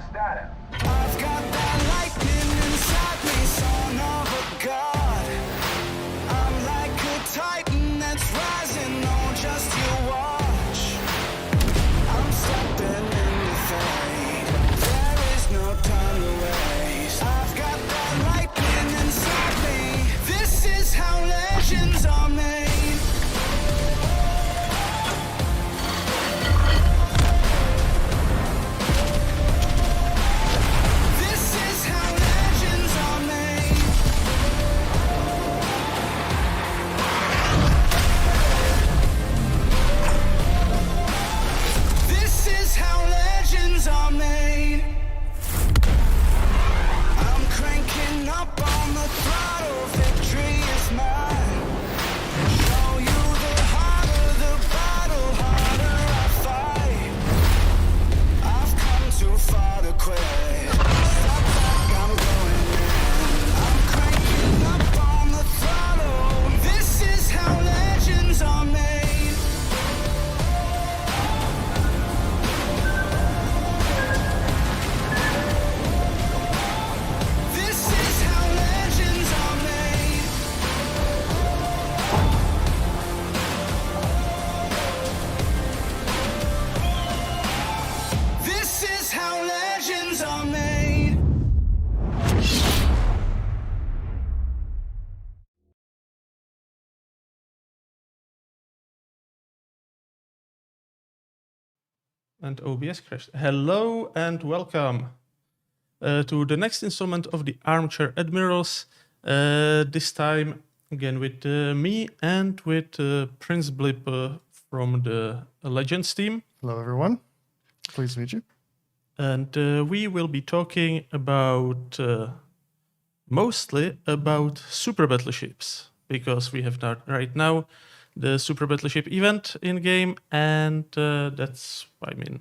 Status. I've got that lightning inside me, son of a god. I'm like a titan that's rising on just your watch. I'm stepping in the fade. There is no time to waste. I've got that lightning inside me. This is how legends are made. And OBS crashed. Hello and welcome to the next installment of the Armchair Admirals. This time again with me and with Prince Blip from the Legends team. Hello, everyone. Pleased to meet you. And we will be talking about mostly about super battleships, because we have right now the super battleship event in game, and that's, I mean,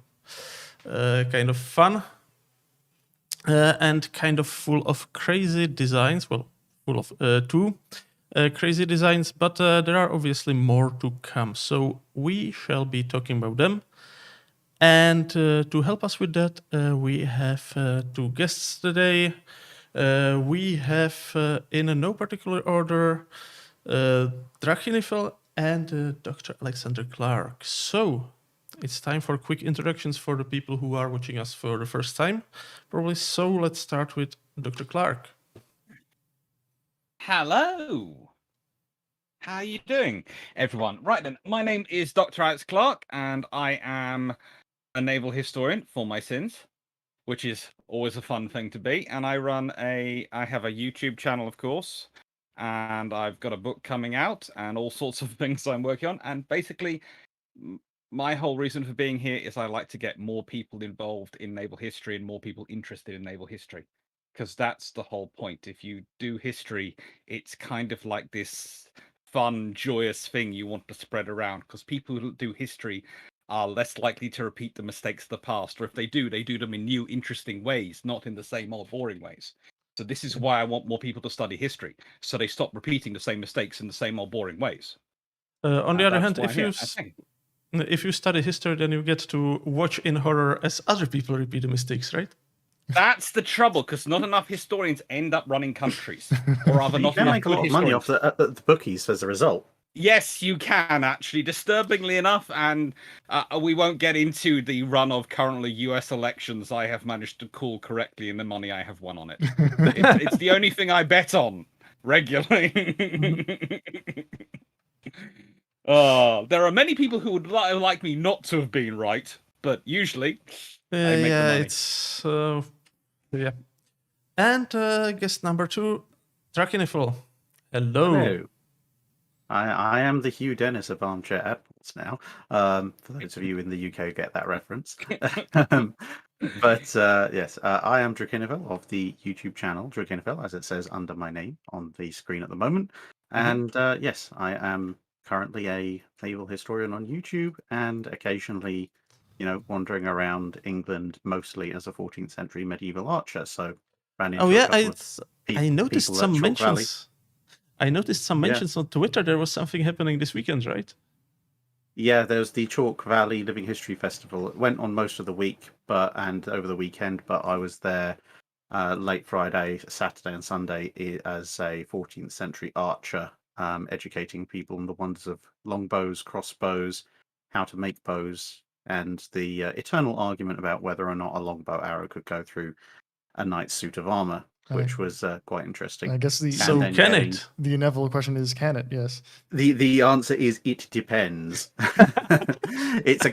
kind of fun and kind of full of crazy designs. Well, full of two crazy designs, but there are obviously more to come. So we shall be talking about them. And to help us with that, we have two guests today. We have, in no particular order, Drachinifel and Dr. Alexander Clark. So it's time for quick introductions for the people who are watching us for the first time, probably. So let's start with Dr. Clark. Hello. How are you doing, everyone? Right then, my name is Dr. Alex Clark, and I am a naval historian for my sins, which is always a fun thing to be. And I have a YouTube channel, of course, and I've got a book coming out and all sorts of things I'm working on. And basically, my whole reason for being here is I like to get more people involved in naval history and more people interested in naval history, because that's the whole point. If you do history, it's kind of like this fun, joyous thing you want to spread around, because people who do history are less likely to repeat the mistakes of the past, or if they do them in new, interesting ways, not in the same old boring ways. So this is why I want more people to study history, so they stop repeating the same mistakes in the same old boring ways. On the other hand, if you study history, then you get to watch in horror as other people repeat the mistakes, right? That's the trouble, because not enough historians end up running countries, or rather, not you can enough make a lot of money off the bookies as a result. Yes, you can, actually, disturbingly enough, and we won't get into the run of currently US elections I have managed to call correctly and the money I have won on it. It's the only thing I bet on regularly. There are many people who would like me not to have been right, but usually I make the money. It's... yeah. And guest number 2, Drachinifel. Hello. Hello. I am the Hugh Dennis of Armchair Admirals now. For those of you in the UK who get that reference. But yes, I am Drachinifel of the YouTube channel Drachinifel, as it says under my name on the screen at the moment. And yes, I am currently a naval historian on YouTube, and occasionally, wandering around England mostly as a 14th century medieval archer. So ran into I noticed some mentions. I noticed some mentions on Twitter. There was something happening this weekend, right? Yeah, there's the Chalk Valley Living History Festival. It went on most of the week, and over the weekend. But I was there late Friday, Saturday, and Sunday as a 14th century archer, educating people on the wonders of longbows, crossbows, how to make bows, and the eternal argument about whether or not a longbow arrow could go through a knight's suit of armor, which was quite interesting. I guess So then can getting- it? the inevitable question is, can it? Yes. The answer is it depends. it's a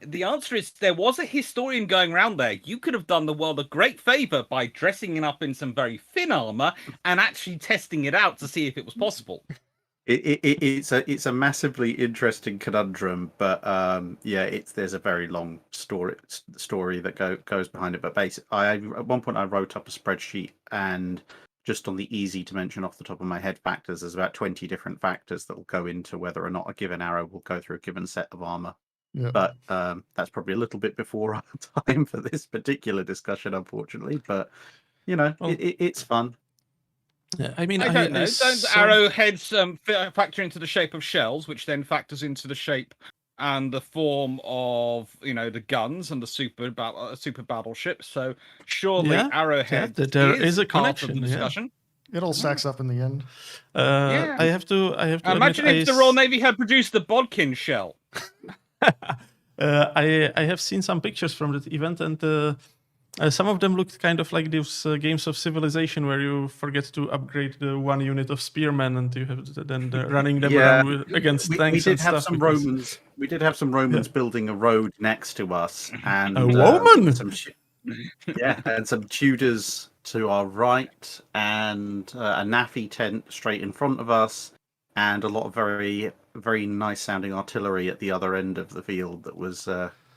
The answer is there was a historian going around there. You could have done the world a great favor by dressing it up in some very thin armor and actually testing it out to see if it was possible. It's a massively interesting conundrum, but there's a very long story that goes behind it. But basically, at one point I wrote up a spreadsheet, and just on the easy to mention off the top of my head factors, there's about 20 different factors that will go into whether or not a given arrow will go through a given set of armor. Yeah. But that's probably a little bit before our time for this particular discussion, unfortunately. But it's fun. Yeah, I mean, I don't know. Don't saw- arrowheads factor into the shape of shells, which then factors into the shape and the form of the guns and the super battleship. So surely Yeah, arrowheads there is a part of connection, the yeah. discussion. It all stacks up in the end. Yeah. I have to Imagine admit, if the Royal Navy had produced the Bodkin shell. I have seen some pictures from that event, and some of them looked kind of like those games of Civilization where you forget to upgrade the one unit of spearmen, and you have then running them around against tanks we did and have stuff. some because- Romans. We did have some Romans building a road next to us, and A Roman? and some Tudors to our right, and a NAFI tent straight in front of us, and a lot of very, very nice sounding artillery at the other end of the field that was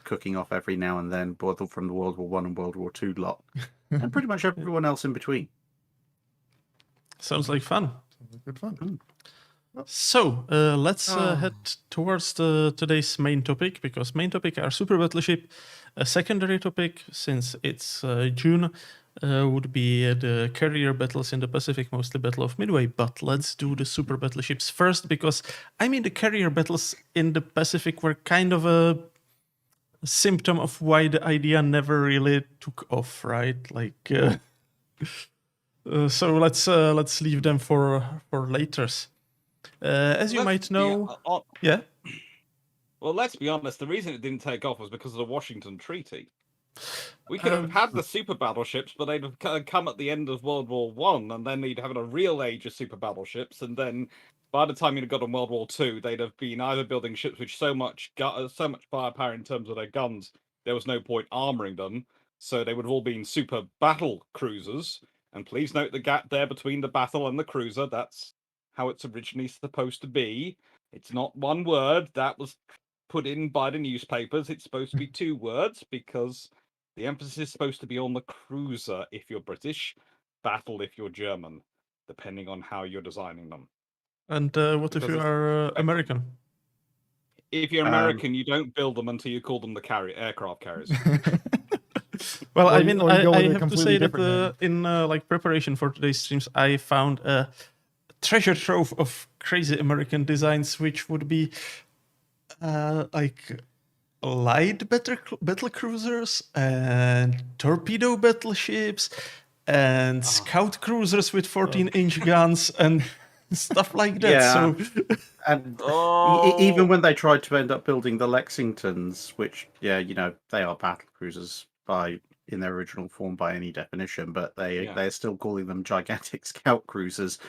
cooking off every now and then, both from the World War One and World War Two lot, and pretty much everyone else in between. Sounds like fun. Good fun. So let's head towards today's main topic, because main topic are super battleship. A secondary topic, since it's June, would be the carrier battles in the Pacific, mostly Battle of Midway. But let's do the super battleships first, because I mean the carrier battles in the Pacific were kind of a symptom of why the idea never really took off, right? Like, so let's leave them for laters. As you might know, yeah. Well, let's be honest. The reason it didn't take off was because of the Washington Treaty. We could have had the super battleships, but they'd have come at the end of World War One, and then they'd have a real age of super battleships. And then, by the time you'd have got on World War Two, they'd have been either building ships with so much firepower in terms of their guns, there was no point armoring them. So they would have all been super battle cruisers. And please note the gap there between the battle and the cruiser. That's how it's originally supposed to be. It's not one word. That was put in by the newspapers. It's supposed to be two words because the emphasis is supposed to be on the cruiser if you're British, battle if you're German, depending on how you're designing them. And what if Because you it's are American? If you're American, you don't build them until you call them the aircraft carriers. Well, Or I you- mean, or you go I with a have to completely say that different name. in like preparation for today's streams, I found a treasure trove of crazy American designs, which would be like light battle cruisers and torpedo battleships and scout cruisers with 14-inch guns and stuff like that. Yeah. So And Oh. even when they tried to end up building the Lexingtons, which they are battle cruisers in their original form by any definition, but they're still calling them gigantic scout cruisers,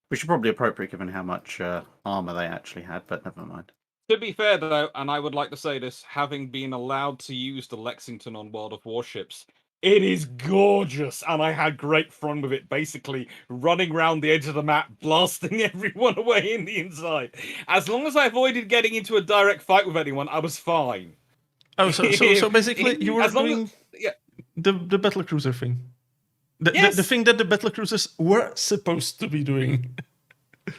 which is probably appropriate given how much armor they actually had. But never mind. To be fair, though, and I would like to say this, having been allowed to use the Lexington on World of Warships, it is gorgeous, and I had great fun with it, basically running around the edge of the map, blasting everyone away in the inside. As long as I avoided getting into a direct fight with anyone, I was fine. so basically, you were As long as- doing yeah. the battle cruiser thing. The Yes. thing that the battle cruisers were supposed to be doing.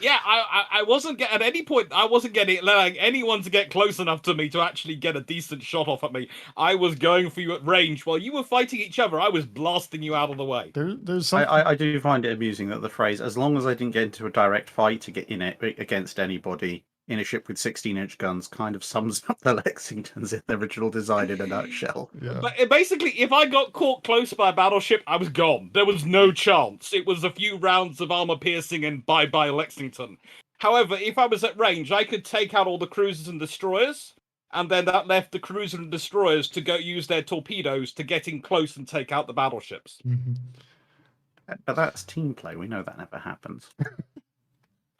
Yeah, I wasn't at any point. I wasn't allowing anyone to get close enough to me to actually get a decent shot off at me. I was going for you at range while you were fighting each other. I was blasting you out of the way. There's some. I do find it amusing that the phrase "as long as I didn't get into a direct fight to get in it against anybody," in a ship with 16-inch guns kind of sums up the Lexingtons in the original design in a nutshell. Yeah. But basically, if I got caught close by a battleship, I was gone. There was no chance. It was a few rounds of armor piercing and bye-bye Lexington. However, if I was at range, I could take out all the cruisers and destroyers, and then that left the cruiser and destroyers to go use their torpedoes to get in close and take out the battleships. Mhm. But that's team play. We know that never happens.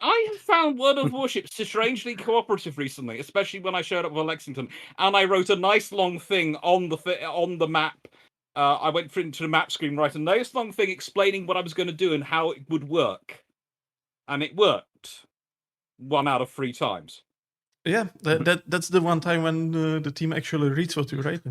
I have found World of Warships strangely cooperative recently, especially when I showed up with Lexington, and I wrote a nice long thing on the map. I went into the map screen, write a nice long thing explaining what I was going to do and how it would work, and it worked 1 out of 3 times. Yeah, that's the one time when the team actually reads what you write.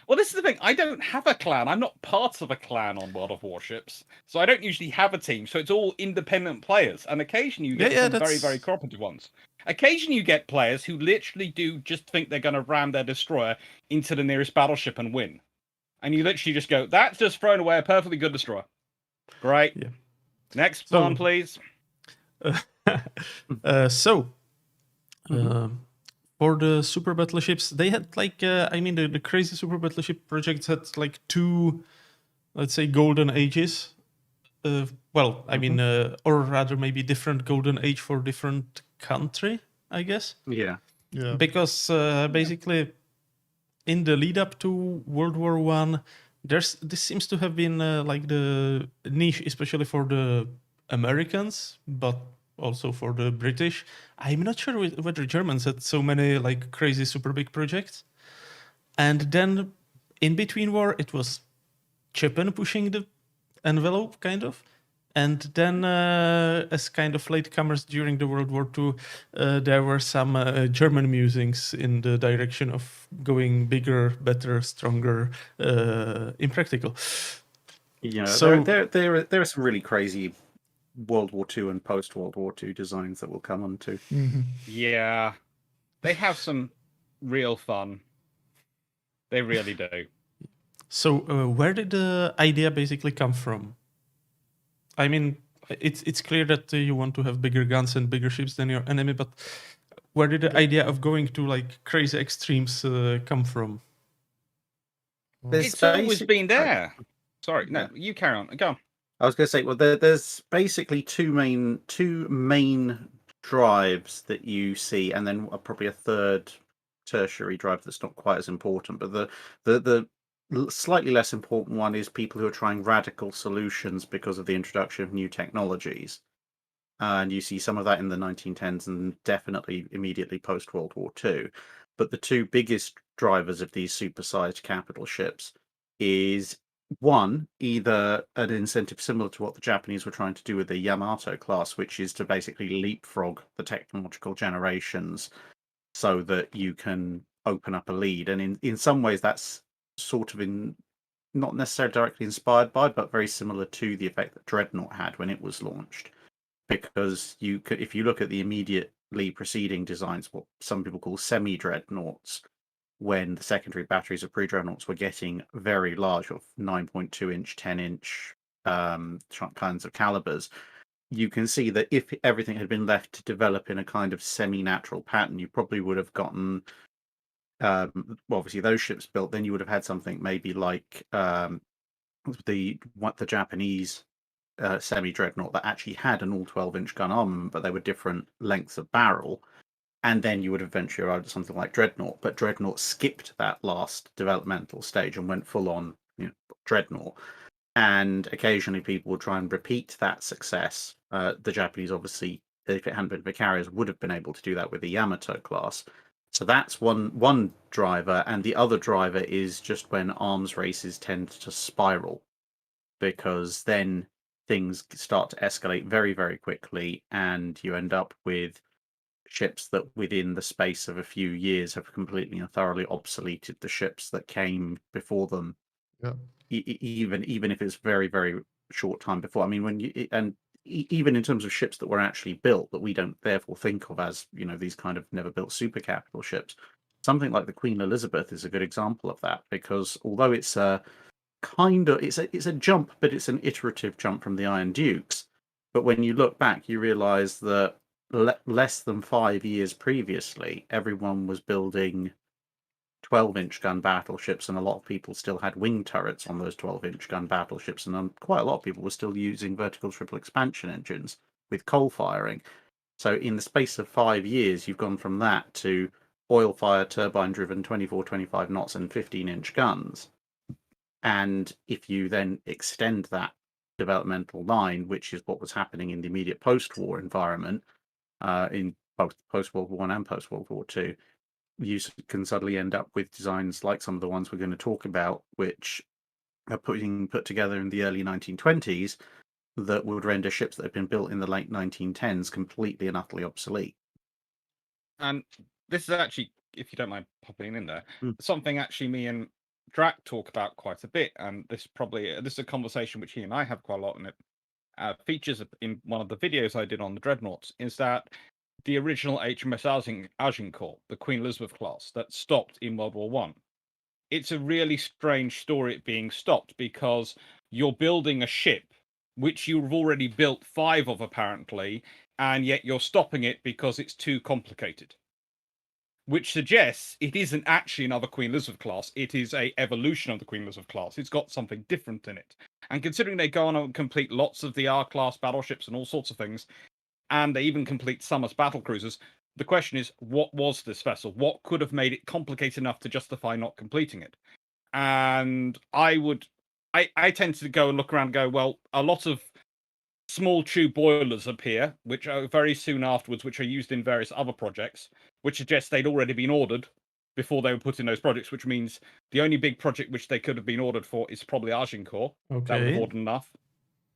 Well, this is the thing. I don't have a clan. I'm not part of a clan on World of Warships, so I don't usually have a team. So it's all independent players, and occasionally you get some very, very cooperative ones. Occasionally you get players who literally do just think they're going to ram their destroyer into the nearest battleship and win, and you literally just go, "That's just thrown away a perfectly good destroyer." Great. Yeah. Next So- one, please. For the super battleships, they had like the crazy super battleship projects had like 2, let's say, golden ages. Or rather maybe different golden age for different country, I guess. Yeah. Yeah. Because basically in the lead up to World War One, this seems to have been like the niche, especially for the Americans, but also for the British. I'm not sure whether Germans had so many like crazy super big projects. And then in between war, it was Japan pushing the envelope, kind of. And then as kind of latecomers during the World War II, there were some German musings in the direction of going bigger, better, stronger, impractical. Yeah, So- there are some really crazy World War II and post World War II designs that we'll come on to. Mhm. Yeah, they have some real fun. They really do. So where did the idea basically come from? I mean, it's clear that you want to have bigger guns and bigger ships than your enemy, but where did the idea of going to like crazy extremes come from? There's It's always basic- been there. Sorry, no, you carry on. Go on. I was going to say, well, there's basically two main drives that you see, and then probably a third tertiary drive that's not quite as important. But the slightly less important one is people who are trying radical solutions because of the introduction of new technologies. And you see some of that in the 1910s and definitely immediately post World War II. But the 2 biggest drivers of these supersized capital ships is, one, either an incentive similar to what the Japanese were trying to do with the Yamato class, which is to basically leapfrog the technological generations so that you can open up a lead. And in some ways, that's sort of not necessarily directly inspired by, but very similar to the effect that Dreadnought had when it was launched. Because if you look at the immediately preceding designs, what some people call semi-dreadnoughts, when the secondary batteries of pre-dreadnoughts were getting very large, of 9.2-inch, 10-inch kinds of calibers, you can see that if everything had been left to develop in a kind of semi-natural pattern, you probably would have gotten, obviously those ships built. Then you would have had something maybe like the Japanese semi-dreadnought that actually had an all 12-inch gun armament, but they were different lengths of barrel. And then you would eventually arrive at something like Dreadnought, but Dreadnought skipped that last developmental stage and went full on Dreadnought. And occasionally people would try and repeat that success. The Japanese, obviously, if it hadn't been for carriers, would have been able to do that with the Yamato class. So that's one driver, and the other driver is just when arms races tend to spiral, because then things start to escalate very, very quickly, and you end up with ships that within the space of a few years have completely and thoroughly obsoleted the ships that came before them. Yeah. Even if it's very, very short time before. I mean, even in terms of ships that were actually built that we don't therefore think of as these kind of never built super capital ships, something like the Queen Elizabeth is a good example of that, because although it's a it's a jump, but it's an iterative jump from the Iron Dukes. But when you look back, you realise that less than 5 years previously, everyone was building 12-inch gun battleships, and a lot of people still had wing turrets on those 12-inch gun battleships, and quite a lot of people were still using vertical triple expansion engines with coal firing. So in the space of 5 years, you've gone from that to oil-fired, turbine-driven 24, 25 knots and 15-inch guns. And if you then extend that developmental line, which is what was happening in the immediate post-war environment, in both post-World War I and post-World War II, you can suddenly end up with designs like some of the ones we're going to talk about, which are put together in the early 1920s, that would render ships that had been built in the late 1910s completely and utterly obsolete. And this is actually, if you don't mind popping in there, Mm. something actually me and Drac talk about quite a bit, and this is a conversation which he and I have quite a lot, and it features in one of the videos I did on the Dreadnoughts, is that the original HMS Agincourt, the Queen Elizabeth class, that stopped in World War One. It's a really strange story it being stopped, because you're building a ship which you've already built 5 of apparently, and yet you're stopping it because it's too complicated. Which suggests it isn't actually another Queen Elizabeth class, it is a evolution of the Queen Elizabeth class. It's got something different in it. And considering they go on and complete lots of the R-class battleships and all sorts of things, and they even complete some as battle cruisers, the question is, what was this vessel? What could have made it complicated enough to justify not completing it? And I tend to go and look around and go, well, a lot of small tube boilers appear, which are very soon afterwards, which are used in various other projects, which suggests they'd already been ordered before they were put in those projects, which means the only big project which they could have been ordered for is probably Agincourt. That would have Okay. ordered enough.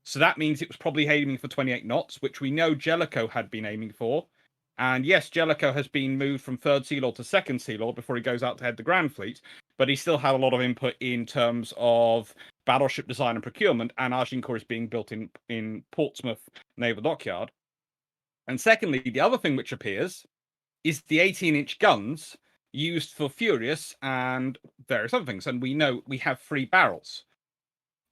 So that means it was probably aiming for 28 knots, which we know Jellicoe had been aiming for. And yes, Jellicoe has been moved from 3rd Sea Lord to 2nd Sea Lord before he goes out to head the Grand Fleet, but he still had a lot of input in terms of battleship design and procurement, and Agincourt is being built in Portsmouth Naval Dockyard. And secondly, the other thing which appears is the 18-inch guns used for Furious and various other things. And we know we have 3 barrels.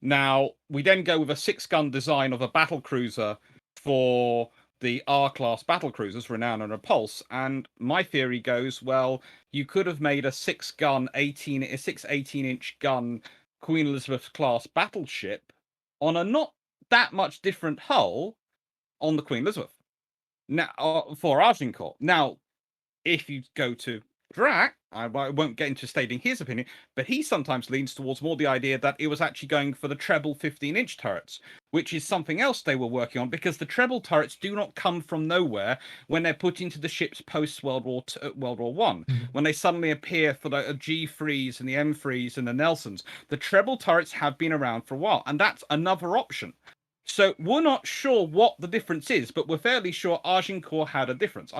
Now, we then go with a 6-gun design of a battle cruiser for the R-class battle cruisers, Renown and Repulse, and my theory goes, well, you could have made a 18-inch gun Queen Elizabeth class battleship on a not that much different hull on the Queen Elizabeth. Now, for Agincourt. Now, if you go to Drac, I won't get into stating his opinion, but he sometimes leans towards more the idea that it was actually going for the treble 15-inch turrets, which is something else they were working on, because the treble turrets do not come from nowhere when they're put into the ships post World War One. When they suddenly appear for the G3s and the M3s and the Nelsons, the treble turrets have been around for a while, and that's another option. So we're not sure what the difference is, but we're fairly sure Agincourt had a difference.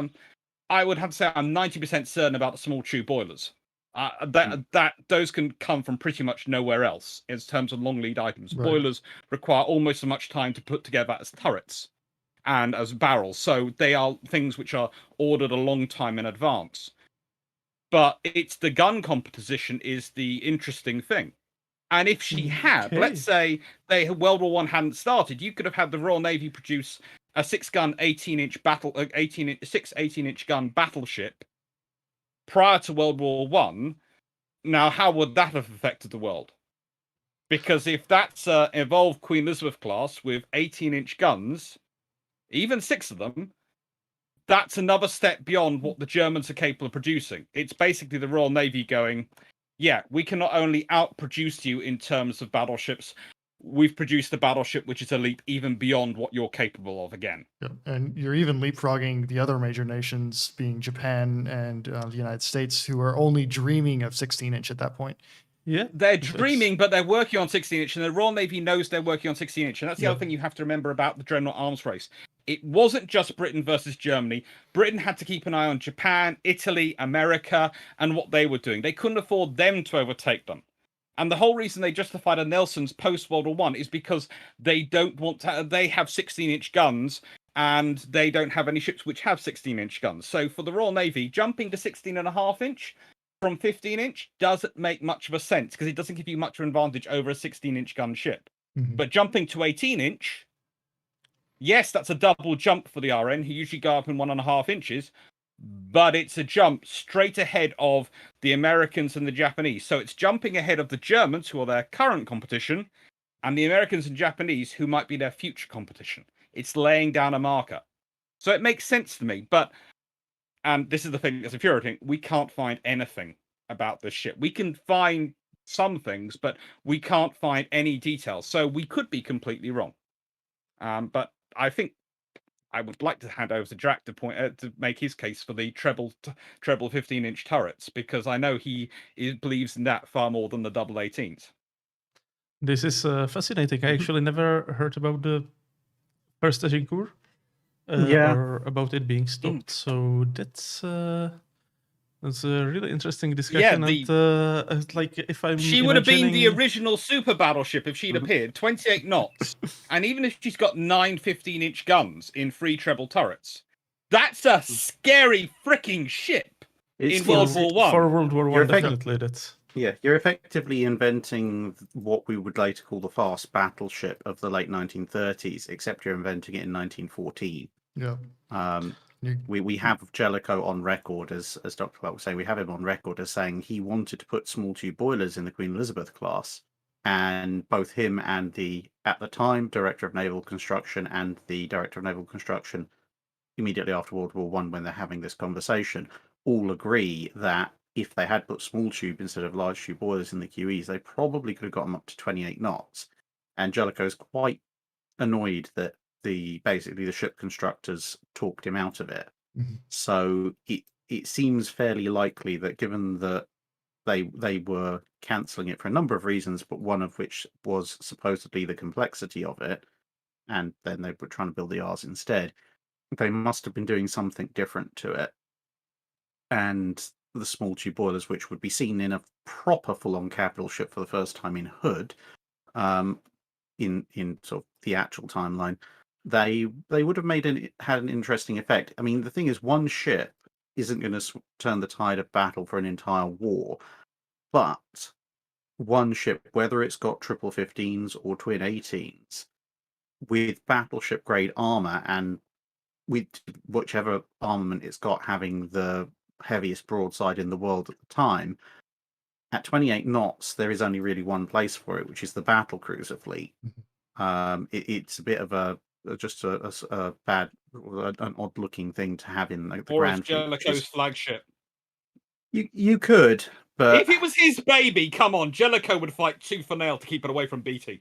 I would have to say I'm 90% certain about the small tube boilers. That those can come from pretty much nowhere else in terms of long lead items. Right. Boilers require almost as much time to put together as turrets and as barrels, so they are things which are ordered a long time in advance. But it's the gun composition is the interesting thing. And if she had, Okay. let's say World War One hadn't started, you could have had the Royal Navy produce a 6-gun 18-inch 18-inch gun battleship prior to World War One. Now, how would that have affected the world? Because if that's evolved Queen Elizabeth class with 18-inch guns, even 6 of them, that's another step beyond what the Germans are capable of producing. It's basically the Royal Navy going, yeah, we can not only outproduce you in terms of battleships, we've produced a battleship which is a leap even beyond what you're capable of again. Yeah. And you're even leapfrogging the other major nations, being Japan and the United States, who are only dreaming of 16-inch at that point. Yeah. They're That's- dreaming, but they're working on 16-inch, and the Royal Navy knows they're working on 16-inch. And that's the Yeah. other thing you have to remember about the Dreadnought arms race. It wasn't just Britain versus Germany. Britain had to keep an eye on Japan, Italy, America, and what they were doing. They couldn't afford them to overtake them. And the whole reason they justified a Nelson's post World War One is because they don't want to. They have 16-inch guns, and they don't have any ships which have 16-inch guns. So for the Royal Navy, jumping to 16.5-inch from 15-inch doesn't make much of a sense, because it doesn't give you much of an advantage over a 16-inch gun ship. Mhm. But jumping to 18-inch Yes, that's a double jump for the RN, who usually go up in 1.5 inches, but it's a jump straight ahead of the Americans and the Japanese. So it's jumping ahead of the Germans, who are their current competition, and the Americans and Japanese, who might be their future competition. It's laying down a marker. So it makes sense to me, but, and this is the thing that's infuriating, we can't find anything about this ship. We can find some things, but we can't find any details. So we could be completely wrong. But I think I would like to hand over to Jack to to make his case for the treble 15-inch turrets, because I know he believes in that far more than the double 18s. This is fascinating. I actually never heard about the first Agincourt Yeah. or about it being stopped. So that's a really interesting discussion. And like, if I'm She would have been the imagining- original super battleship if she'd appeared, 28 knots. And even if she's got 9 15-inch guns in 3 treble turrets, that's a scary freaking ship It's in World War One. For World War You're One, definitely. That's Yeah, you're effectively inventing what we would later call the fast battleship of the late 1930s, except you're inventing it in 1914. Yeah. We have Jellicoe on record, as Dr. Clark was saying, we have him on record as saying he wanted to put small tube boilers in the Queen Elizabeth class, and both him and the, at the time, Director of Naval Construction and the Director of Naval Construction immediately after World War One, when they're having this conversation, all agree that if they had put small tube instead of large tube boilers in the QEs, they probably could have got them up to 28 knots. And Jellicoe's quite annoyed that basically the ship constructors talked him out of it. Mhm. So it seems fairly likely that, given that they were cancelling it for a number of reasons, but one of which was supposedly the complexity of it, and then they were trying to build the R's instead, they must have been doing something different to it. And the small tube boilers, which would be seen in a proper full-on capital ship for the first time in Hood, in sort of the actual timeline, they would have had an interesting effect. I mean, the thing is, one ship isn't going to turn the tide of battle for an entire war, but one ship, whether it's got triple 15s or twin 18s, with battleship grade armor and with whichever armament it's got having the heaviest broadside in the world at the time, at 28 knots, there is only really one place for it, which is the battle cruiser fleet. It's a bit of a bad, an odd looking thing to have in the Or as Grand Fleet. Jellicoe's flagship. You could, but If it was his baby, come on, Jellicoe would fight tooth and nail to keep it away from BT.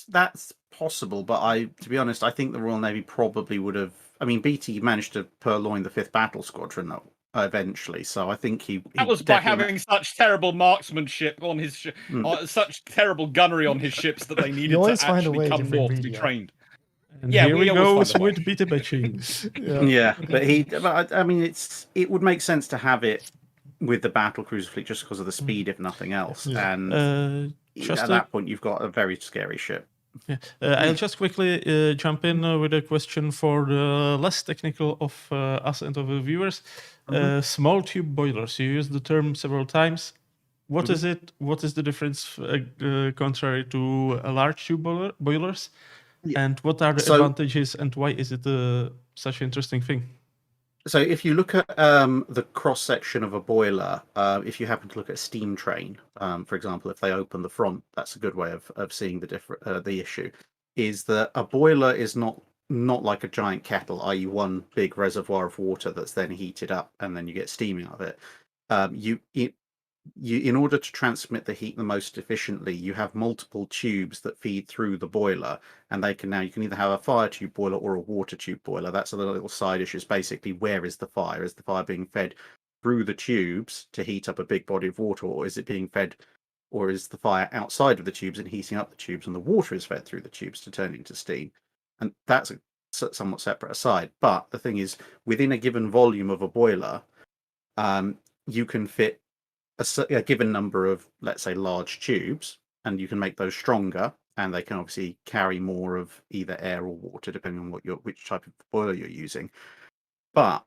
that's possible. But to be honest, I think the Royal Navy probably would have. I mean, BT managed to purloin the 5th Battle Squadron eventually, so I think that was by having such terrible marksmanship on his such terrible gunnery on his ships that they needed to actually come forth to be trained. And Yeah, here we go always find a way. with BT machine. Yeah, but I mean, it would make sense to have it with the battle cruiser fleet just because of the speed, if nothing else. Yeah. And at that point, you've got a very scary ship. Yeah. I'll just quickly jump in with a question for the less technical of us and of the viewers. Small tube boilers. You used the term several times. What is it? What is the difference contrary to a large tube boilers? Yeah. And what are the advantages, and why is it such an interesting thing? So if you look at the cross section of a boiler, if you happen to look at a steam train, for example, if they open the front, that's a good way of seeing the issue. Is that a boiler is not like a giant kettle, i.e., one big reservoir of water that's then heated up and then you get steam out of it. In order to transmit the heat the most efficiently, you have multiple tubes that feed through the boiler, and you can either have a fire tube boiler or a water tube boiler. That's a little side issue. Is basically, where is the fire? Is the fire being fed through the tubes to heat up a big body of water, or is it being fed, or is the fire outside of the tubes and heating up the tubes, and the water is fed through the tubes to turn into steam? And that's a somewhat separate aside. But the thing is, within a given volume of a boiler, you can fit a given number of, let's say, large tubes, and you can make those stronger, and they can obviously carry more of either air or water, depending on which type of boiler you're using. But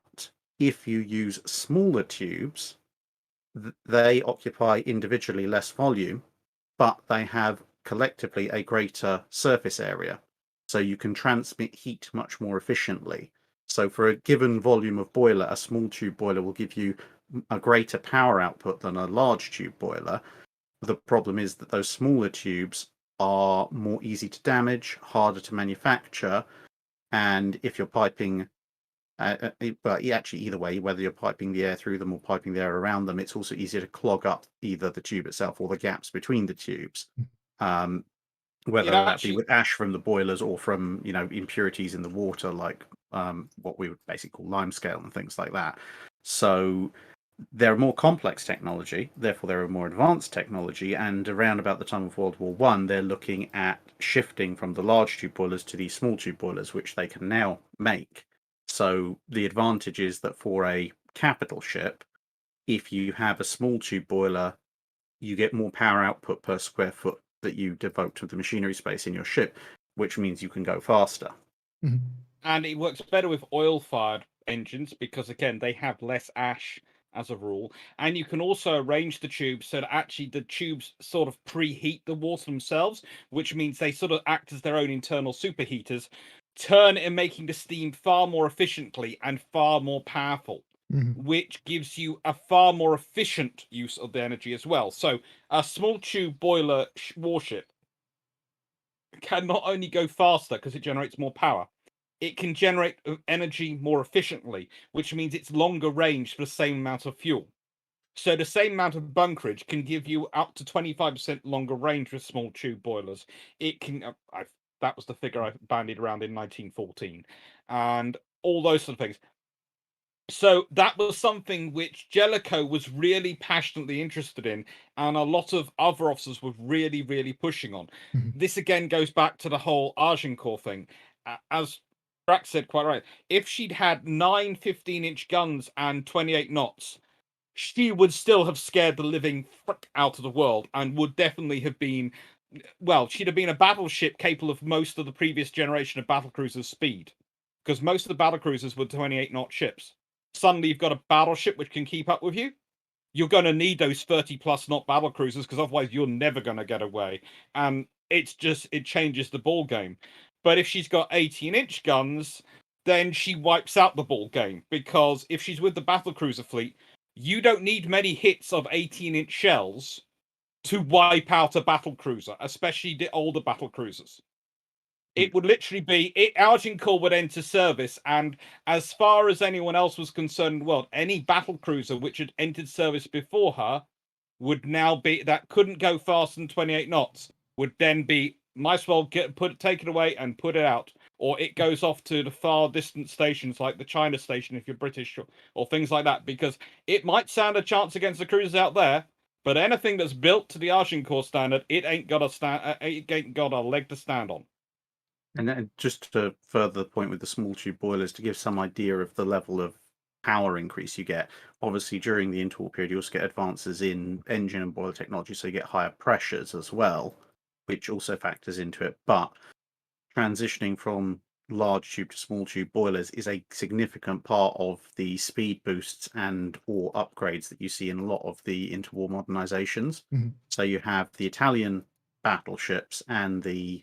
if you use smaller tubes, they occupy individually less volume, but they have collectively a greater surface area. so you can transmit heat much more efficiently. So for a given volume of boiler, a small tube boiler will give you a greater power output than a large tube boiler. The problem is that those smaller tubes are more easy to damage, harder to manufacture, and if you're piping, but actually either way, whether you're piping the air through them or piping the air around them, it's also easier to clog up either the tube itself or the gaps between the tubes. Whether that be with ash from the boilers or from impurities in the water, like what we would basically call limescale and things like that. So they're more complex technology, therefore they're a more advanced technology, and around about the time of World War One, they're looking at shifting from the large tube boilers to these small tube boilers, which they can now make. So the advantage is that for a capital ship, if you have a small tube boiler, you get more power output per square foot that you devote to the machinery space in your ship, which means you can go faster. And it works better with oil-fired engines because, again, they have less ash as a rule. And you can also arrange the tubes so that actually the tubes sort of preheat the water themselves, which means they sort of act as their own internal superheaters, turn in making the steam far more efficiently and far more powerful, which gives you a far more efficient use of the energy as well. So a small tube boiler warship can not only go faster because it generates more power, it can generate energy more efficiently, which means it's longer range for the same amount of fuel. So the same amount of bunkerage can give you up to 25% longer range with small tube boilers. It can, that was the figure I bandied around in 1914, and all those sort of things. So that was something which Jellicoe was really passionately interested in, and a lot of other officers were really, really pushing on. This again goes back to the whole Agincourt thing. As Drax said quite right, if she'd had 9 15-inch guns and 28 knots, she would still have scared the living frick out of the world and would definitely have been, well, she'd have been a battleship capable of most of the previous generation of battlecruisers' speed, because most of the battlecruisers were 28 knot ships. Suddenly you've got a battleship which can keep up with you. You're going to need those 30 plus knot battlecruisers because otherwise you're never going to get away. And it changes the ball game. But if she's got 18-inch guns, then she wipes out the ball game, because if she's with the battlecruiser fleet, you don't need many hits of 18-inch shells to wipe out a battlecruiser, especially the older battlecruisers. It would literally be Agincourt would enter service, and as far as anyone else was concerned in the world, any battlecruiser which had entered service before her would now be, that couldn't go faster than 28 knots, would then be, might as well take it away and put it out, or it goes off to the far distant stations like the China station if you're British, or things like that, because it might stand a chance against the cruisers out there, but anything that's built to the Agincourt standard, it ain't got a leg to stand on. And then just to further the point with the small tube boilers, to give some idea of the level of power increase you get, obviously during the interwar period you also get advances in engine and boiler technology, so you get higher pressures as well, which also factors into it. But transitioning from large tube to small tube boilers is a significant part of the speed boosts and or upgrades that you see in a lot of the interwar modernizations. So you have the Italian battleships and the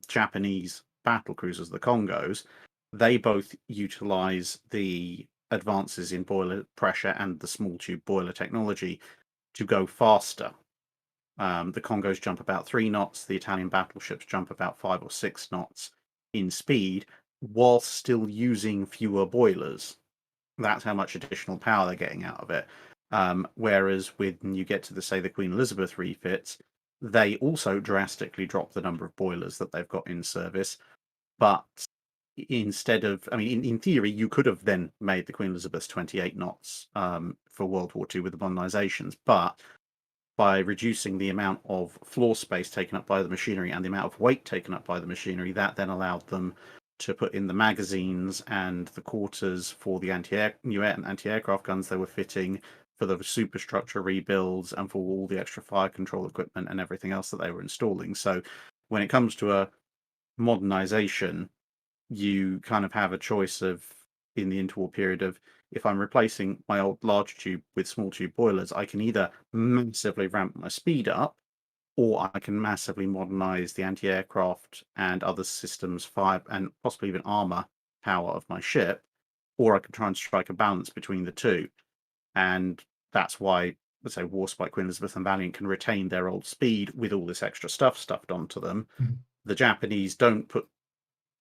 Japanese battle cruisers, the Congos. They both utilize the advances in boiler pressure and the small tube boiler technology to go faster. The Congos jump about 3 knots, the Italian battleships jump about 5 or 6 knots in speed, whilst still using fewer boilers. That's how much additional power they're getting out of it. Whereas when you get to the Queen Elizabeth refits, they also drastically drop the number of boilers that they've got in service. But instead of, in theory, you could have then made the Queen Elizabeth 28 knots for World War II with the modernizations, but by reducing the amount of floor space taken up by the machinery and the amount of weight taken up by the machinery, that then allowed them to put in the magazines and the quarters for the anti-aircraft guns they were fitting, for the superstructure rebuilds, and for all the extra fire control equipment and everything else that they were installing. So when it comes to a modernization, you kind of have a choice of, in the interwar period, of, if I'm replacing my old large tube with small tube boilers, I can either massively ramp my speed up or I can massively modernize the anti-aircraft and other systems, fire and possibly even armor power of my ship, or I can try and strike a balance between the two. And that's why, let's say, Warspite, Queen Elizabeth, and Valiant can retain their old speed with all this extra stuff stuffed onto them. Mhm. The Japanese don't put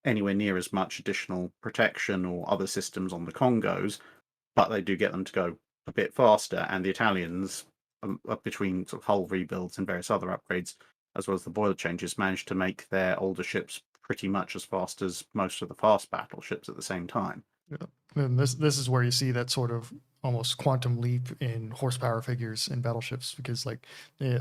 anywhere near as much additional protection or other systems on the Congos, but they do get them to go a bit faster. And the Italians, between sort of hull rebuilds and various other upgrades, as well as the boiler changes, managed to make their older ships pretty much as fast as most of the fast battleships at the same time. And this is where you see that sort of almost quantum leap in horsepower figures in battleships, because like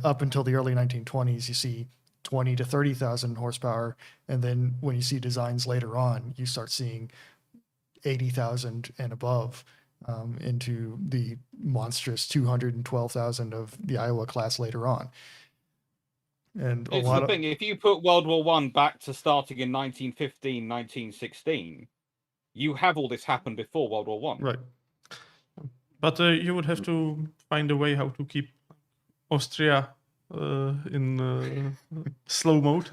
up until the early 1920s, you see 20 to 30,000 horsepower, and then when you see designs later on, you start seeing 80,000 and above, into the monstrous 212,000 of the Iowa class later on. And a It's lot the thing, if you put World War One back to starting in 1915, 1916, you have all this happen before World War One. right. But you would have to find a way how to keep Austria in slow mode.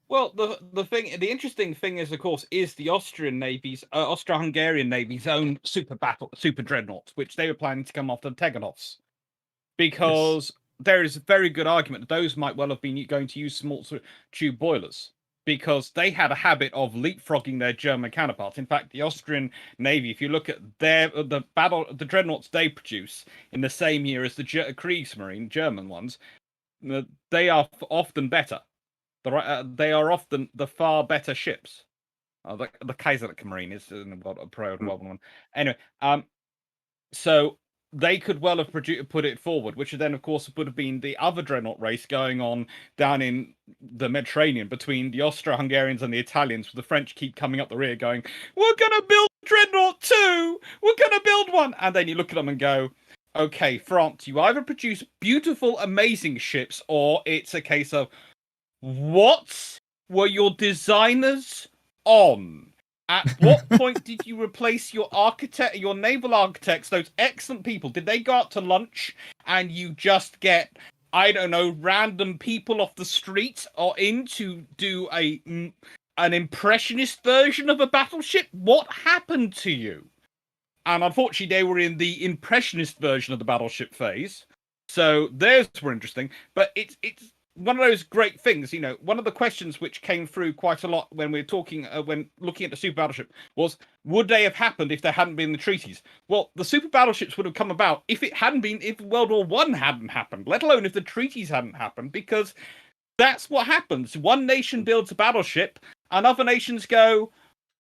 Well, the interesting thing is, of course, is the Austrian Navy's, Austro-Hungarian Navy's own super dreadnoughts, which they were planning to come after the Tegenovs, because there is a very good argument that those might well have been going to use small tube boilers, because they had a habit of leapfrogging their German counterparts. In fact, the Austrian Navy, if you look at the dreadnoughts they produce in the same year as the Kriegsmarine German ones, they are often better. They are often the far better ships. The Kaiserliche Marine is a pro one. Anyway, so they could well have put it forward, which then, of course, would have been the other dreadnought race going on down in the Mediterranean between the Austro-Hungarians and the Italians, with the French keep coming up the rear going, "We're going to build dreadnought too! We're going to build one!" And then you look at them and go, okay, France, you either produce beautiful, amazing ships, or it's a case of, what were your designers on? At what point did you replace your naval architects, those excellent people? Did they go out to lunch and you just get, I don't know, random people off the street or in to do an impressionist version of a battleship? What happened to you? And unfortunately, they were in the impressionist version of the battleship phase. So theirs were interesting, but it's one of those great things, one of the questions which came through quite a lot when we were talking, when looking at the super battleship, was, would they have happened if there hadn't been the treaties? Well, the super battleships would have come about if World War One hadn't happened, let alone if the treaties hadn't happened, because that's what happens. One nation builds a battleship, and other nations go,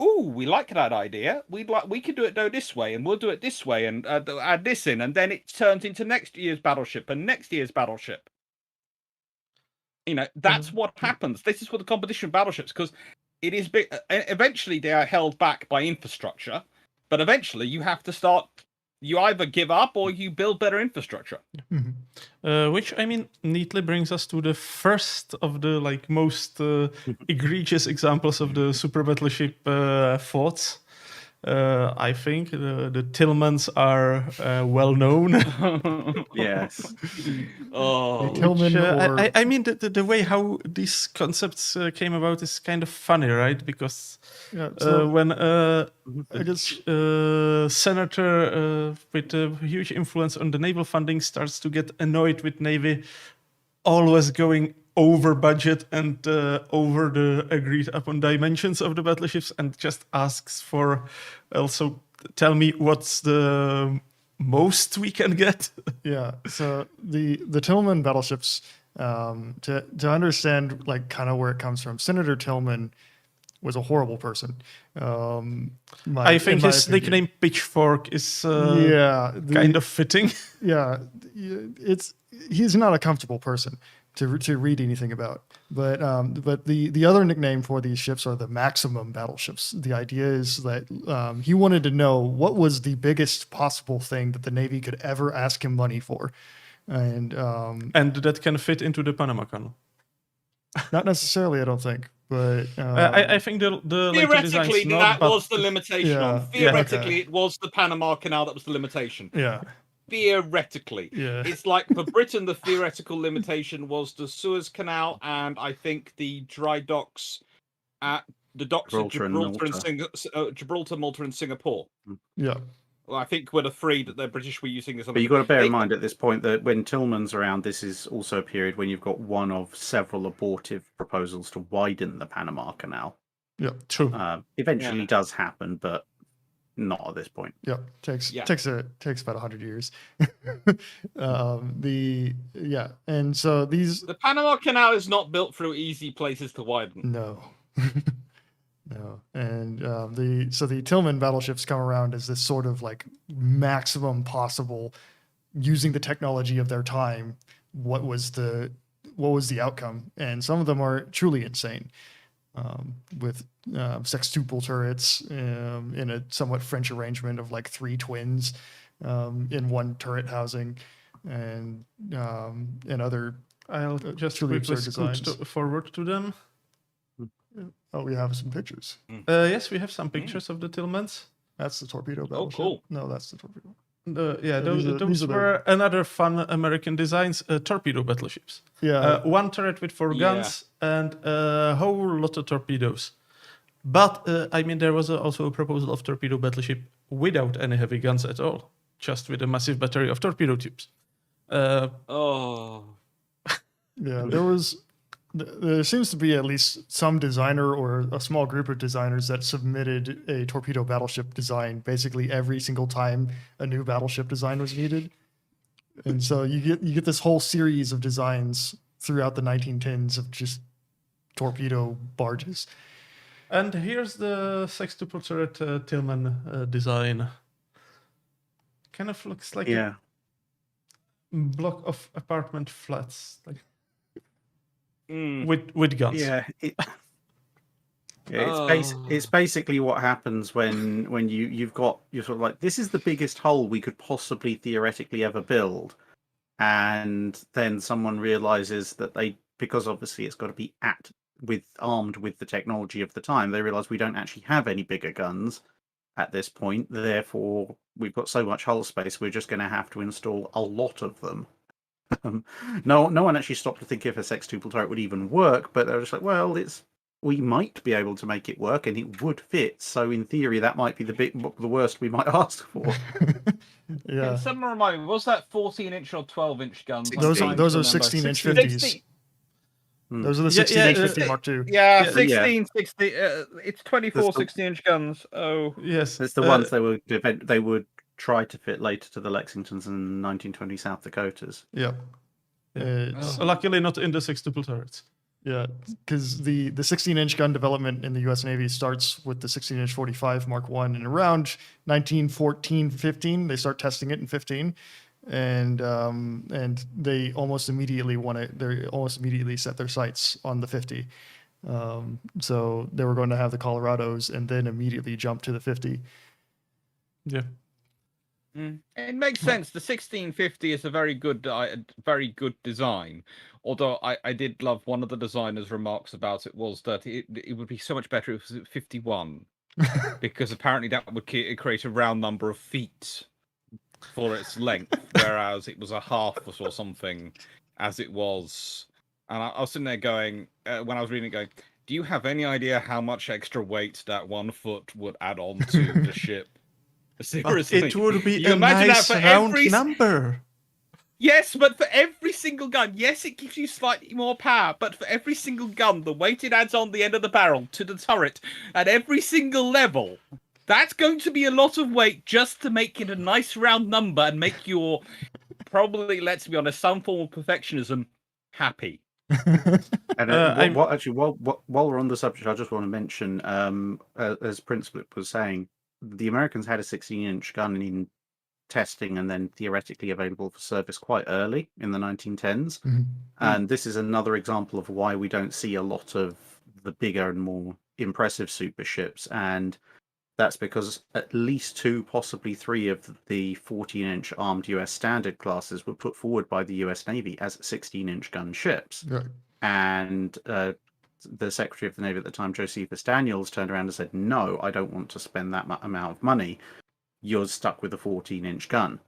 "Ooh, we like that idea. We could do it this way, and we'll do it this way, and add this in," and then it turns into next year's battleship and next year's battleship. That's what happens. This is for the competition of battleships, because it is big. Eventually, they are held back by infrastructure, but eventually you have to start. You either give up or you build better infrastructure. Mm-hmm. Which, I mean, neatly brings us to the first of the most egregious examples of the super battleship thoughts. I think the Tillmans are well known. Yes. Oh, Tillman, I mean, the way how these concepts came about is kind of funny, right? Because when senator with a huge influence on the naval funding starts to get annoyed with Navy always going over budget and over the agreed upon dimensions of the battleships, and just asks for, also, tell me what's the most we can get. Yeah. So the Tillman battleships, to understand kind of where it comes from, Senator Tillman was a horrible person. I think his nickname Pitchfork is kind of fitting. Yeah, he's not a comfortable person to read anything about. But the other nickname for these ships are the maximum battleships. The idea is that he wanted to know what was the biggest possible thing that the Navy could ever ask him money for, and that can fit into the Panama Canal. Not necessarily, I don't think. But I think the theoretically that was the limitation. Yeah, Theoretically, it was the Panama Canal that was the limitation. Yeah. theoretically. Yeah. It's like for Britain, the theoretical limitation was the Suez Canal and I think the dry docks at the docks at Gibraltar, Malta, and Singapore. Yeah. Well, I think were the three that the British were using as. But you've got to bear in mind at this point that when Tillman's around, this is also a period when you've got one of several abortive proposals to widen the Panama Canal. Yeah. True. Eventually does happen, but not at this point. Yeah, takes about 100 years. And so the Panama Canal is not built through easy places to widen. No. No. And the Tillman battleships come around as this sort of like maximum possible, using the technology of their time. What was the outcome? And some of them are truly insane. With sextuple turrets in a somewhat French arrangement of like 3 twins in one turret housing, and other. I'll just truly quickly absurd scoot designs. forward to them. Oh, we have some pictures. Yes, we have some pictures of the Tillmans. That's the torpedo Oh, battleship. cool. No, that's the torpedo. Those were another fun American designs, torpedo battleships. Yeah. One turret with 4 guns and a whole lot of torpedoes. But, there was also a proposal of torpedo battleship without any heavy guns at all, just with a massive battery of torpedo tubes. There seems to be at least some designer or a small group of designers that submitted a torpedo battleship design basically every single time a new battleship design was needed. And so you get this whole series of designs throughout the 1910s of just torpedo barges. And here's the sextuple turret Tillman design. Kind of looks like a block of apartment flats. Like, with guns. It's basically what happens when you're sort of like, this is the biggest hull we could possibly theoretically ever build, and then someone realizes that because obviously it's got to be armed with the technology of the time, they realize we don't actually have any bigger guns at this point, therefore we've got so much hull space, we're just going to have to install a lot of them. No one actually stopped to think if a sextuple turret would even work, but they're just like, well, we might be able to make it work and it would fit. So in theory, that might be the worst we might ask for. Yeah. Can someone remind me, was that 14-inch or 12-inch guns? Those are 16-inch 50s. Those are the 16-inch 50 Mark II. Yeah, 16, 60. It's 24 16-inch guns. Oh, yes. It's the ones they would try to fit later to the Lexingtons and 1920 South Dakotas. Yeah. So luckily not in the sextuple turrets. Yeah, because the 16-inch gun development in the U.S. Navy starts with the 16-inch 45 Mark I, and around 1914-15 they start testing it in 15, and they almost immediately set their sights on the 50. So they were going to have the Colorados and then immediately jump to the 50. Yeah. It makes sense. The 1650 is a very good design. Although I did love one of the designer's remarks about it was that it would be so much better if it was 51, because apparently that would create a round number of feet for its length, whereas it was a half or something as it was. And I was sitting there going, when I was reading it, going, do you have any idea how much extra weight that 1 foot would add on to the ship? Seriously, it would be you a nice round number. Yes, but for every single gun, yes, it gives you slightly more power, but for every single gun, the weight it adds on the end of the barrel to the turret at every single level, that's going to be a lot of weight just to make it a nice round number and make your, probably, let's be honest, some form of perfectionism happy. And while we're on the subject, I just want to mention, as Prince was saying, the Americans had a 16-inch gun in testing and then theoretically available for service quite early in the 1910s. Mm-hmm. And this is another example of why we don't see a lot of the bigger and more impressive super ships. And that's because at least 2, possibly 3 of the 14-inch armed US standard classes were put forward by the US Navy as 16-inch gun ships. Right. And the Secretary of the Navy at the time, Josephus Daniels, turned around and said, no, I don't want to spend that amount of money. You're stuck with a 14-inch gun.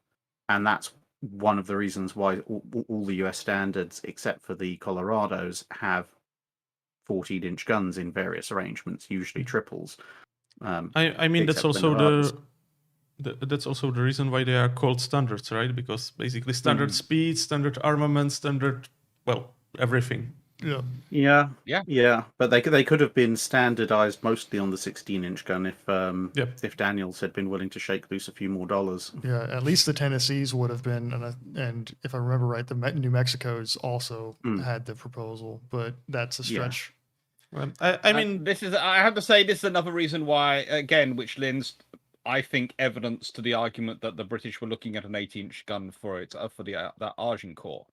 and that's one of the reasons why all the US standards, except for the Colorados, have 14-inch guns in various arrangements, usually triples. I mean that's except for also Nevadas. that's also the reason why they are called standards, right? Because basically standard speed, standard armament, standard, well, everything. Yeah. Yeah, but they could have been standardized mostly on the 16-inch gun if Daniels had been willing to shake loose a few more dollars. Yeah, at least the Tennessees would have been, and if I remember right, the New Mexico's also had the proposal, but that's a stretch. I mean, I have to say, this is another reason why, again, which lends, I think, evidence to the argument that the British were looking at an 18-inch gun for the Argentine,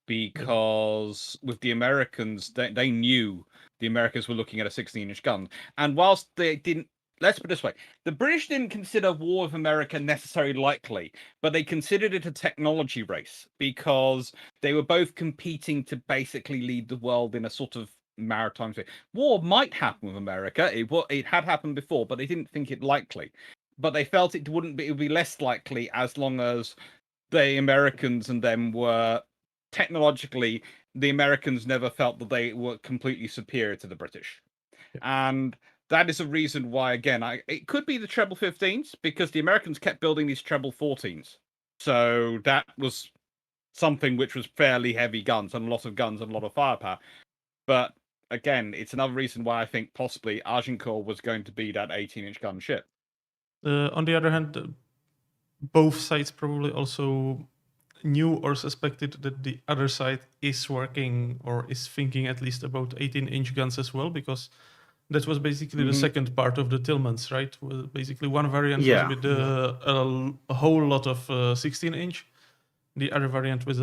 because with the Americans, they knew the Americans were looking at a 16-inch gun, and whilst they didn't, let's put it this way, the British didn't consider war with America necessarily likely, but they considered it a technology race because they were both competing to basically lead the world in a sort of maritime space. War might happen with America. It had happened before, but they didn't think it likely. But they felt it would be less likely as long as the Americans and them were technologically, the Americans never felt that they were completely superior to the British. And that is a reason why, again, it could be the treble 15s, because the Americans kept building these treble 14s. So that was something which was fairly heavy guns and a lot of firepower. But again, it's another reason why I think possibly Agincourt was going to be that 18-inch gun ship. on the other hand, both sides probably also knew or suspected that the other side is working or is thinking at least about 18-inch guns as well, because that was basically the second part of the Tillmans, right? Well, basically one variant was with a whole lot of 16-inch. The other variant with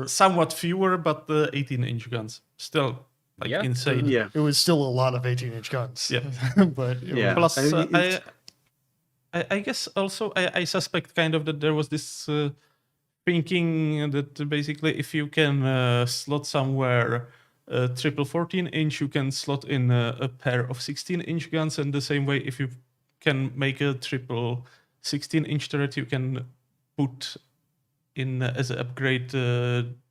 somewhat fewer, but 18-inch guns. Still insane. Yeah. It was still a lot of 18-inch guns. Yeah. But Plus, I guess also I suspect kind of that there was this thinking that basically if you can slot somewhere a triple 14-inch, you can slot in a pair of 16-inch guns, and the same way if you can make a triple 16-inch turret, you can put in as an upgrade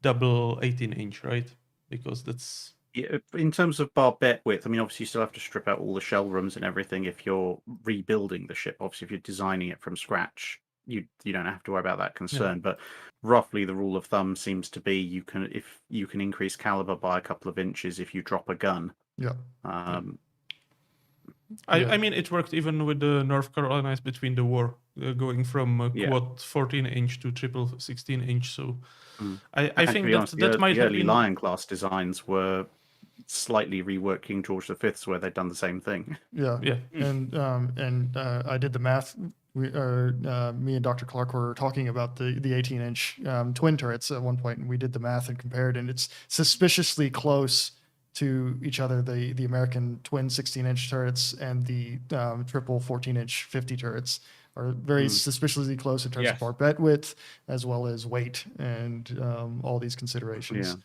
double 18-inch, right? Because that's... Yeah, in terms of barbette width, I mean, obviously you still have to strip out all the shell rooms and everything if you're rebuilding the ship. Obviously, if you're designing it from scratch, you don't have to worry about that concern. But roughly, the rule of thumb seems to be you can increase caliber by a couple of inches if you drop a gun. Yeah. I mean, it worked even with the North Carolinas between the war, going from quad 14-inch to triple 16-inch. So I think that might the have early been... Lion class designs were slightly reworked King George V's, where they'd done the same thing. Yeah. And I did the math. Me and Dr. Clark were talking about the 18-inch twin turrets at one point, and we did the math and compared, and it's suspiciously close to each other. The American twin 16-inch turrets and the triple 14-inch 50 turrets are very suspiciously close in terms of barbette width as well as weight and all these considerations.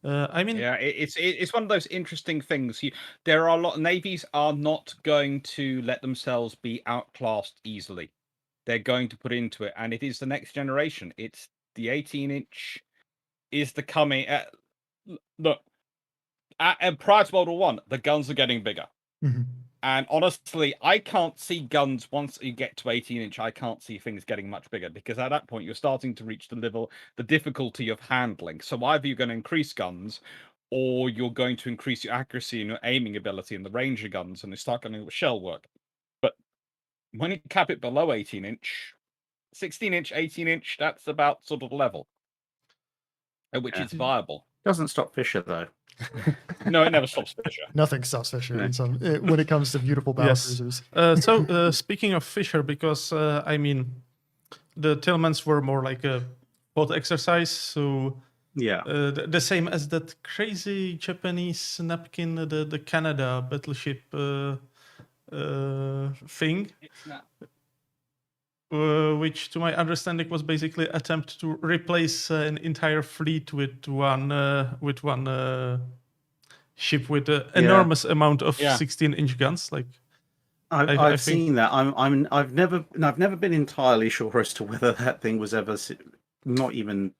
I mean, it's one of those interesting things. There are a lot. Navies are not going to let themselves be outclassed easily. They're going to put into it, and it is the next generation. It's the 18-inch is the coming. Look, prior to World War I, the guns are getting bigger. And honestly, I can't see guns once you get to 18-inch. I can't see things getting much bigger, because at that point you're starting to reach the difficulty of handling. So either you're going to increase guns, or you're going to increase your accuracy and your aiming ability and the range of guns, and they start getting with shell work. But when you cap it below 18-inch, 16-inch, 18-inch, that's about sort of level at which it's viable. Doesn't stop Fisher though. No, it never stops Fisher. Nothing stops Fisher when it comes to beautiful battle cruisers. So speaking of Fisher, because I mean, the Tillmans were more like a pod exercise, so the same as that crazy Japanese napkin, the Canada battleship thing. Which, to my understanding, was basically an attempt to replace an entire fleet with one ship with an enormous amount of 16-inch guns. Like, I've think seen that. I've never been entirely sure as to whether that thing was ever not even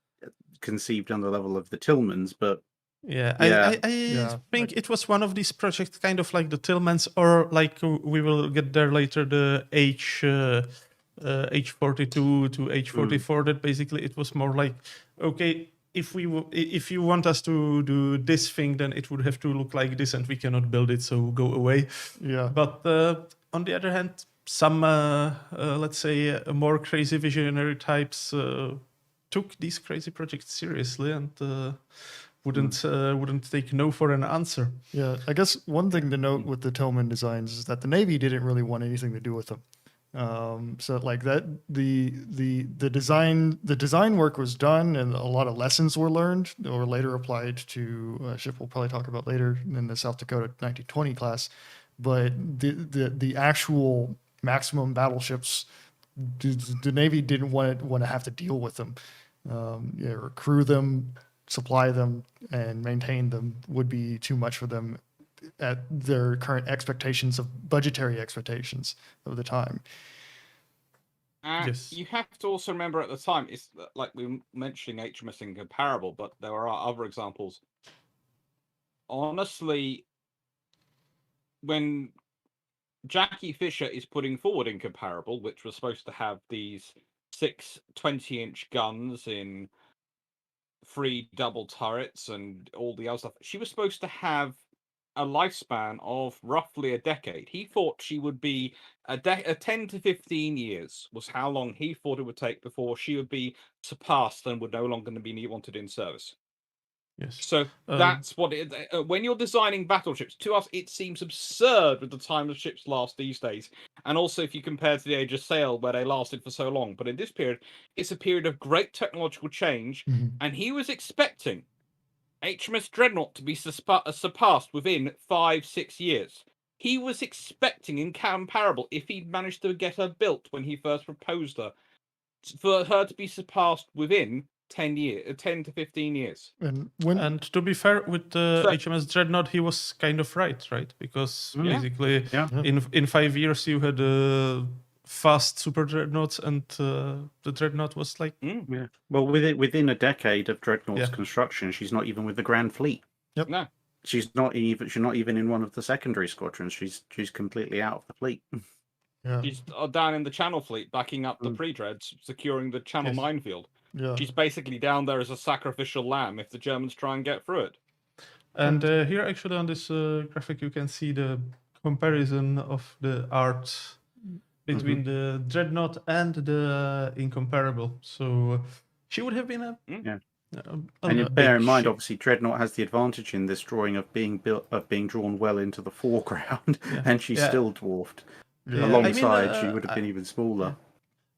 conceived on the level of the Tillmans, but yeah, yeah, I Yeah, think it was one of these projects, kind of like the Tillmans, or like we will get there later, the H42 to H44. That basically it was more like, okay, if if you want us to do this thing, then it would have to look like this, and we cannot build it, so go away. yeah. But on the other hand, some let's say more crazy visionary types took these crazy projects seriously and wouldn't take no for an answer. Yeah, I guess one thing to note with the Tillman designs is that the Navy didn't really want anything to do with them. So like that, the design work was done, and a lot of lessons were learned or later applied to a ship we'll probably talk about later in the South Dakota 1920 class. But the actual maximum battleships, the Navy didn't want to have to deal with them. Crew them, supply them, and maintain them would be too much for them at their current expectations of budgetary expectations of the time. Yes. You have to also remember at the time, it's like we were mentioning HMS Incomparable, but there are other examples. Honestly, when Jackie Fisher is putting forward Incomparable, which was supposed to have these 6 20-inch guns in 3 double turrets and all the other stuff, she was supposed to have a lifespan of roughly a decade. He thought she would be a 10 to 15 years was how long he thought it would take before she would be surpassed and would no longer be wanted in service. Yes. So that's what it, when you're designing battleships, to us it seems absurd with the time the ships last these days, and also if you compare to the Age of Sail where they lasted for so long. But in this period, it's a period of great technological change, and he was expecting HMS Dreadnought to be surpassed within 5-6 years. He was expecting Incomparable, if he'd managed to get her built when he first proposed her, for her to be surpassed within 10 to 15 years. And to be fair, with the HMS Dreadnought, he was kind of right? Because basically, in 5 years, you had fast super dreadnoughts, and the Dreadnought was like, yeah. Well, within a decade of Dreadnought's construction, she's not even with the Grand Fleet. Yep. No. She's not even in one of the secondary squadrons. She's completely out of the fleet. Yeah. She's down in the Channel Fleet, backing up the pre-dreads, securing the Channel minefield. Yeah. She's basically down there as a sacrificial lamb if the Germans try and get through it. And here, actually, on this graphic, you can see the comparison of the art between the Dreadnought and the Incomparable. So she would have been a and bear in mind, obviously, Dreadnought has the advantage in this drawing of being drawn well into the foreground, and she's still dwarfed. Yeah. Alongside, she would have been even smaller.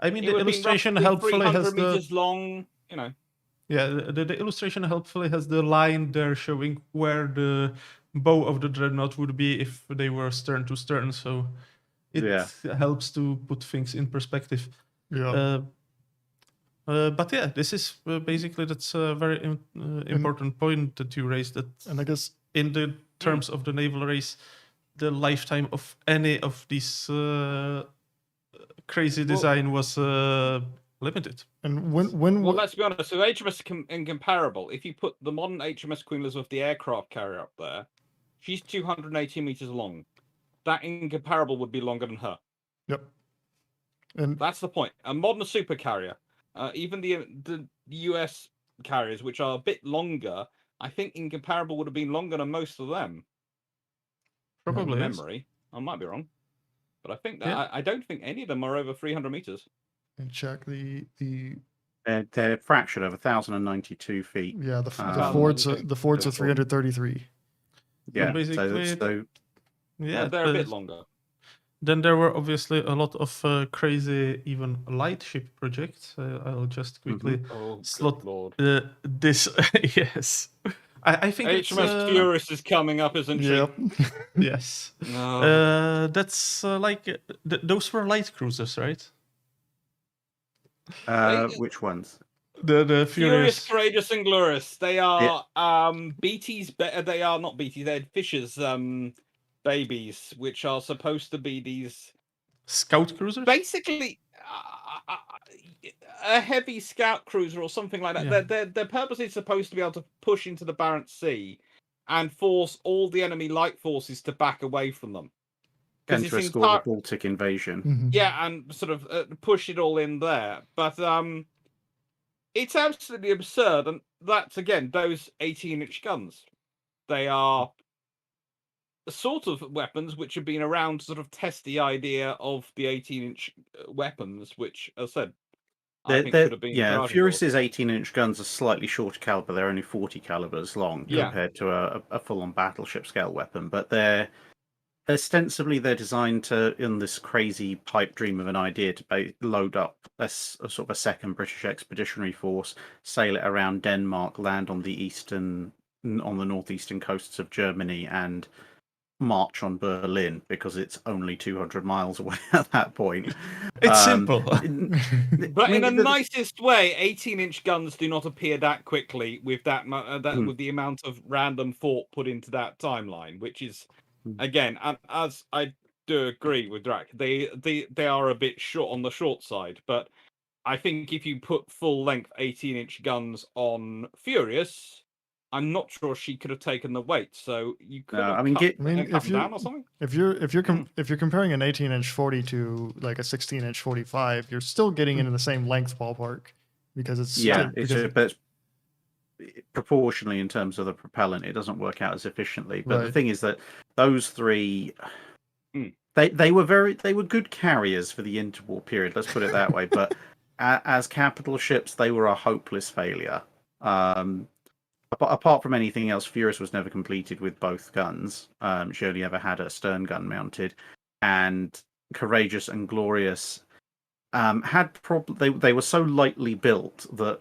I mean, the illustration helpfully has the meters long, you know. Yeah, the illustration helpfully has the line there showing where the bow of the Dreadnought would be if they were stern to stern. So it helps to put things in perspective. Yeah. But yeah, this is basically that's a very important point that you raised. That, and I guess in the terms of the naval race, the lifetime of any of these crazy design was limited. And well, let's be honest. So HMS Incomparable, if you put the modern HMS Queen Elizabeth, the aircraft carrier, up there, she's 280 meters long. That Incomparable would be longer than her. Yep. And that's the point. A modern super carrier, even the US carriers, which are a bit longer, I think Incomparable would have been longer than most of them. Probably memory. I might be wrong, but I think that I don't think any of them are over 300 meters. And check the they're fractured of 1,092 feet. Yeah, the Fords are 333. Yeah, basically, they're a bit longer. Then there were obviously a lot of crazy, even light ship projects. I'll just quickly slot this. Yes. I think HMS Furious is coming up, isn't she? Yep. Yes. That's like those were light cruisers, right? Which ones? The Furious, Courageous, and Glorious. They are BT's. They are not BT's. They're Fisher's babies, which are supposed to be these Scout cruisers. basically a heavy scout cruiser or something like that. Yeah. Their purpose is supposed to be able to push into the Barents Sea and force all the enemy light forces to back away from them. And Because to it's escort the Baltic invasion. Mhm. yeah, and sort of push it all in there. But it's absolutely absurd, and that's again those 18-inch guns. They are sort of weapons which have been around to sort of test the idea of the 18-inch weapons, which, as I said, I think could have been yeah, barraging Furious's doors. 18-inch guns are slightly shorter caliber. They're only 40 calibers long Yeah. compared to a full-on battleship scale weapon. But they're ostensibly they're designed to, in this crazy pipe dream of an idea, to load up a sort of a second British expeditionary force, sail it around Denmark, land on the northeastern coasts of Germany, and march on Berlin because it's only 200 miles away at that point. It's simple. But I mean, in the nicest way, 18-inch guns do not appear that quickly with with the amount of random thought put into that timeline, which is, again, and as I do agree with Drac, they are a bit short on the short side. But I think if you put full length 18-inch guns on Furious, I'm not sure she could have taken the weight. So you could have cut them down or something. If you're comparing an 18-inch 40 to like a 16-inch 45, you're still getting into the same length ballpark because it's but proportionally in terms of the propellant, it doesn't work out as efficiently. But the thing is that those three, they were good carriers for the interwar period. Let's put it that way. But as capital ships, they were a hopeless failure. Apart from anything else, Furious was never completed with both guns. She only ever had a stern gun mounted, and Courageous and Glorious they were so lightly built that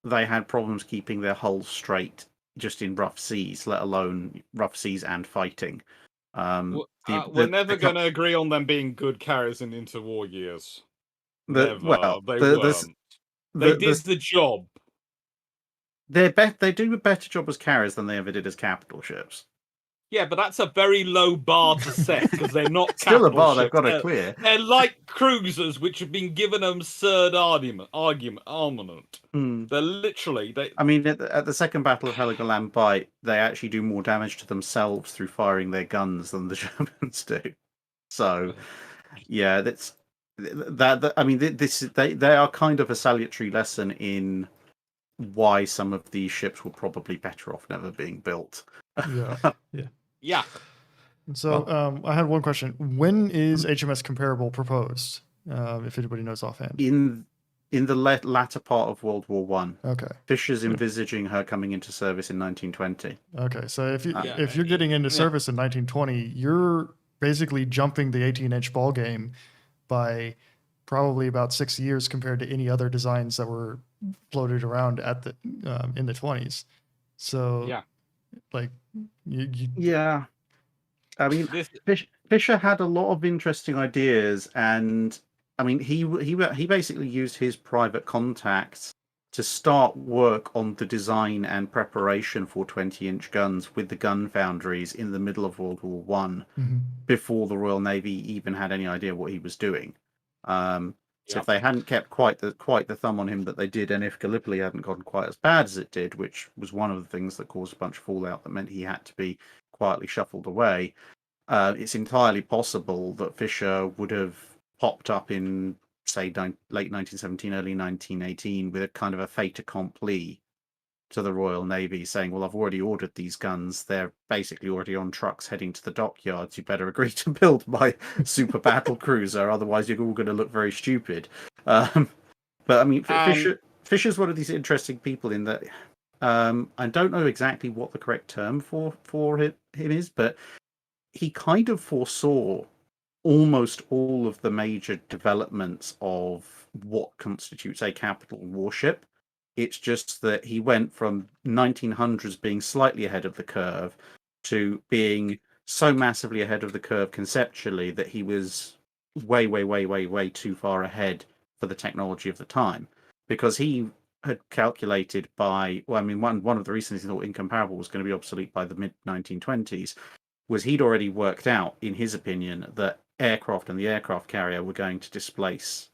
they had problems keeping their hulls straight just in rough seas, let alone rough seas and fighting. We're never going to agree on them being good carriers in interwar years. Never. They weren't. They did the job. They do a better job as carriers than they ever did as capital ships. Yeah, but that's a very low bar to set because they're not still a bar ships. they've got to clear. They're like cruisers which have been given an absurd armament. They're literally. I mean, at the Second Battle of Heligoland Bight, they actually do more damage to themselves through firing their guns than the Germans do. So, yeah, I mean, they are kind of a salutary lesson in why some of these ships were probably better off never being built. Yeah. So I had one question. When is HMS Comparable proposed? If anybody knows offhand. In the latter part of World War One. Okay. Fisher's envisaging her coming into service in 1920. Okay, so if you're getting into service in 1920, you're basically jumping the 18-inch ball game by probably about 6 years compared to any other designs that were floated around at the in the 20s. So like yeah, I mean, Fisher had a lot of interesting ideas, and I mean, he basically used his private contacts to start work on the design and preparation for 20-inch guns with the gun foundries in the middle of World War One, before the Royal Navy even had any idea what he was doing. So if they hadn't kept quite the thumb on him that they did, and if Gallipoli hadn't gotten quite as bad as it did, which was one of the things that caused a bunch of fallout that meant he had to be quietly shuffled away, it's entirely possible that Fisher would have popped up in, say, late 1917, early 1918 with a kind of a fait accompli to the Royal Navy, saying, well, I've already ordered these guns. They're basically already on trucks heading to the dockyards. You better agree to build my super battle cruiser, otherwise you're all going to look very stupid. But I mean, Fisher's one of these interesting people in that I don't know exactly what the correct term for him is, but he kind of foresaw almost all of the major developments of what constitutes a capital warship. It's just that he went from 1900s being slightly ahead of the curve to being so massively ahead of the curve conceptually that he was way too far ahead for the technology of the time. Because he had calculated one of the reasons he thought Incomparable was going to be obsolete by the mid-1920s was he'd already worked out, in his opinion, that aircraft and the aircraft carrier were going to displace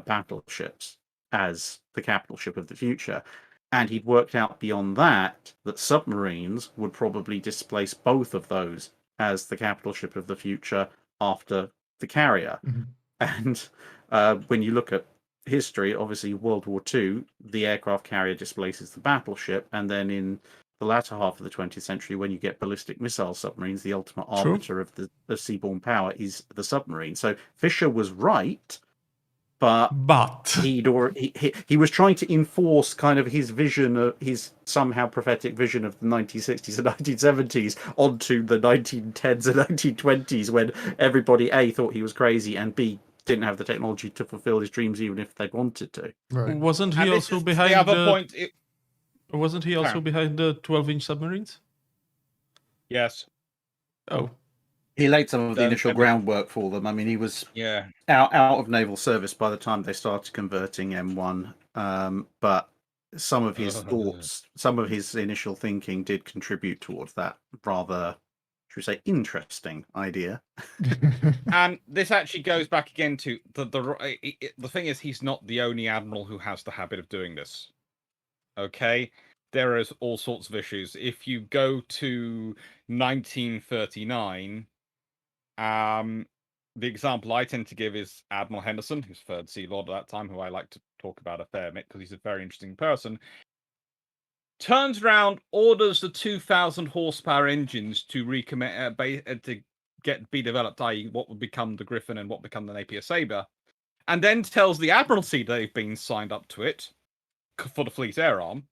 battleships as the capital ship of the future. And he'd worked out beyond that submarines would probably displace both of those as the capital ship of the future after the carrier. Mhm. And when you look at history, obviously World War II, the aircraft carrier displaces the battleship, and then in the latter half of the 20th century, when you get ballistic missile submarines, the ultimate True. arbiter of the seaborne power is the submarine. So Fisher was right, but But he was trying to enforce kind of his vision of his somehow prophetic vision of the 1960s and 1970s onto the 1910s and 1920s, when everybody A, thought he was crazy, and B, didn't have the technology to fulfill his dreams even if they wanted to. Right. wasn't he And this also is behind the other the point. wasn't he also Karen. behind the 12-inch submarines? Yes. Oh, He laid some of the Then initial every- groundwork for them. I mean, he was Yeah. out of naval service by the time they started converting M1. But some of his thoughts, some of his initial thinking did contribute towards that rather, should we say, interesting idea. And this actually goes back again to the thing is, he's not the only admiral who has the habit of doing this. Okay, there is all sorts of issues. If you go to 1939, the example I tend to give is Admiral Henderson, who's third Sea Lord at that time, who I like to talk about a fair bit because he's a very interesting person. Turns around, orders the 2,000 horsepower engines to recommit to be developed, i.e., what would become the Griffin and what become the Napier Sabre, and then tells the Admiralty they've been signed up to it for the Fleet Air Arm,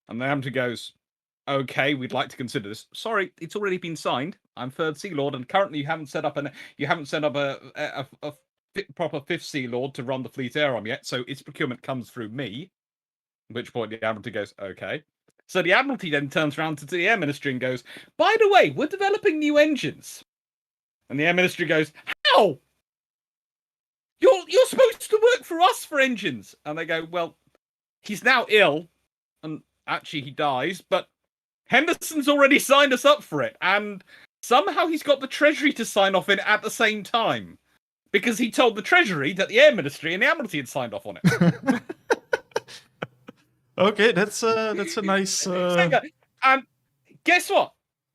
and the Admiralty goes, "Okay, we'd like to consider this. Sorry, it's already been signed. I'm third Sea Lord, and currently you haven't set up a proper fifth Sea Lord to run the Fleet Air Arm yet. So its procurement comes through me." At which point the Admiralty goes, "Okay." So the Admiralty then turns around to the Air Ministry and goes, "By the way, we're developing new engines." And the Air Ministry goes, "How? You're supposed to work for us for engines." And they go, "Well, he's now ill, and actually he dies, but Henderson's already signed us up for it, and somehow he's got the Treasury to sign off in at the same time, because he told the Treasury that the Air Ministry and the Admiralty had signed off on it." okay, that's a nice. And guess what?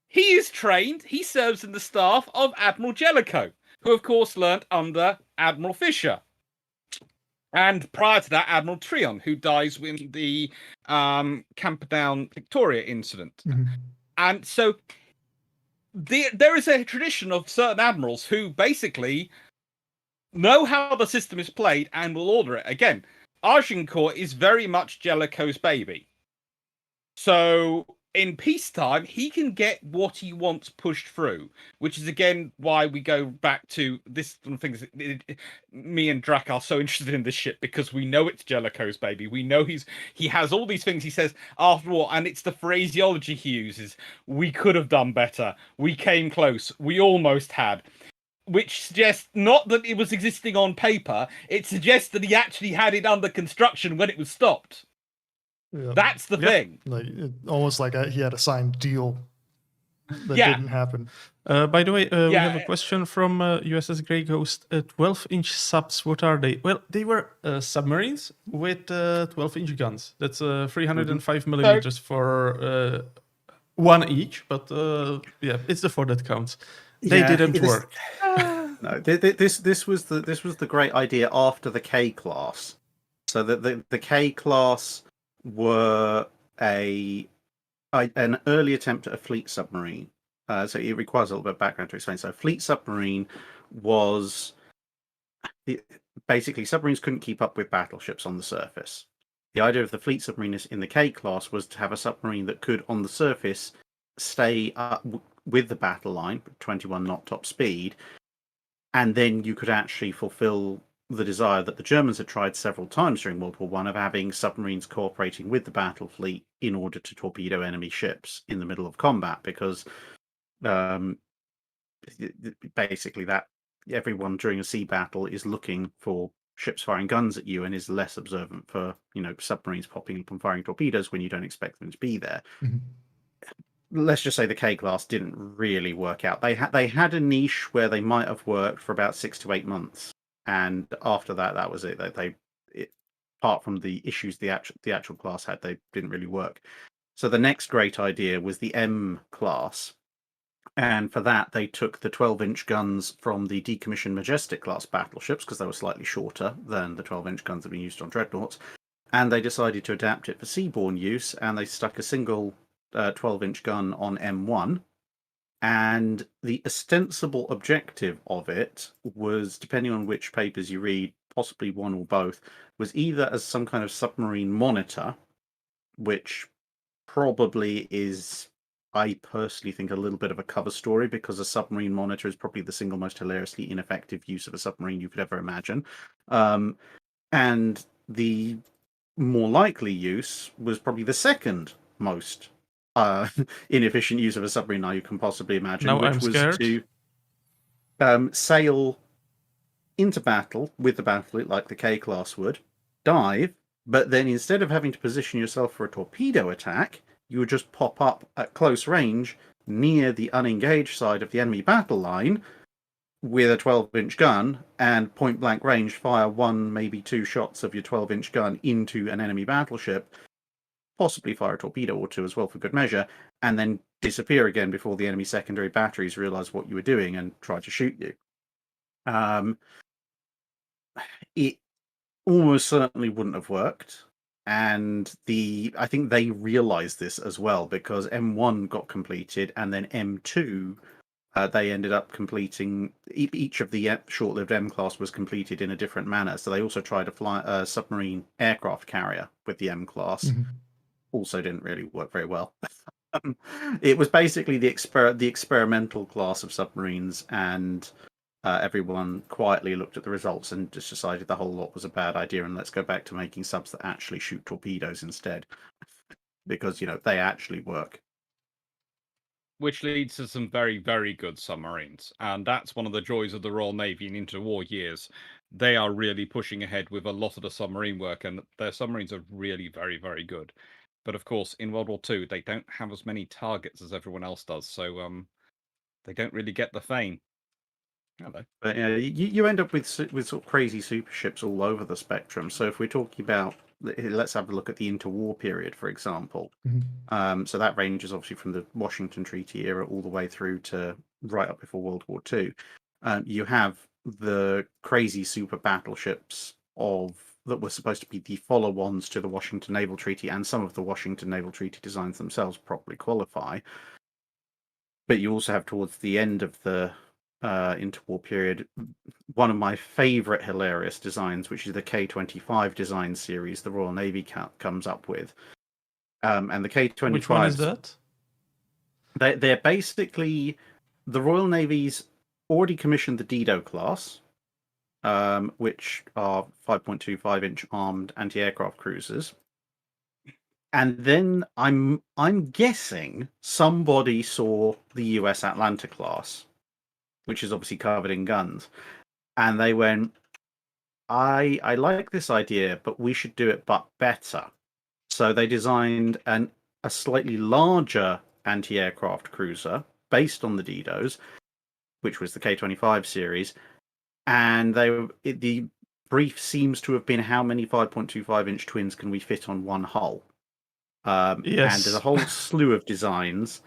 He is trained. He serves in the staff of Admiral Jellicoe, who, of course, learnt under Admiral Fisher. And prior to that, Admiral Tryon, who dies in the Camperdown Victoria incident. Mhm. And so there is a tradition of certain admirals who basically know how the system is played and will order it. Again, Agincourt is very much Jellicoe's baby. So in peacetime, he can get what he wants pushed through, which is again why we go back to this one of the things. Me and Drac are so interested in this ship because we know it's Jellicoe's baby. We know he has all these things he says after all, and it's the phraseology he uses. We could have done better. We came close. We almost had. Which suggests not that it was existing on paper, it suggests that he actually had it under construction when it was stopped. Yeah. That's the thing. Like almost like he had a signed deal that Yeah. didn't happen. By the way, we Yeah. have a question from USS Grey Ghost. 12-inch subs, what are they? Well, they were submarines with 12-inch guns. That's 305 millimeters for one each, but yeah, it's the 4 that counts. They Yeah, didn't it is- work. No, this was the great idea after the K-class. So the K-class were an early attempt at a fleet submarine. So it requires a little bit of background to explain. So fleet submarine was basically submarines couldn't keep up with battleships on the surface. The idea of the fleet submarine in the K-class was to have a submarine that could, on the surface, stay up with the battle line, 21 knot top speed, and then you could actually fulfill the desire that the Germans had tried several times during World War I of having submarines cooperating with the battle fleet in order to torpedo enemy ships in the middle of combat, because basically that everyone during a sea battle is looking for ships firing guns at you and is less observant for submarines popping up and firing torpedoes when you don't expect them to be there. Mhm. let's just say the K-class didn't really work out. They had a niche where they might have worked for about 6 to 8 months, and after that, that was it. Apart from the issues the actual class had, they didn't really work. So the next great idea was the M class, and for that they took the 12-inch guns from the decommissioned Majestic class battleships because they were slightly shorter than the 12-inch guns that were used on dreadnoughts, and they decided to adapt it for seaborne use, and they stuck a single 12-inch gun on M1. And the ostensible objective of it was, depending on which papers you read, possibly one or both, was either as some kind of submarine monitor, which probably is, I personally think, a little bit of a cover story, because a submarine monitor is probably the single most hilariously ineffective use of a submarine you could ever imagine. And the more likely use was probably the second most inefficient use of a submarine now you can possibly imagine, Now which I'm was scared. to sail into battle with the battle fleet like the K-class would, dive, but then instead of having to position yourself for a torpedo attack, you would just pop up at close range near the unengaged side of the enemy battle line with a 12-inch gun and point-blank range fire 1, maybe 2 shots of your 12-inch gun into an enemy battleship, possibly fire a torpedo or 2 as well for good measure, and then disappear again before the enemy secondary batteries realize what you were doing and try to shoot you. It almost certainly wouldn't have worked, and I think they realized this as well, because M1 got completed, and then M2 they ended up completing. Each of the short-lived M class was completed in a different manner. So they also tried to fly a submarine aircraft carrier with the M class. Mhm. Also didn't really work very well. It was basically the experimental class of submarines, and everyone quietly looked at the results and just decided the whole lot was a bad idea, and let's go back to making subs that actually shoot torpedoes instead, because they actually work. Which leads to some very, very good submarines. And that's one of the joys of the Royal Navy in interwar years. They are really pushing ahead with a lot of the submarine work, and their submarines are really very, very good. But of course, in World War II, they don't have as many targets as everyone else does, so they don't really get the fame. Hello. But you end up with sort of crazy super ships all over the spectrum. So if we're talking about, let's have a look at the interwar period, for example. So that ranges obviously from the Washington Treaty era all the way through to right up before World War II. You have the crazy super battleships that were supposed to be the follow-ons to the Washington Naval Treaty, and some of the Washington Naval Treaty designs themselves properly qualify. But you also have, towards the end of the interwar period, one of my favorite hilarious designs, which is the K-25 design series the Royal Navy comes up with. And the K-25, Which one is that? They're basically, the Royal Navy's already commissioned the Dido class, which are 5.25-inch armed anti-aircraft cruisers. And then I'm guessing somebody saw the US Atlanta class, which is obviously covered in guns, and they went, I like this idea, but we should do it but better. So they designed a slightly larger anti-aircraft cruiser based on the Didos, which was the K-25 series, and the brief seems to have been, how many 5.25-inch twins can we fit on one hull? Yes. And there's a whole slew of designs.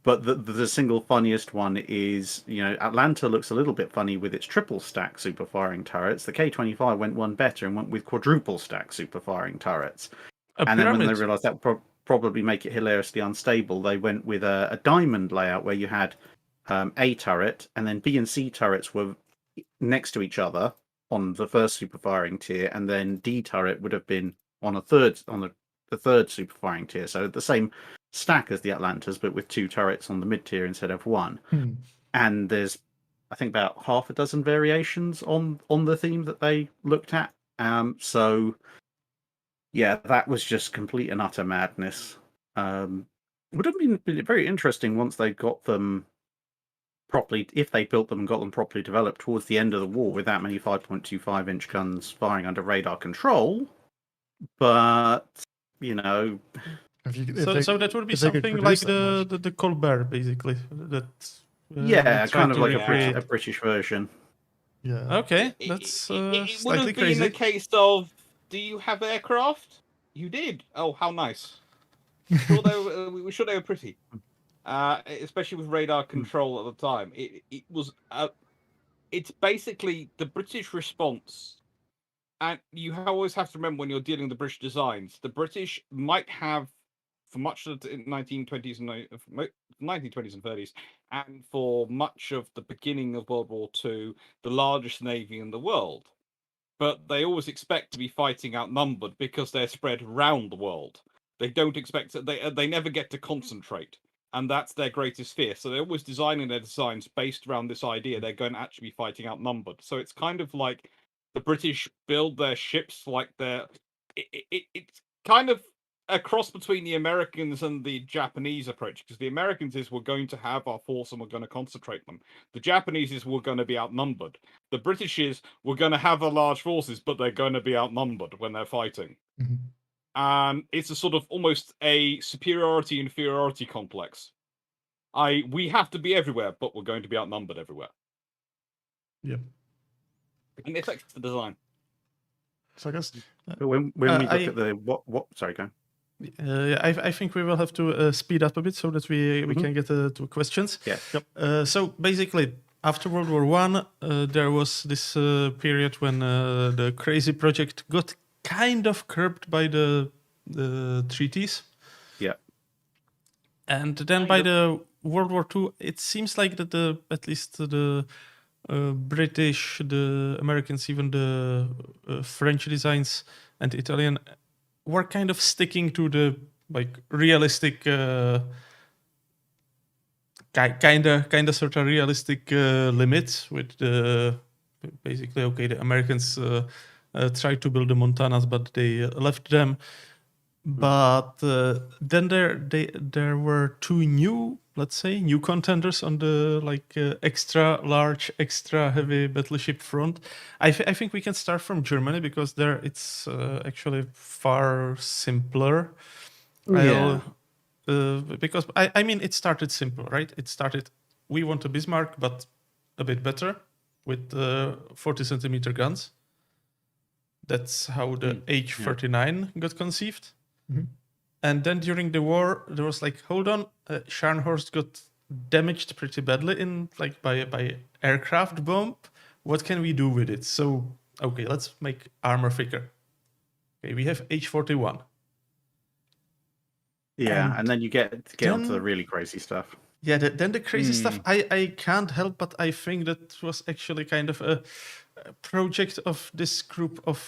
But the single funniest one is, Atlanta looks a little bit funny with its triple stack super firing turrets. The K-25 went one better and went with quadruple stack super firing turrets. And then when they realized that would probably make it hilariously unstable, they went with a diamond layout where you had A turret, and then B and C turrets were next to each other on the first super firing tier, and then D turret would have been on the third super firing tier. So the same stack as the Atlantas, but with 2 turrets on the mid tier instead of 1. And there's, I think, about half a dozen variations on the theme that they looked at. So yeah, that was just complete and utter madness. Would have been very interesting once they got them properly, if they built them and got them properly developed towards the end of the war, with that many 5.25-inch guns firing under radar control. But So that would be if they could something like produce that much. the Colbert, basically. That Yeah, we tried kind of to like recreate. a British version. Yeah. Okay, that's It would slightly have been crazy. a case of, do you have aircraft? You did. Oh, how nice. Sure, we sure they were pretty. Especially with radar control at the time. It was. It's basically the British response. And you always have to remember when you're dealing with the British designs, the British might have, for much of the 1920s and 1920s and 30s, and for much of the beginning of World War II, the largest navy in the world. But they always expect to be fighting outnumbered because they're spread round the world. They don't expect to, they never get to concentrate, and that's their greatest fear. So they're always designing their designs based around this idea they're going to actually be fighting outnumbered. So it's kind of like the British build their ships like it's kind of a cross between the Americans and the Japanese approach, because the Americans is we're going to have our force and we're going to concentrate them. The Japanese is we're going to be outnumbered. The British is we're going to have a large forces, but they're going to be outnumbered when they're fighting. Mhm. And it's a sort of almost a superiority inferiority complex. We have to be everywhere, but we're going to be outnumbered everywhere. Yep. And it affects the design. So I guess But when we look I- at the what? Sorry, go. I think we will have to speed up a bit so that we Mhm. can get to questions. Yeah. So basically, after World War One, there was this period when the crazy project got kind of curbed by the treaties. Yeah. And then by the World War II, it seems like that at least the British, the Americans, even the French designs and Italian were kind of sticking to the like realistic, kind of sort of realistic limits with the basically the Americans tried to build the Montanas, but they left them. But then there were two new, let's say, new contenders on the extra large, extra heavy battleship front. I think we can start from Germany because there it's actually far simpler. Yeah. Because I mean it started simple, right? It started we want a Bismarck, but a bit better with 40 centimeter guns. That's how the H-39 got conceived. Mhm. And then during the war, there was like, hold on, Scharnhorst got damaged pretty badly in by aircraft bomb. What can we do with it? So okay, let's make armor thicker. Okay, we have H-41. Yeah, and then you get onto the then- really crazy stuff. Yeah, then the crazy stuff, I can't help but I think that was actually kind of a project of this group of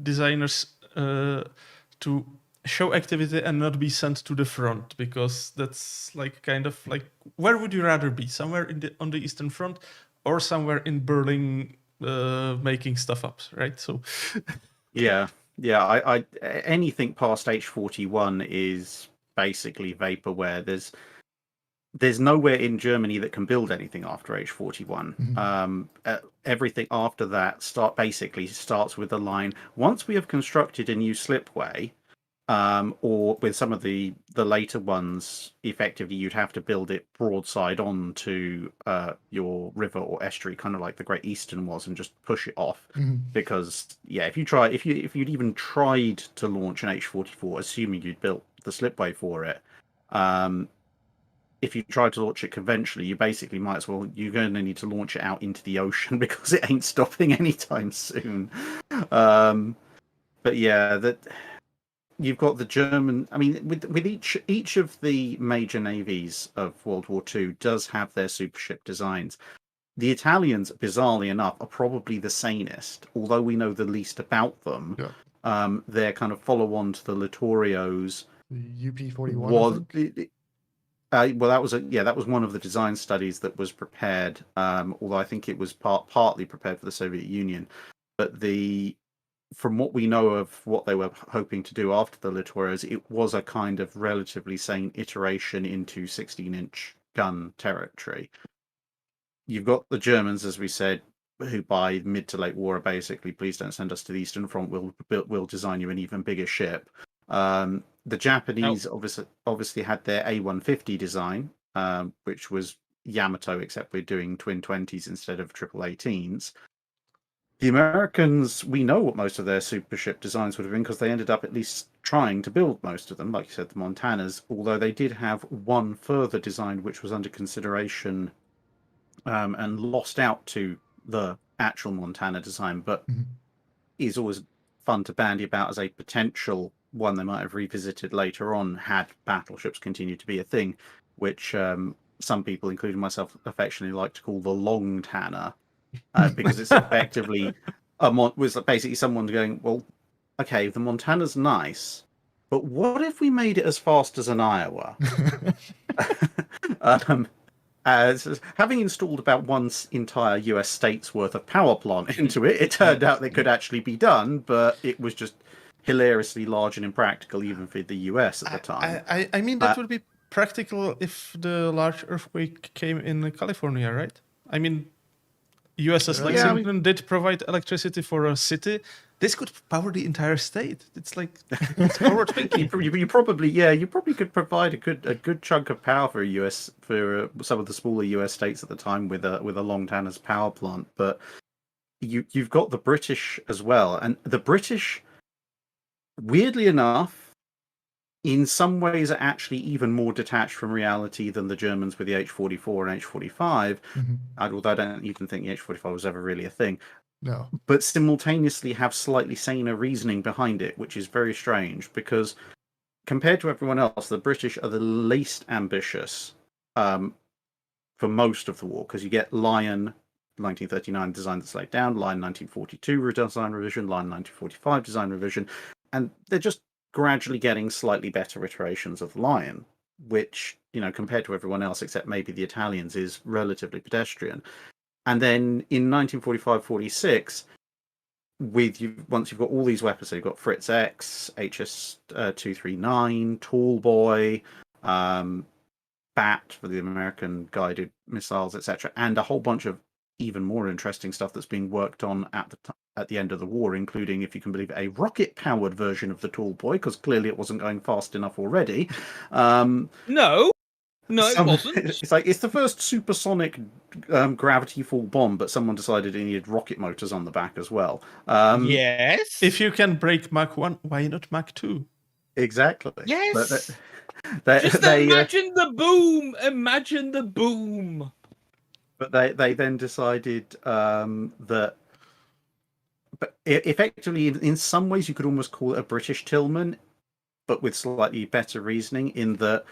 designers to show activity and not be sent to the front, because that's like kind of like, where would you rather be? Somewhere on the Eastern Front or somewhere in Berlin making stuff up, right? So Yeah. I anything past H-41 is basically vaporware. There's nowhere in Germany that can build anything after H-41. Everything after that starts with the line. Once we have constructed a new slipway, or with some of the later ones, effectively you'd have to build it broadside on to your river or estuary, kind of like the Great Eastern was, and just push it off. Because if you'd even tried to launch an H-44, assuming you'd built the slipway for it, if you try to launch it conventionally, you basically might as well, you're going to need to launch it out into the ocean because it ain't stopping anytime soon. But yeah, that you've got the German. I mean, with each of the major navies of World War II does have their supership designs. The Italians, bizarrely enough, are probably the sanest, although we know the least about them. Yeah. They're kind of follow on to the Littorios. The UP-41 Was I think? well, that was one of the design studies that was prepared. Although I think it was partly prepared for the Soviet Union, but from what we know of what they were hoping to do after the Littorios, it was a kind of relatively sane iteration into 16-inch gun territory. You've got the Germans, as we said, who by mid to late war are basically, please don't send us to the Eastern Front. We'll design you an even bigger ship. The Japanese obviously had their A150 design, which was Yamato, except we're doing twin 20s instead of triple 18s. The Americans, we know what most of their supership designs would have been because they ended up at least trying to build most of them, like you said, the Montanas, although they did have one further design which was under consideration and lost out to the actual Montana design, but is always fun to bandy about as a potential one they might have revisited later on had battleships continued to be a thing, which some people, including myself, affectionately like to call the Long Tanner, because it's effectively was basically someone going, well, okay, the Montana's nice, but what if we made it as fast as an Iowa? As having installed about one entire US state's worth of power plant into it, it turned out that could actually be done, but it was just hilariously large and impractical even for the US at the time. I mean, that would be practical if the large earthquake came in California, right? I mean, USS Lexington did provide electricity for a city. This could power the entire state. It's like it's forward thinking. you probably could provide a good chunk of power for some of the smaller US states at the time with a Long Tanner's power plant. But you've got the British as well, and the British, weirdly enough, in some ways are actually even more detached from reality than the Germans with the H-44 and H-45. Although I don't even think the H-45 was ever really a thing. No. But simultaneously have slightly saner reasoning behind it, which is very strange because compared to everyone else, the British are the least ambitious for most of the war, because you get Lion 1939 design that's laid down, Lion 1942 design revision, Lion 1945 design revision, and they're just gradually getting slightly better iterations of Lion, which, compared to everyone else, except maybe the Italians, is relatively pedestrian. And then in 1945-46, once you've got all these weapons, so you've got Fritz X, HS-239, Tall Boy, BAT for the American guided missiles, etc., and a whole bunch of even more interesting stuff that's being worked on at the end of the war, including, if you can believe it, a rocket-powered version of the Tall Boy, because clearly it wasn't going fast enough already. No, it wasn't. It's like it's the first supersonic gravity fall bomb, but someone decided it needed rocket motors on the back as well. Yes. If you can break Mach 1, why not Mach 2? Exactly. Yes. Just imagine the boom. Imagine the boom. But they then decided that, but effectively, in some ways, you could almost call it a British Tillman, but with slightly better reasoning, in that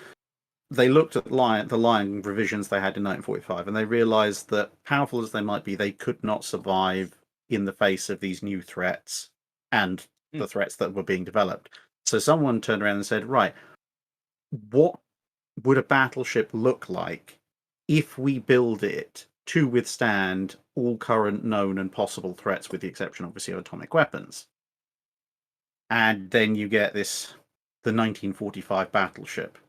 they looked at the Lion revisions they had in 1945, and they realized that, powerful as they might be, they could not survive in the face of these new threats and the threats that were being developed. So someone turned around and said, right, what would a battleship look like if we build it to withstand all current known and possible threats, with the exception, obviously, of atomic weapons? And then you get the 1945 battleship,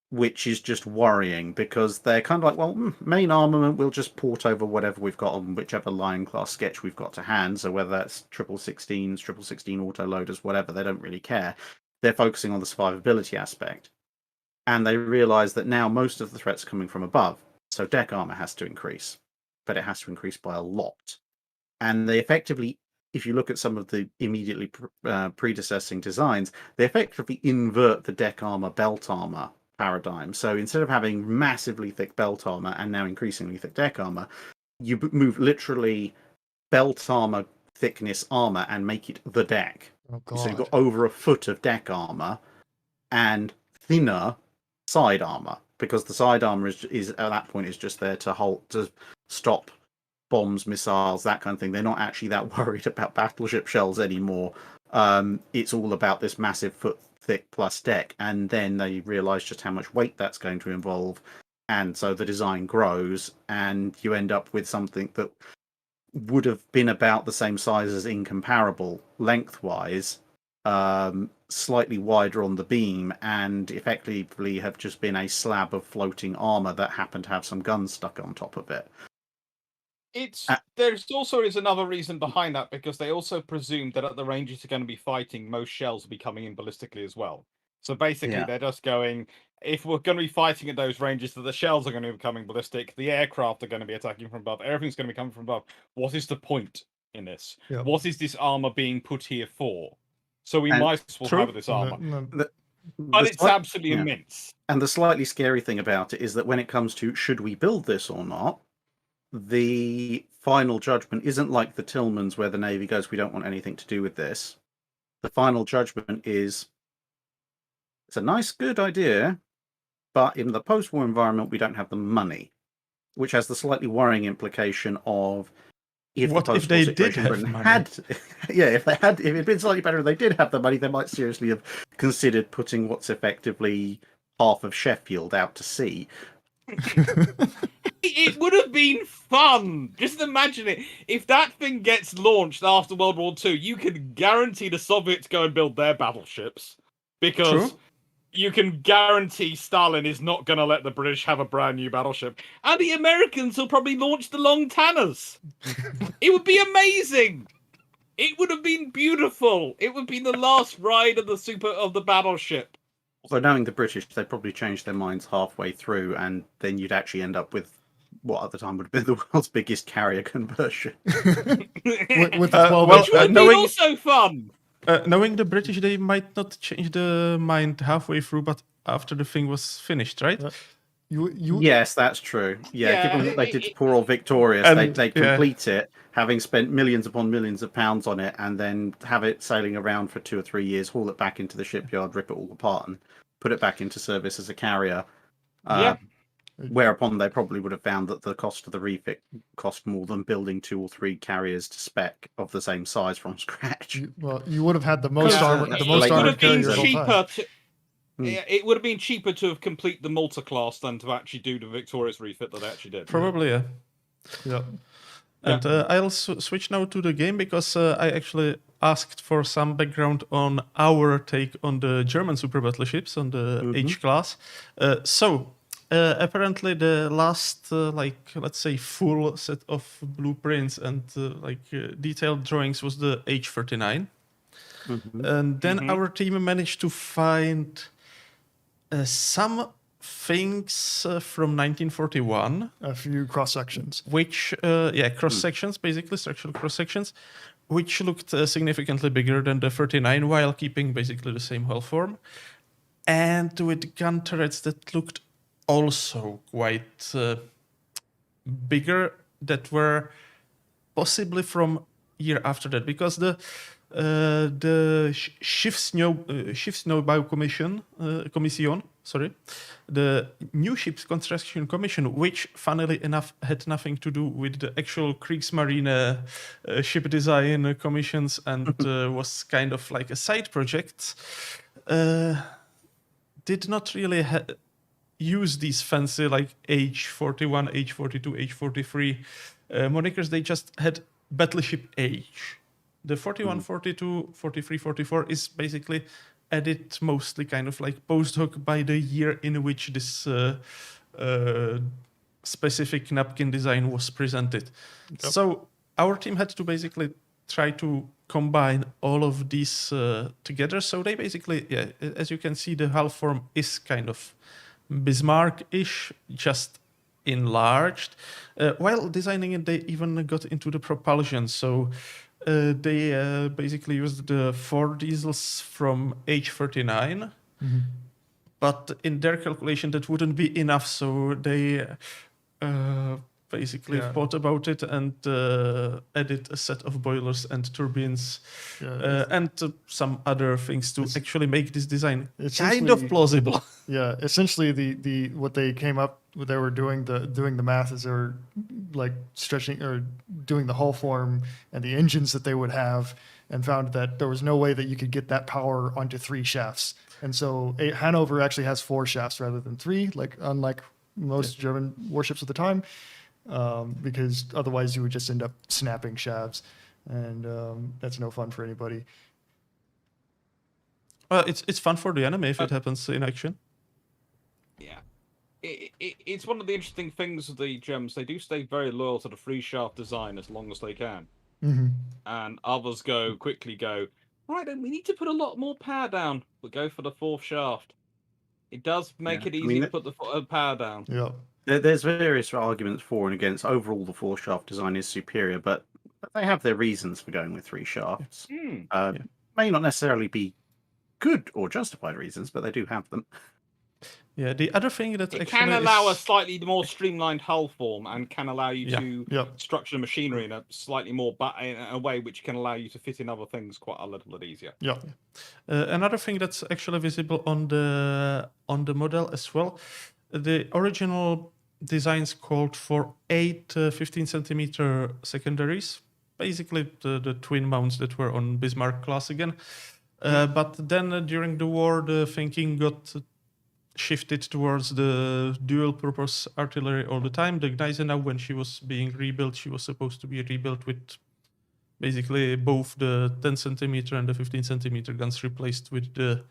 which is just worrying because they're kind of like, well, main armament, we'll just port over whatever we've got on whichever Lion class sketch we've got to hand. So whether that's 1616s, 1616 autoloaders, whatever, they don't really care. They're focusing on the survivability aspect. And they realize that now most of the threats are coming from above. So deck armor has to increase, but it has to increase by a lot. And they effectively, if you look at some of the immediately predecessing designs, they effectively invert the deck armor, belt armor paradigm. So instead of having massively thick belt armor and now increasingly thick deck armor, you move literally belt armor thickness armor and make it the deck. Oh, God. So you've got over a foot of deck armor and thinner side armor, because the side armor is at that point is just there to stop bombs, missiles, that kind of thing. They're not actually that worried about battleship shells anymore. It's all about this massive foot thick plus deck, and then they realize just how much weight that's going to involve, and so the design grows, and you end up with something that would have been about the same size as Incomparable lengthwise, slightly wider on the beam, and effectively have just been a slab of floating armor that happened to have some guns stuck on top of it. There's also another reason behind that, because they also presumed that at the ranges you're going to be fighting, most shells will be coming in ballistically as well. So basically, Yeah. they're just going. If we're going to be fighting at those ranges, that the shells are going to be becoming ballistic, the aircraft are going to be attacking from above, everything's going to be coming from above. What is the point in this? Yep. What is this armor being put here for? So we And- might as well True. have this armor. But The it's slight- absolutely yeah. immense. And the slightly scary thing about it is that when it comes to should we build this or not, the final judgment isn't like the Tillmans where the Navy goes, we don't want anything to do with this. The final judgment is it's a nice, good idea, but in the post-war environment, we don't have the money, which has the slightly worrying implication of if What the if post-war they did situation have Britain money? had, yeah, if it'd been slightly better, and they did have the money, they might seriously have considered putting what's effectively half of Sheffield out to sea. It would have been fun. Just imagine it. If that thing gets launched after World War II, you can guarantee the Soviets go and build their battleships. Because True. you can guarantee Stalin is not going to let the British have a brand new battleship. And the Americans will probably launch the Long Tanners. It would be amazing. It would have been beautiful. It would be the last ride of the battleship. Although knowing the British, they'd probably change their minds halfway through, and then you'd actually end up with what at the time would have been the world's biggest carrier conversion. with the 12 well, Which would have been knowing- also fun. Knowing the British, they might not change the mind halfway through, but after the thing was finished, right? you Yes, that's true. Yeah, Yeah, given what they did to it- poor old Victorious, And- they'd yeah. complete it, having spent millions upon millions of pounds on it, and then have it sailing around for 2 or 3 years, haul it back into the shipyard, rip it all apart, and put it back into service as a carrier. Yeah. Whereupon they probably would have found that the cost of the refit cost more than building 2 or 3 carriers to spec of the same size from scratch. you would have had the most Yeah, armor, that's the the most late It would armored have been carrier of all time. cheaper to. Hmm. Yeah, it would have been cheaper to have complete the Malta class than to actually do the Victorious refit that they actually did. Probably, yeah. Yep. And I'll switch now to the game because I actually asked for some background on our take on the German super battleships on the H-clas. Apparently the last, let's say, full set of blueprints and detailed drawings was the H-39. And then our team managed to find some things from 1941. A few cross sections. Which, cross sections, basically, structural cross sections, which looked significantly bigger than the 39 while keeping basically the same hull form. And with gun turrets that looked also quite bigger, that were possibly from year after that, because the Schiffsneubau Commission, the new ships construction commission, which funnily enough had nothing to do with the actual Kriegsmarine ship design commissions and was kind of like a side project, did not really use these fancy like H-41, H-42, H-43 monikers. They just had Battleship H. The 41, 42, 43, 44 is basically added mostly kind of like post hoc by the year in which this specific napkin design was presented. Yep. So our team had to basically try to combine all of these together. So they basically, as you can see, the hull form is kind of Bismarck-ish, just enlarged. While designing it, they even got into the propulsion. So they basically used the 4 diesels from H-39, but in their calculation that wouldn't be enough. So they basically thought about it and added a set of boilers and turbines and some other things to actually make this design kind of plausible. Yeah, essentially the what they came up with, they were doing the math is they were like stretching or doing the hull form and the engines that they would have, and found that there was no way that you could get that power onto 3 shafts. And so Hanover actually has 4 shafts rather than 3, like unlike most German warships at the time, because otherwise you would just end up snapping shafts, and that's no fun for anybody. Well, it's fun for the enemy if it happens in action. Yeah. It's one of the interesting things with the Germans. They do stay very loyal to the 3 shaft design as long as they can. And others quickly go, Right then, we need to put a lot more power down, but go for the fourth shaft. It does make Yeah, it I easy mean, to put the power down. Yeah. There's various arguments for and against. Overall, the four shaft design is superior, but they have their reasons for going with three shafts. Hmm. May not necessarily be good or justified reasons, but they do have them. Yeah, the other thing that It actually can allow a is... slightly more streamlined hull form and can allow you Yeah. to Yeah. structure the machinery in a slightly more in a way which can allow you to fit in other things quite a little bit easier. Yeah. Another thing that's actually visible on the model as well, the original designs called for 8 15 centimeter secondaries, basically the twin mounts that were on Bismarck class again. But then during the war, the thinking got shifted towards the dual purpose artillery all the time. The Gneisenau, when she was being rebuilt, she was supposed to be rebuilt with basically both the 10 centimeter and the 15 centimeter guns replaced with the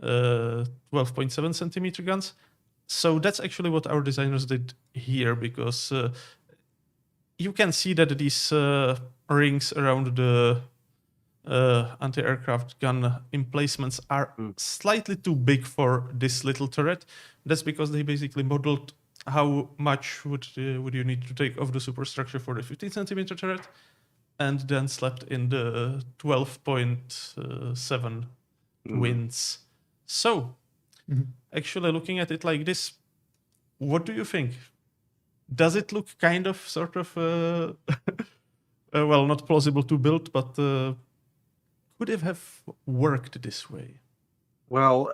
12.7 centimeter guns. So that's actually what our designers did here, because you can see that these rings around the anti-aircraft gun emplacements are slightly too big for this little turret. That's because they basically modeled how much would you need to take off the superstructure for the 15 centimeter turret, and then slept in the 12.7 twins. So, actually looking at it like this, what do you think? Does it look kind of sort of, well, not plausible to build, but could it have worked this way? Well,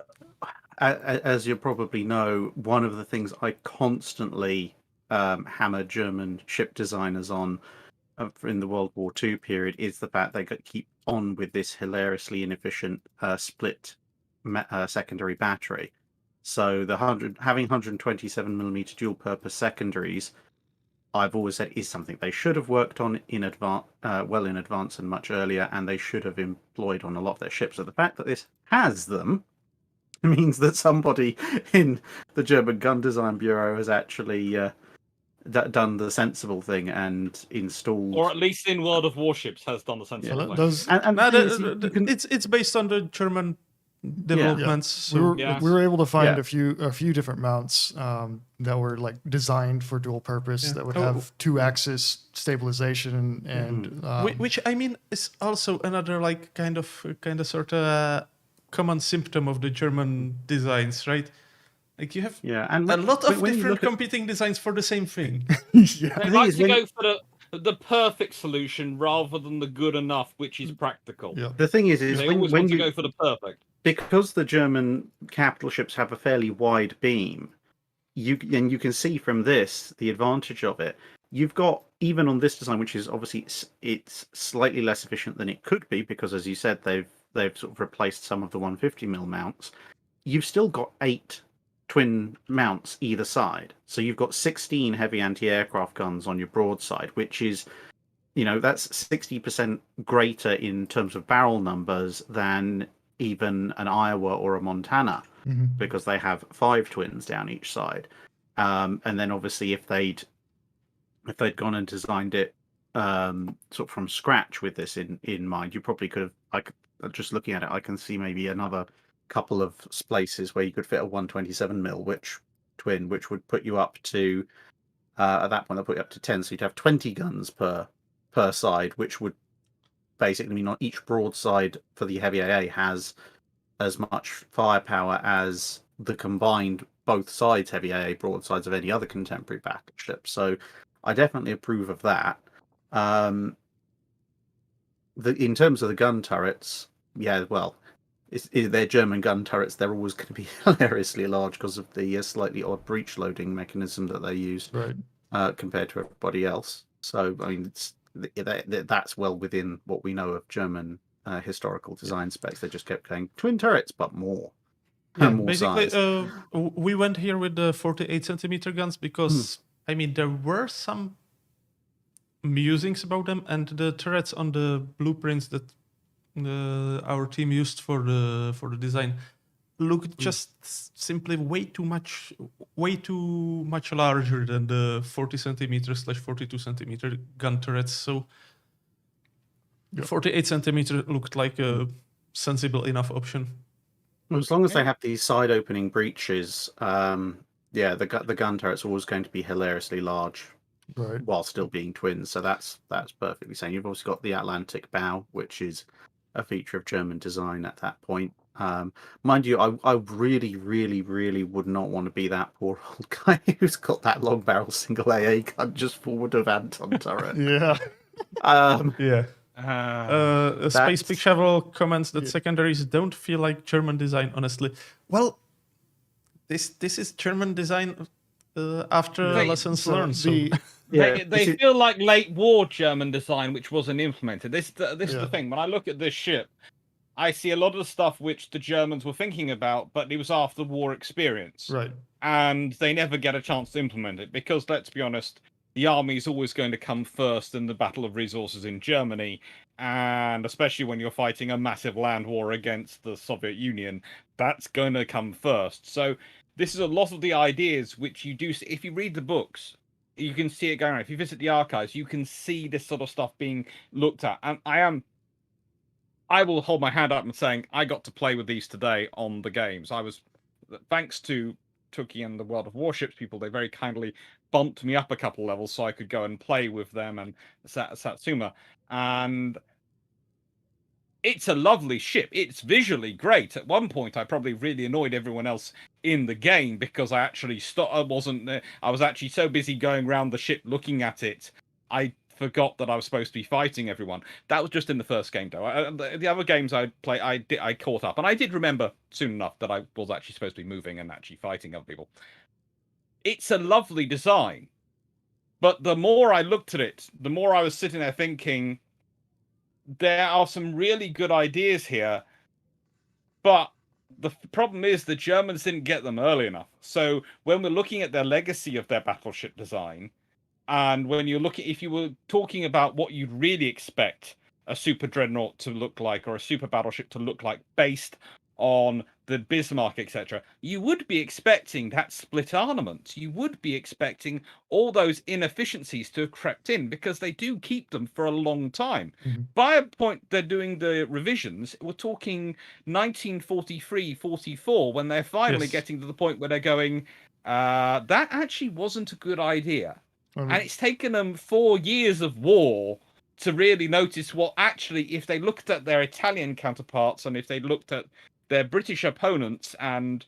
as you probably know, one of the things I constantly hammer German ship designers on in the World War II period is the fact they keep on with this hilariously inefficient split secondary battery. So having 127mm dual-purpose secondaries, I've always said, is something they should have worked on in advance, well in advance and much earlier, and they should have employed on a lot of their ships. So the fact that this has them means that somebody in the German Gun Design Bureau has actually done the sensible thing and installed, or at least in World of Warships has done the sensible thing. Those, and No, the thing is, it's based on the German developments. So we Yes. were able to find Yeah. a few different mounts that were like designed for dual purpose, Yeah. that would Oh. have 2-axis stabilization and which I mean is also another like kind of sort of common symptom of the German designs, right? Like you have yeah, and a lot of when you different look at- competing designs for the same thing. yeah. They thing like is, to when- go for the perfect solution rather than the good enough, which is practical. Yeah. the thing is They always when want you to go for the perfect. because the German capital ships have a fairly wide beam, you can see from this the advantage of it. You've got, even on this design, which is obviously it's slightly less efficient than it could be, because as you said, they've sort of replaced some of the 150mm mounts. You've still got 8 twin mounts either side, so you've got 16 heavy anti-aircraft guns on your broadside, which is, that's 60% greater in terms of barrel numbers than even an Iowa or a Montana, because they have 5 twins down each side. And then obviously if they'd gone and designed it sort of from scratch with this in mind, you probably could have, just looking at it, I can see maybe another couple of places where you could fit a 127mm which would put you up to, at that point they'll put you up to 10, so you'd have 20 guns per side, which would basically mean on each broadside for the heavy AA has as much firepower as the combined both sides heavy AA broadsides of any other contemporary battleship. So I definitely approve of that. In terms of the gun turrets, yeah, well, they're German gun turrets. They're always going to be hilariously large because of the slightly odd breech loading mechanism that they use, Right. compared to everybody else. So I mean, that's well within what we know of German historical design specs. They just kept going twin turrets, but more. Yeah, more basically, size. we went here with the 48 centimeter guns because I mean there were some musings about them, and the turrets on the blueprints that our team used for the design looked just simply way too much larger than the 40 centimeter/42 centimeter gun turrets. So 48 centimeter looked like a sensible enough option. Well, as long as they have these side-opening breaches, the gun turret's always going to be hilariously large Right. while still being twins. So that's perfectly sane. You've also got the Atlantic bow, which is a feature of German design at that point. Mind you, I really, really, really would not want to be that poor old guy who's got that long barrel single AA gun just forward of Anton turret. Yeah. Yeah. Space That's- Big Shovel comments that secondaries don't feel like German design, honestly. Well, this is German design after They- lessons So learned. So They feel like late war German design, which wasn't implemented. This is Yeah. the thing. When I look at this ship, I see a lot of the stuff which the Germans were thinking about, but it was after war experience. Right. And they never get a chance to implement it because, let's be honest, the army is always going to come first in the battle of resources in Germany, and especially when you're fighting a massive land war against the Soviet Union, that's going to come first. So this is a lot of the ideas which you do. If you read the books, you can see it going on. If you visit the archives, you can see this sort of stuff being looked at. And I will hold my hand up and saying I got to play with these today on the games. I was, thanks to Tookie and the World of Warships people, they very kindly bumped me up a couple levels so I could go and play with them and Satsuma. And it's a lovely ship. It's visually great. At one point, I probably really annoyed everyone else in the game because I actually I was actually so busy going around the ship looking at it, I forgot that I was supposed to be fighting everyone. That was just in the first game, though. The other games I play, I caught up, and I did remember soon enough that I was actually supposed to be moving and actually fighting other people. It's a lovely design, but the more I looked at it, the more I was sitting there thinking, there are some really good ideas here, but the problem is the Germans didn't get them early enough. So when we're looking at their legacy of their battleship design, and when you're looking, if you were talking about what you'd really expect a super dreadnought to look like or a super battleship to look like based on the Bismarck, etc., you would be expecting that split armament. You would be expecting all those inefficiencies to have crept in because they do keep them for a long time. By a point they're doing the revisions, we're talking 1943-44 when they're finally Yes. getting to the point where they're going, that actually wasn't a good idea. And it's taken them 4 years of war to really notice what actually, if they looked at their Italian counterparts and if they looked at their British opponents and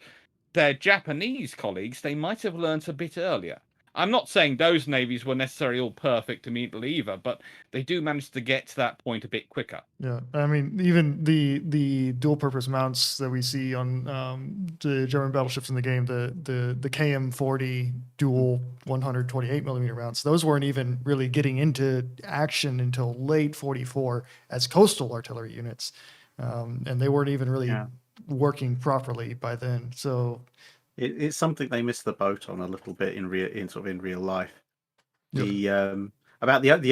their Japanese colleagues, they might have learnt a bit earlier. I'm not saying those navies were necessarily all perfect immediately either, but they do manage to get to that point a bit quicker. Yeah, I mean, even the dual purpose mounts that we see on the German battleships in the game, the KM-40 dual 128 millimeter mounts, those weren't even really getting into action until late 44 as coastal artillery units, and they weren't even really working properly by then. So it's something they missed the boat on a little bit in real life. The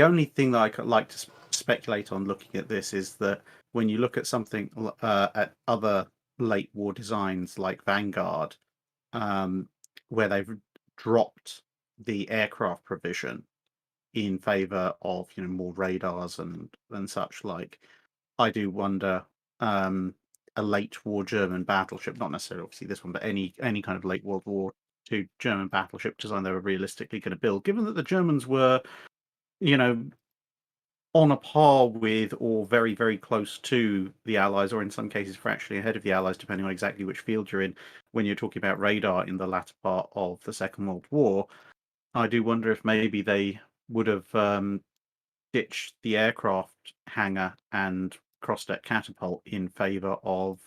only thing that I could like to speculate on looking at this is that when you look at something at other late war designs like Vanguard, where they've dropped the aircraft provision in favor of more radars and such like, I do wonder a late war German battleship, not necessarily obviously this one, but any kind of late World War II German battleship design they were realistically going to build, given that the Germans were, on a par with or very, very close to the Allies, or in some cases fractionally ahead of the Allies, depending on exactly which field you're in, when you're talking about radar in the latter part of the Second World War. I do wonder if maybe they would have ditched the aircraft hangar and cross-deck catapult in favor of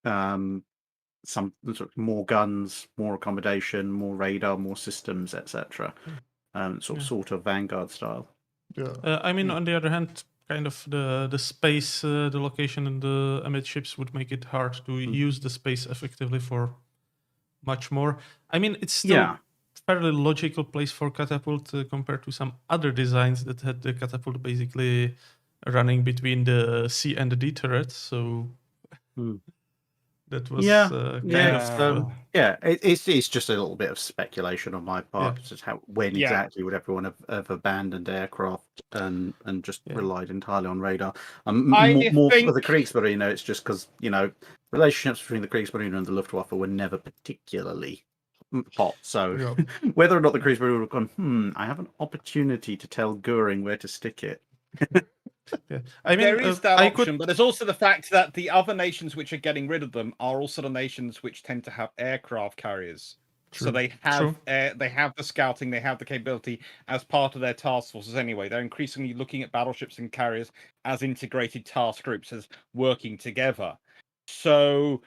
some sort of more guns, more accommodation, more radar, more systems, etc. Sort of Vanguard style. yeah, I mean, on the other hand, kind of the space, the location in the amidships would make it hard to use the space effectively for much more. I mean, it's still fairly logical place for catapult compared to some other designs that had the catapult basically running between the C and the D turrets. So That was Yeah, kind yeah, of it's just a little bit of speculation on my part. Yeah. Just when Yeah. exactly would everyone have abandoned aircraft and just Yeah. relied entirely on radar? I More for think- the Kriegsmarine, it's just because relationships between the Kriegsmarine and the Luftwaffe were never particularly hot. So Yeah. whether or not the Kriegsmarine would have gone, I have an opportunity to tell Goering where to stick it. Yeah. I mean, there is that I option, could. but there's also the fact that the other nations which are getting rid of them are also the nations which tend to have aircraft carriers. So True. they have True. they have the scouting, they have the capability as part of their task forces anyway. They're increasingly looking at battleships and carriers as integrated task groups, as working together. So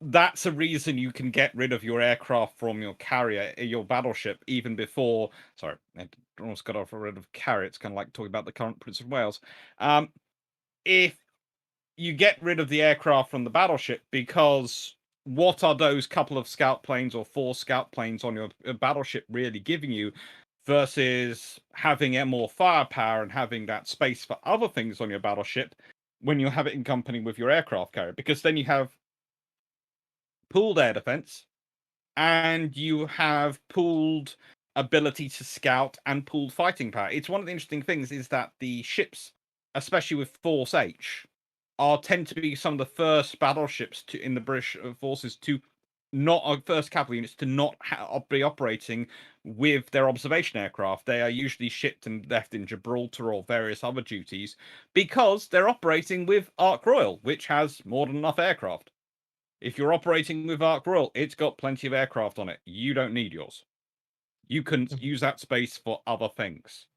that's a reason you can get rid of your aircraft from your carrier, your battleship, even before. Sorry, I almost got rid of carrier. It's kind of like talking about the current Prince of Wales. If you get rid of the aircraft from the battleship, because what are those couple of scout planes or 4 scout planes on your battleship really giving you versus having more firepower and having that space for other things on your battleship when you have it in company with your aircraft carrier? Because then you have pooled air defense and you have pooled ability to scout and pooled fighting power. It's one of the interesting things is that the ships, especially with Force H, tend to be some of the first battleships in the British forces to not first cavalry units to not be operating with their observation aircraft. They are usually shipped and left in Gibraltar or various other duties because they're operating with Ark Royal, which has more than enough aircraft. If you're operating with Ark Royal, it's got plenty of aircraft on it. You don't need yours. You can use that space for other things.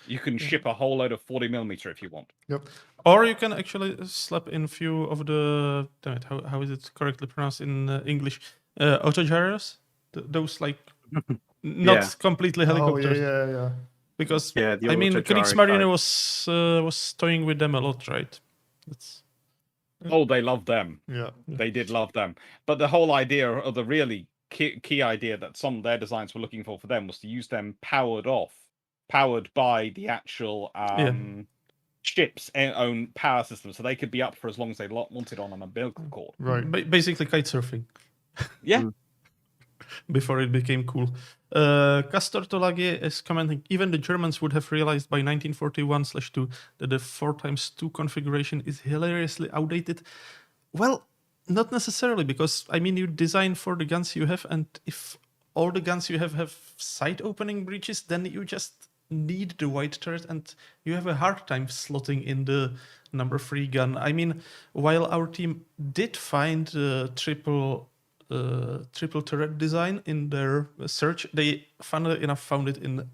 You can ship a whole load of 40mm if you want. Yep. Or you can actually slap in few of the. Damn it, how is it correctly pronounced in English? Autogyros? Those like not Yeah. completely Oh yeah, helicopters. yeah. Because Yeah, the I mean, autogyro Kriegsmarine type. was toying with them a lot, right? That's Oh, they love them. Yeah. They did love them. But the whole idea, or the really key idea that some of their designs were looking for them was to use them powered by the actual ship's own power system, so they could be up for as long as they wanted on an umbilical cord. Right. basically kite surfing. Yeah. Before it became cool. Castor Tolage is commenting, even the Germans would have realized by 1941/2 that the 4x2 configuration is hilariously outdated. Well, not necessarily, because I mean, you design for the guns you have, and if all the guns you have side opening breaches, then you just need the wide turret, and you have a hard time slotting in the number 3 gun. I mean, while our team did find triple turret design in their search, they funnily enough found it in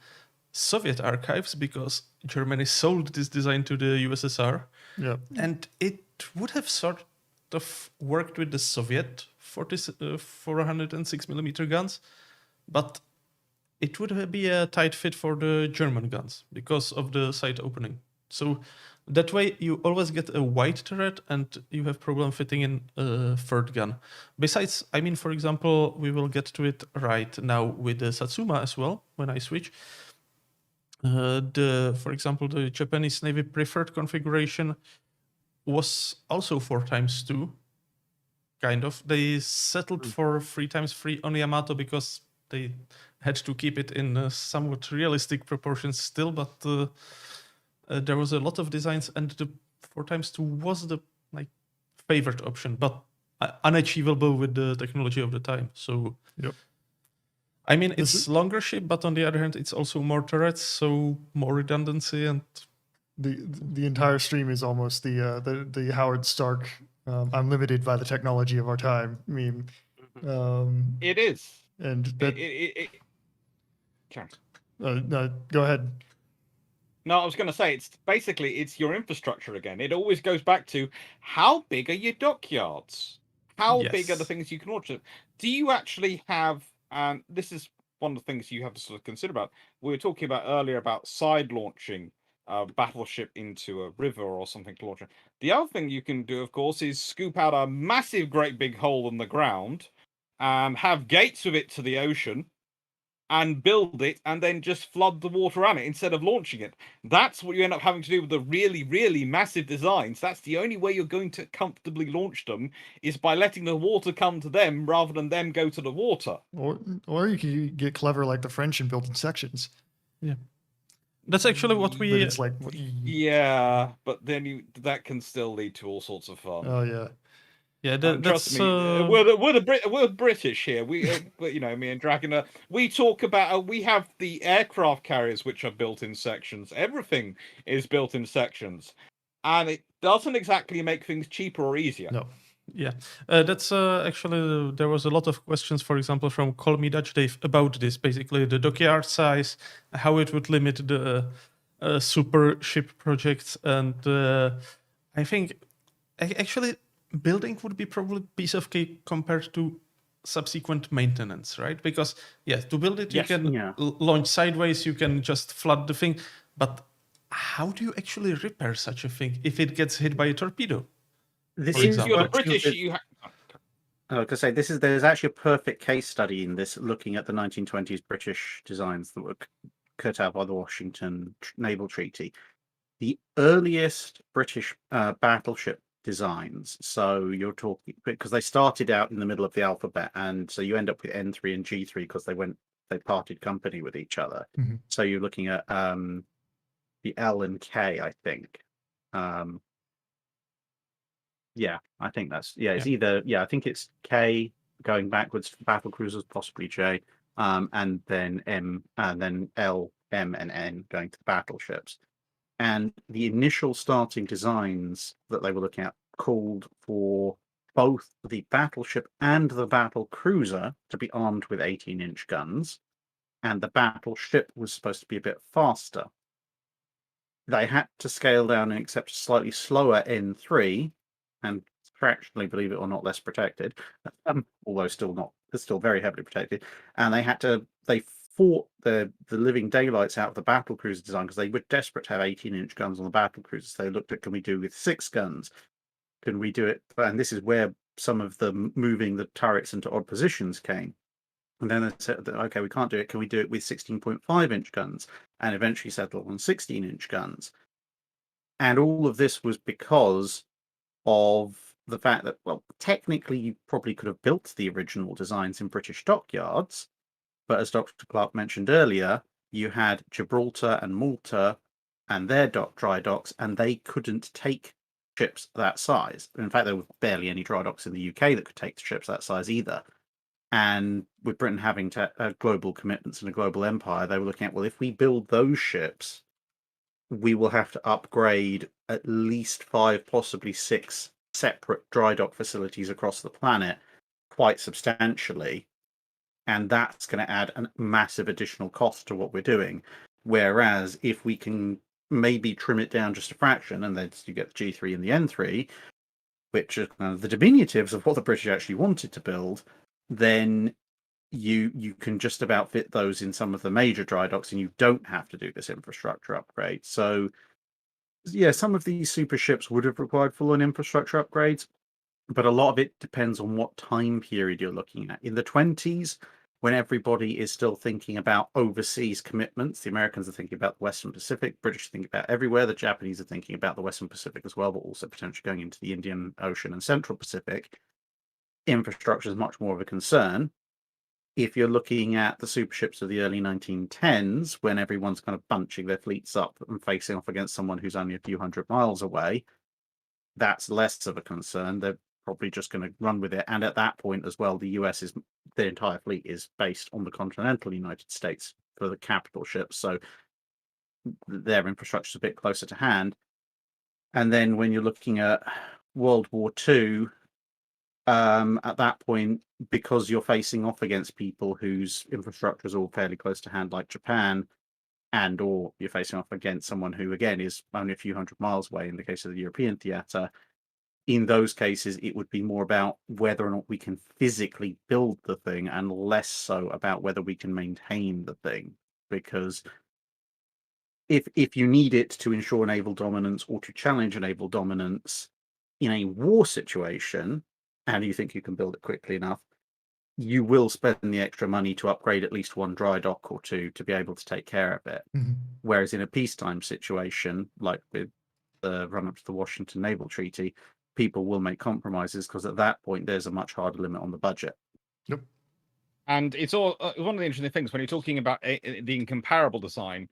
Soviet archives because Germany sold this design to the USSR. Yeah. And it would have sort of worked with the Soviet 406mm guns, but it would be a tight fit for the German guns because of the side opening. So that way you always get a wide turret and you have problem fitting in a third gun. Besides, I mean, for example, we will get to it right now with the Satsuma as well when I switch. For example, the Japanese Navy preferred configuration was also 4x2, kind of. They settled for 3x3 on Yamato because they had to keep it in somewhat realistic proportions still, but there was a lot of designs, and the 4x2 was the favorite option, but unachievable with the technology of the time. So, Yep. I mean, it's longer ship, but on the other hand, it's also more turrets, so more redundancy, and The entire stream is almost the Howard Stark. I'm limited by the technology of our time meme. It is. And that. Karen. No, go ahead. No, I was going to say it's your infrastructure again. It always goes back to how big are your dockyards? How big are the Yes. things you can launch? Do you actually have? This is one of the things you have to sort of consider about. We were talking about earlier about side launching a battleship into a river or something to launch it. The other thing you can do, of course, is scoop out a massive, great big hole in the ground and have gates with it to the ocean. and build it and then just flood the water around it instead of launching it. That's what you end up having to do with the really, really massive designs. That's the only way you're going to comfortably launch them, is by letting the water come to them rather than them go to the water. Or you could get clever like the French and build in sections. Yeah. That's actually what But we. it's like, Yeah, but then that can still lead to all sorts of fun. oh yeah. Yeah, Trust that's. me, we're British here. We, but you know, me and Dragon, we talk about. We have the aircraft carriers which are built in sections. Everything is built in sections, and it doesn't exactly make things cheaper or easier. No. Yeah, that's actually there was a lot of questions, for example, from Call Me Dutch Dave about this. Basically, the dockyard size, how it would limit the super ship projects, and I think actually building would be probably piece of cake compared to subsequent maintenance, right? Because to build it, Yes. you can Yeah. launch sideways, you can just flood the thing, but how do you actually repair such a thing if it gets hit by a torpedo? This For is example. You're the what British. I was going to say, there's actually a perfect case study in this, looking at the 1920s British designs that were cut out by the Washington Naval Treaty. The earliest British battleship designs, so you're talking, because they started out in the middle of the alphabet, and so you end up with N3 and G3 because they parted company with each other. Mhm. So you're looking at the L and K, I think. Yeah, I think that's it's either I think it's K going backwards for battle cruisers, possibly J, and then M, and then L, M, and N going to the battleships. And the initial starting designs that they were looking at called for both the battleship and the battle cruiser to be armed with 18-inch guns, and the battleship was supposed to be a bit faster. They had to scale down and accept a slightly slower N3, and fractionally, believe it or not, less protected, although still very heavily protected. And they fought the living daylights out of the battle cruiser design because they were desperate to have 18-inch guns on the battle cruisers. They looked at, can we do with 6 guns? Can we do it? And this is where some of the moving the turrets into odd positions came. And then they said, okay, we can't do it. Can we do it with 16.5-inch guns? And eventually settled on 16-inch guns. And all of this was because of the fact that, well, technically you probably could have built the original designs in British dockyards, but as Dr. Clark mentioned earlier, you had Gibraltar and Malta and their dry docks, and they couldn't take ships that size. In fact, there were barely any dry docks in the UK that could take ships that size either. And with Britain having global commitments and a global empire, they were looking at, well, if we build those ships, we will have to upgrade at least 5, possibly 6 separate dry dock facilities across the planet quite substantially. And that's going to add a massive additional cost to what we're doing. Whereas if we can maybe trim it down just a fraction, and then you get the G3 and the N3, which are kind of the diminutives of what the British actually wanted to build, then you can just about fit those in some of the major dry docks, and you don't have to do this infrastructure upgrade. So yeah, some of these super ships would have required full-on infrastructure upgrades, but a lot of it depends on what time period you're looking at. In the 20s, when everybody is still thinking about overseas commitments, the Americans are thinking about the Western Pacific, British are thinking about everywhere, the Japanese are thinking about the Western Pacific as well, but also potentially going into the Indian Ocean and Central Pacific. Infrastructure is much more of a concern. If you're looking at the super ships of the early 1910s, when everyone's kind of bunching their fleets up and facing off against someone who's only a few hundred miles away, that's less of a concern. They're probably just going to run with it. And at that point as well, the entire fleet is based on the continental United States for the capital ships. So their infrastructure is a bit closer to hand. And then when you're looking at World War II, at that point, because you're facing off against people whose infrastructure is all fairly close to hand, like Japan, and or you're facing off against someone who, again, is only a few hundred miles away in the case of the European theatre, in those cases, it would be more about whether or not we can physically build the thing and less so about whether we can maintain the thing. Because if you need it to ensure naval dominance or to challenge naval dominance in a war situation, and you think you can build it quickly enough, you will spend the extra money to upgrade at least one dry dock or two to be able to take care of it. Mhm. Whereas in a peacetime situation, like with the run up to the Washington Naval Treaty, people will make compromises because at that point there's a much harder limit on the budget. Yep. And it's all one of the interesting things when you're talking about the incomparable design.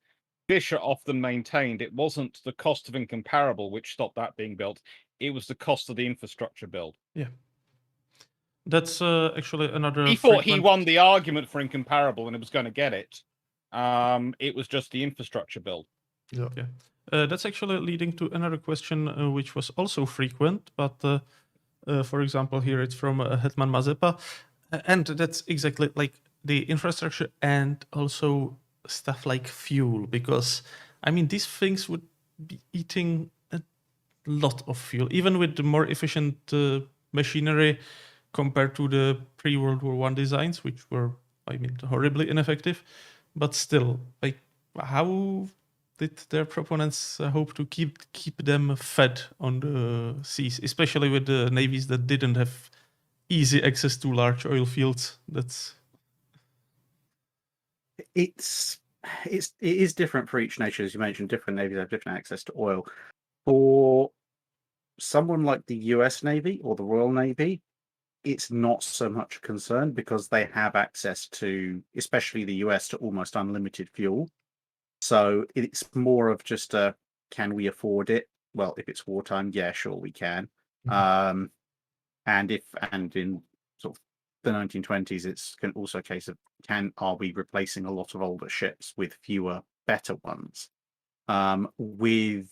Fisher often maintained it wasn't the cost of incomparable which stopped that being built; it was the cost of the infrastructure build. Yeah. That's actually another. He thought he won the argument for incomparable and it was going to get it. It was just the infrastructure build. Yeah. Yeah. That's actually leading to another question, which was also frequent, but for example, here it's from Hetman Mazepa, and that's exactly like the infrastructure and also stuff like fuel, because I mean these things would be eating a lot of fuel, even with the more efficient machinery compared to the pre-World War I designs, which were, I mean, horribly ineffective. But still, like, how did their proponents hope to keep them fed on the seas, especially with the navies that didn't have easy access to large oil fields? It is different for each nation, as you mentioned. Different navies have different access to oil. For someone like the US Navy or the Royal Navy, it's not so much a concern because they have access to, especially the US, to almost unlimited fuel. So it's more of just a, can we afford it? Well, if it's wartime, yeah, sure we can. And in sort of the 1920s, it's also a case of are we replacing a lot of older ships with fewer, better ones? With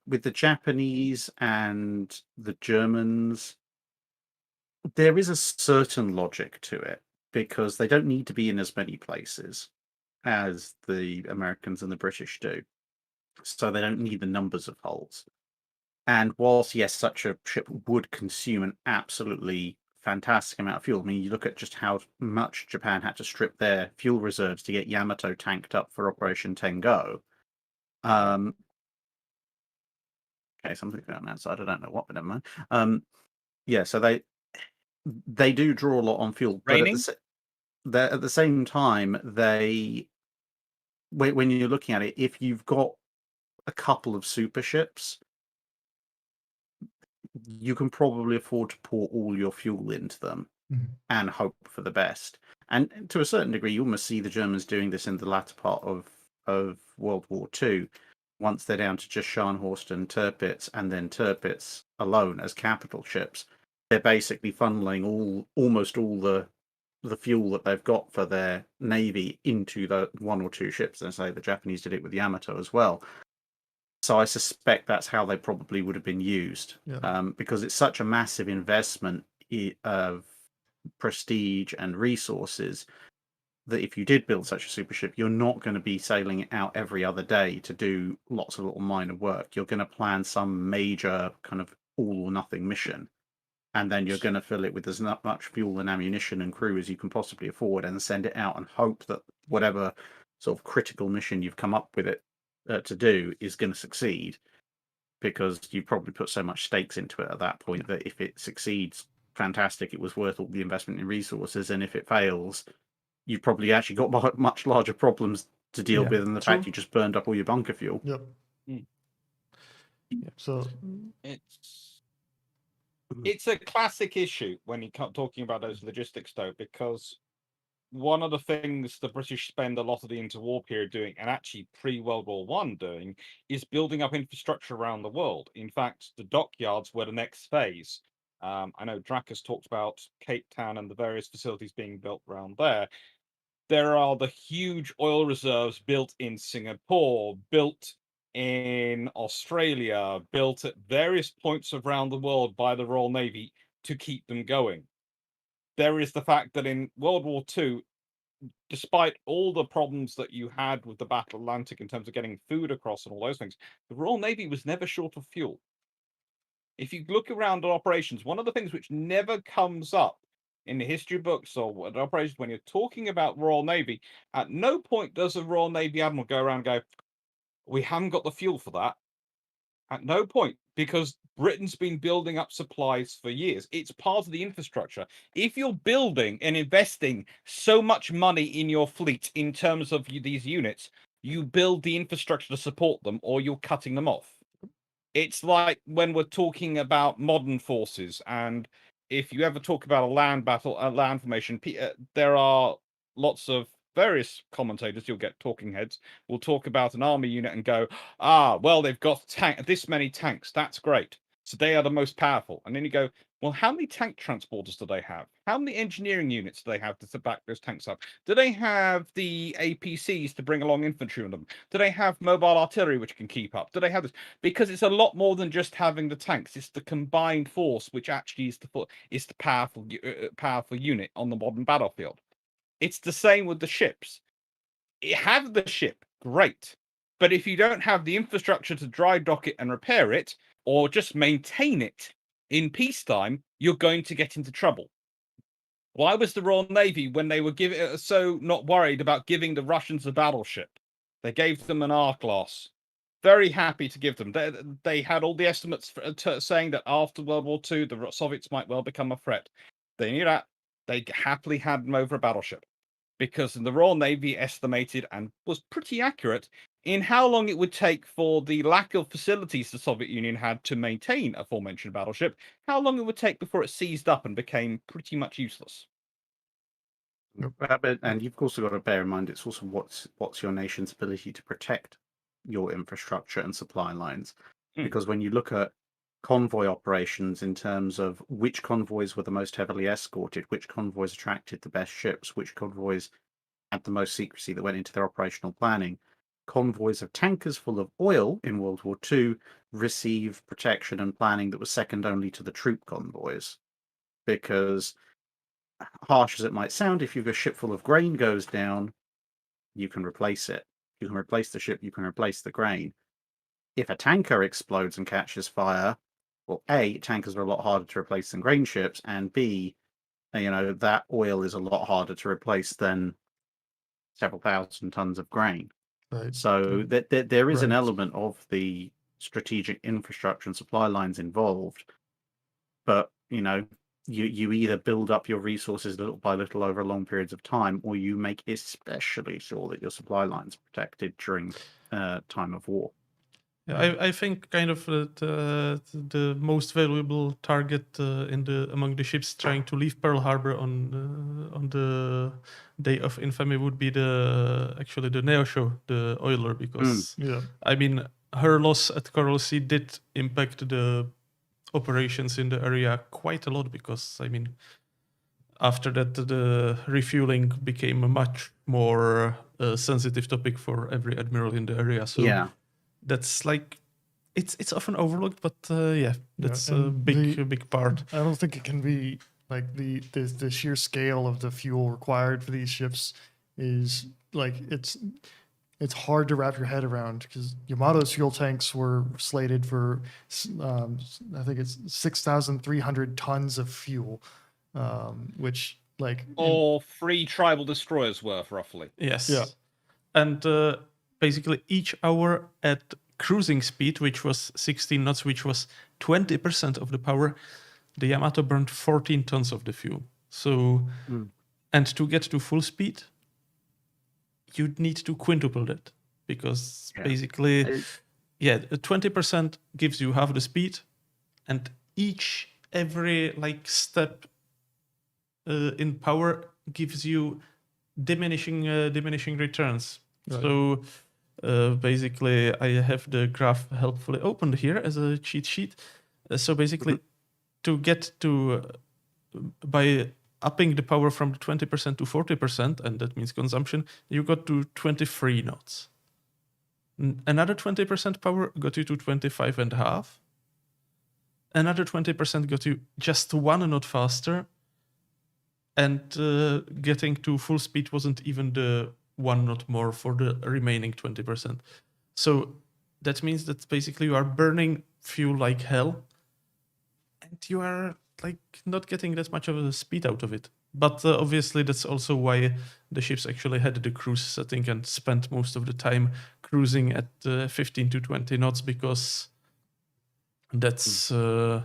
the Japanese and the Germans, there is a certain logic to it because they don't need to be in as many places as the Americans and the British do. So they don't need the numbers of hulls. And whilst, yes, such a ship would consume an absolutely fantastic amount of fuel. I mean, you look at just how much Japan had to strip their fuel reserves to get Yamato tanked up for Operation Tengo. Okay, something's going on outside. I don't know what, but never mind. Yeah, so they do draw a lot on fuel, Raining? but at the same time, when you're looking at it, if you've got a couple of super ships, you can probably afford to pour all your fuel into them and hope for the best. And to a certain degree, you almost see the Germans doing this in the latter part of World War II. Once they're down to just Scharnhorst and Tirpitz, and then Tirpitz alone as capital ships, they're basically funneling almost all the fuel that they've got for their navy into the one or two ships. And say the Japanese did it with Yamato as well. So I suspect that's how they probably would have been used, because it's such a massive investment of prestige and resources that if you did build such a super ship, you're not going to be sailing it out every other day to do lots of little minor work. You're going to plan some major kind of all or nothing mission, and then you're going to fill it with as much fuel and ammunition and crew as you can possibly afford and send it out and hope that whatever sort of critical mission you've come up with it to do is going to succeed, because you probably put so much stakes into it at that point that if it succeeds, fantastic, it was worth all the investment in resources, and if it fails, you've probably actually got much larger problems to deal with than the fact you just burned up all your bunker fuel. Yep. So it's a classic issue when you're talking about those logistics, though, because one of the things the British spend a lot of the interwar period doing, and actually pre-World War I doing, is building up infrastructure around the world. In fact, the dockyards were the next phase. I know Drac has talked about Cape Town and the various facilities being built around there. There are the huge oil reserves built in Singapore, built in Australia, built at various points around the world by the Royal Navy to keep them going. There is the fact that in World War II, despite all the problems that you had with the Battle Atlantic in terms of getting food across and all those things, the Royal Navy was never short of fuel. If you look around at operations, one of the things which never comes up in the history books or operations when you're talking about Royal Navy, at no point does a Royal Navy Admiral go around and go, we haven't got the fuel for that. At no point, because Britain's been building up supplies for years. It's part of the infrastructure. If you're building and investing so much money in your fleet in terms of these units, you build the infrastructure to support them, or you're cutting them off. It's like when we're talking about modern forces, and if you ever talk about a land battle, a land formation, there are lots of various commentators. You'll get talking heads will talk about an army unit and go, well, they've got this many tanks. That's great. So they are the most powerful. And then you go, well, how many tank transporters do they have? How many engineering units do they have to back those tanks up? Do they have the APCs to bring along infantry on them? Do they have mobile artillery which can keep up? Do they have this? Because it's a lot more than just having the tanks. It's the combined force which actually is the powerful unit on the modern battlefield. It's the same with the ships. You have the ship, great. But if you don't have the infrastructure to dry dock it and repair it, or just maintain it in peacetime, you're going to get into trouble. Why was the Royal Navy, when they were so not worried about giving the Russians a battleship? They gave them an R-class. Very happy to give them. They had all the estimates saying that after World War II, the Soviets might well become a threat. They knew that. They happily had them over a battleship, because the Royal Navy estimated, and was pretty accurate, in how long it would take for the lack of facilities the Soviet Union had to maintain a aforementioned battleship, how long it would take before it seized up and became pretty much useless. And you've also got to bear in mind, it's also what's your nation's ability to protect your infrastructure and supply lines. Because when you look at convoy operations in terms of which convoys were the most heavily escorted, which convoys attracted the best ships, which convoys had the most secrecy that went into their operational planning, convoys of tankers full of oil in World War II received protection and planning that was second only to the troop convoys. Because, harsh as it might sound, if a ship full of grain goes down, you can replace it. You can replace the ship, you can replace the grain. If a tanker explodes and catches fire, well, A, tankers are a lot harder to replace than grain ships, and B, that oil is a lot harder to replace than several thousand tons of grain. Right. So there is an Right. element of the strategic infrastructure and supply lines involved, but you either build up your resources little by little over long periods of time, or you make especially sure that your supply lines are protected during time of war. Yeah, I think kind of the most valuable target among the ships trying to leave Pearl Harbor on the day of infamy would be actually the Neosho, the oiler, because Yeah. I mean her loss at Coral Sea did impact the operations in the area quite a lot, because I mean after that the refueling became a much more sensitive topic for every admiral in the area. So Yeah. that's like it's often overlooked, but that's a and big part. I don't think it can be like the sheer scale of the fuel required for these ships is like it's hard to wrap your head around, because Yamato's fuel tanks were slated for I think it's 6,300 tons of fuel, which like Or 3 tribal destroyers worth, roughly. Yes. Yeah. And basically each hour at cruising speed, which was 16 knots, which was 20% of the power, the Yamato burned 14 tons of the fuel. So, and to get to full speed, you'd need to quintuple that, because basically, 20% gives you half the speed, and every like step in power gives you diminishing returns. Right. So basically, I have the graph helpfully opened here as a cheat sheet. So basically, to get to by upping the power from 20% to 40%, and that means consumption, you got to 23 knots. Another 20% power got you to 25.5. Another 20% got you just 1 knot faster. And getting to full speed wasn't even the 1 knot more for the remaining 20%. So that means that basically you are burning fuel like hell, and you are like not getting that much of a speed out of it. But obviously that's also why the ships actually had the cruise setting and spent most of the time cruising at 15 to 20 knots, because That's It's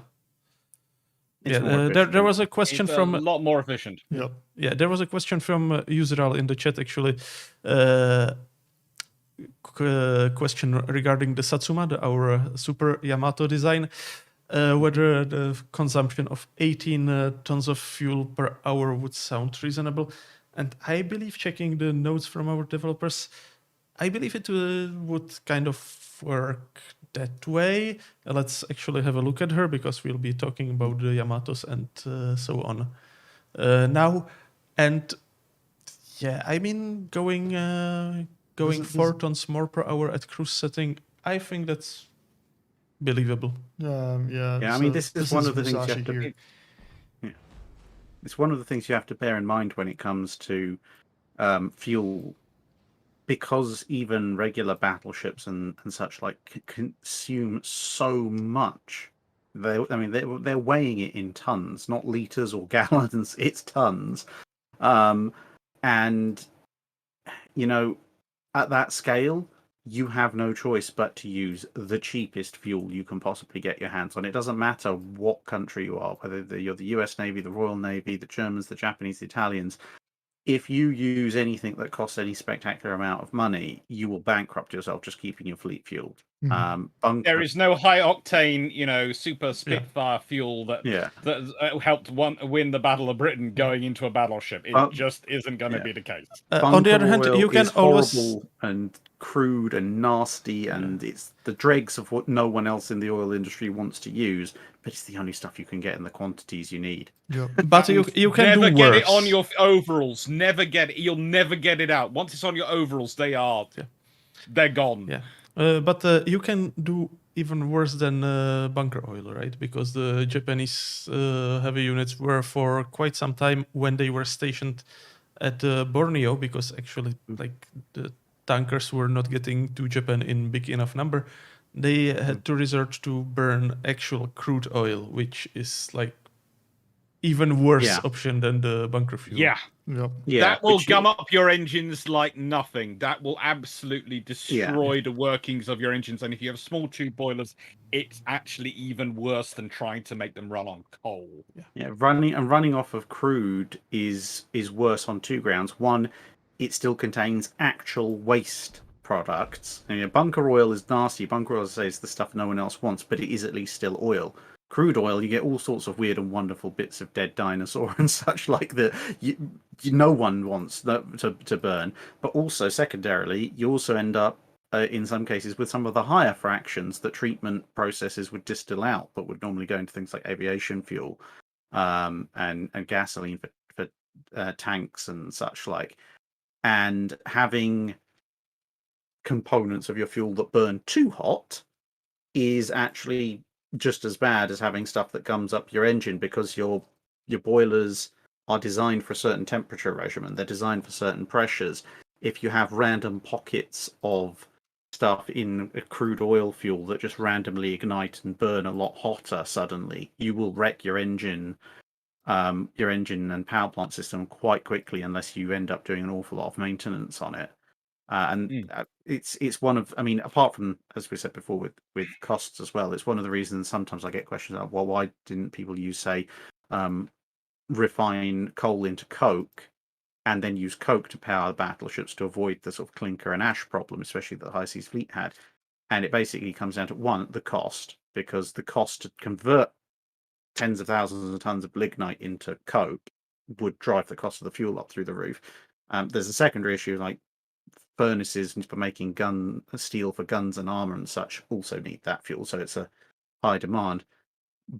yeah. more There was efficient. a question It's from a lot more efficient. Yep. yeah. There was a question from Useral in the chat actually. Question regarding the Satsuma, our Super Yamato design, whether the consumption of 18 tons of fuel per hour would sound reasonable. And I believe, checking the notes from our developers, I believe it would kind of work that way. Let's actually have a look at her, because we'll be talking about the Yamatos and so on now. And yeah, I mean, going This- 4 tons more per hour at cruise setting, I think that's believable. Yeah. Yeah, I mean, this is one of the things you Musashi have to. here. It's one of the things you have to bear in mind when it comes to fuel, because even regular battleships and such like consume so much. They're weighing it in tons, not liters or gallons. It's tons, and you know, at that scale, you have no choice but to use the cheapest fuel you can possibly get your hands on. It doesn't matter what country you are, whether you're the US Navy, the Royal Navy, the Germans, the Japanese, the Italians. If you use anything that costs any spectacular amount of money, you will bankrupt yourself just keeping your fleet fueled. There is no high octane, super Spitfire fuel that Yeah. helped win the Battle of Britain going into a battleship. It just isn't going to be the case. On the other hand, Bunker you oil can is always horrible and crude and nasty, and it's the dregs of what no one else in the oil industry wants to use. But it's the only stuff you can get in the quantities you need. Yep. but you can never do get worse. it on your overalls. Never get it. You'll never get it out. Once it's on your overalls, they're gone. Yeah. But you can do even worse than bunker oil, right? Because the Japanese heavy units were for quite some time, when they were stationed at Borneo, because actually, like, the tankers were not getting to Japan in big enough number, they had to resort to burn actual crude oil, which is like even worse option than the bunker fuel. Yeah. Yep. That will gum up your engines like nothing. That will absolutely destroy the workings of your engines. And if you have small tube boilers, it's actually even worse than trying to make them run on coal. Yeah, running off of crude is worse on two grounds. One, it still contains actual waste products. Bunker oil is nasty. Bunker oil, as I say, is the stuff no one else wants, but it is at least still oil. Crude oil, you get all sorts of weird and wonderful bits of dead dinosaur and such like that no one wants to burn. But also, secondarily, you also end up, in some cases, with some of the higher fractions that treatment processes would distill out, but would normally go into things like aviation fuel and gasoline for tanks and such like. And having components of your fuel that burn too hot is actually just as bad as having stuff that gums up your engine, because your boilers are designed for a certain temperature regimen. They're designed for certain pressures. If you have random pockets of stuff in a crude oil fuel that just randomly ignite and burn a lot hotter suddenly, you will wreck your engine and power plant system quite quickly, unless you end up doing an awful lot of maintenance on it. It's one of, I mean, apart from, as we said before, with costs as well, it's one of the reasons sometimes I get questions like, well, why didn't people use, say, refine coal into coke and then use coke to power battleships to avoid the sort of clinker and ash problem, especially that the high seas fleet had? And it basically comes down to, one, the cost, because the cost to convert tens of thousands of tons of lignite into coke would drive the cost of the fuel up through the roof. There's a secondary issue, like furnaces for making steel for guns and armor and such also need that fuel, so it's a high demand.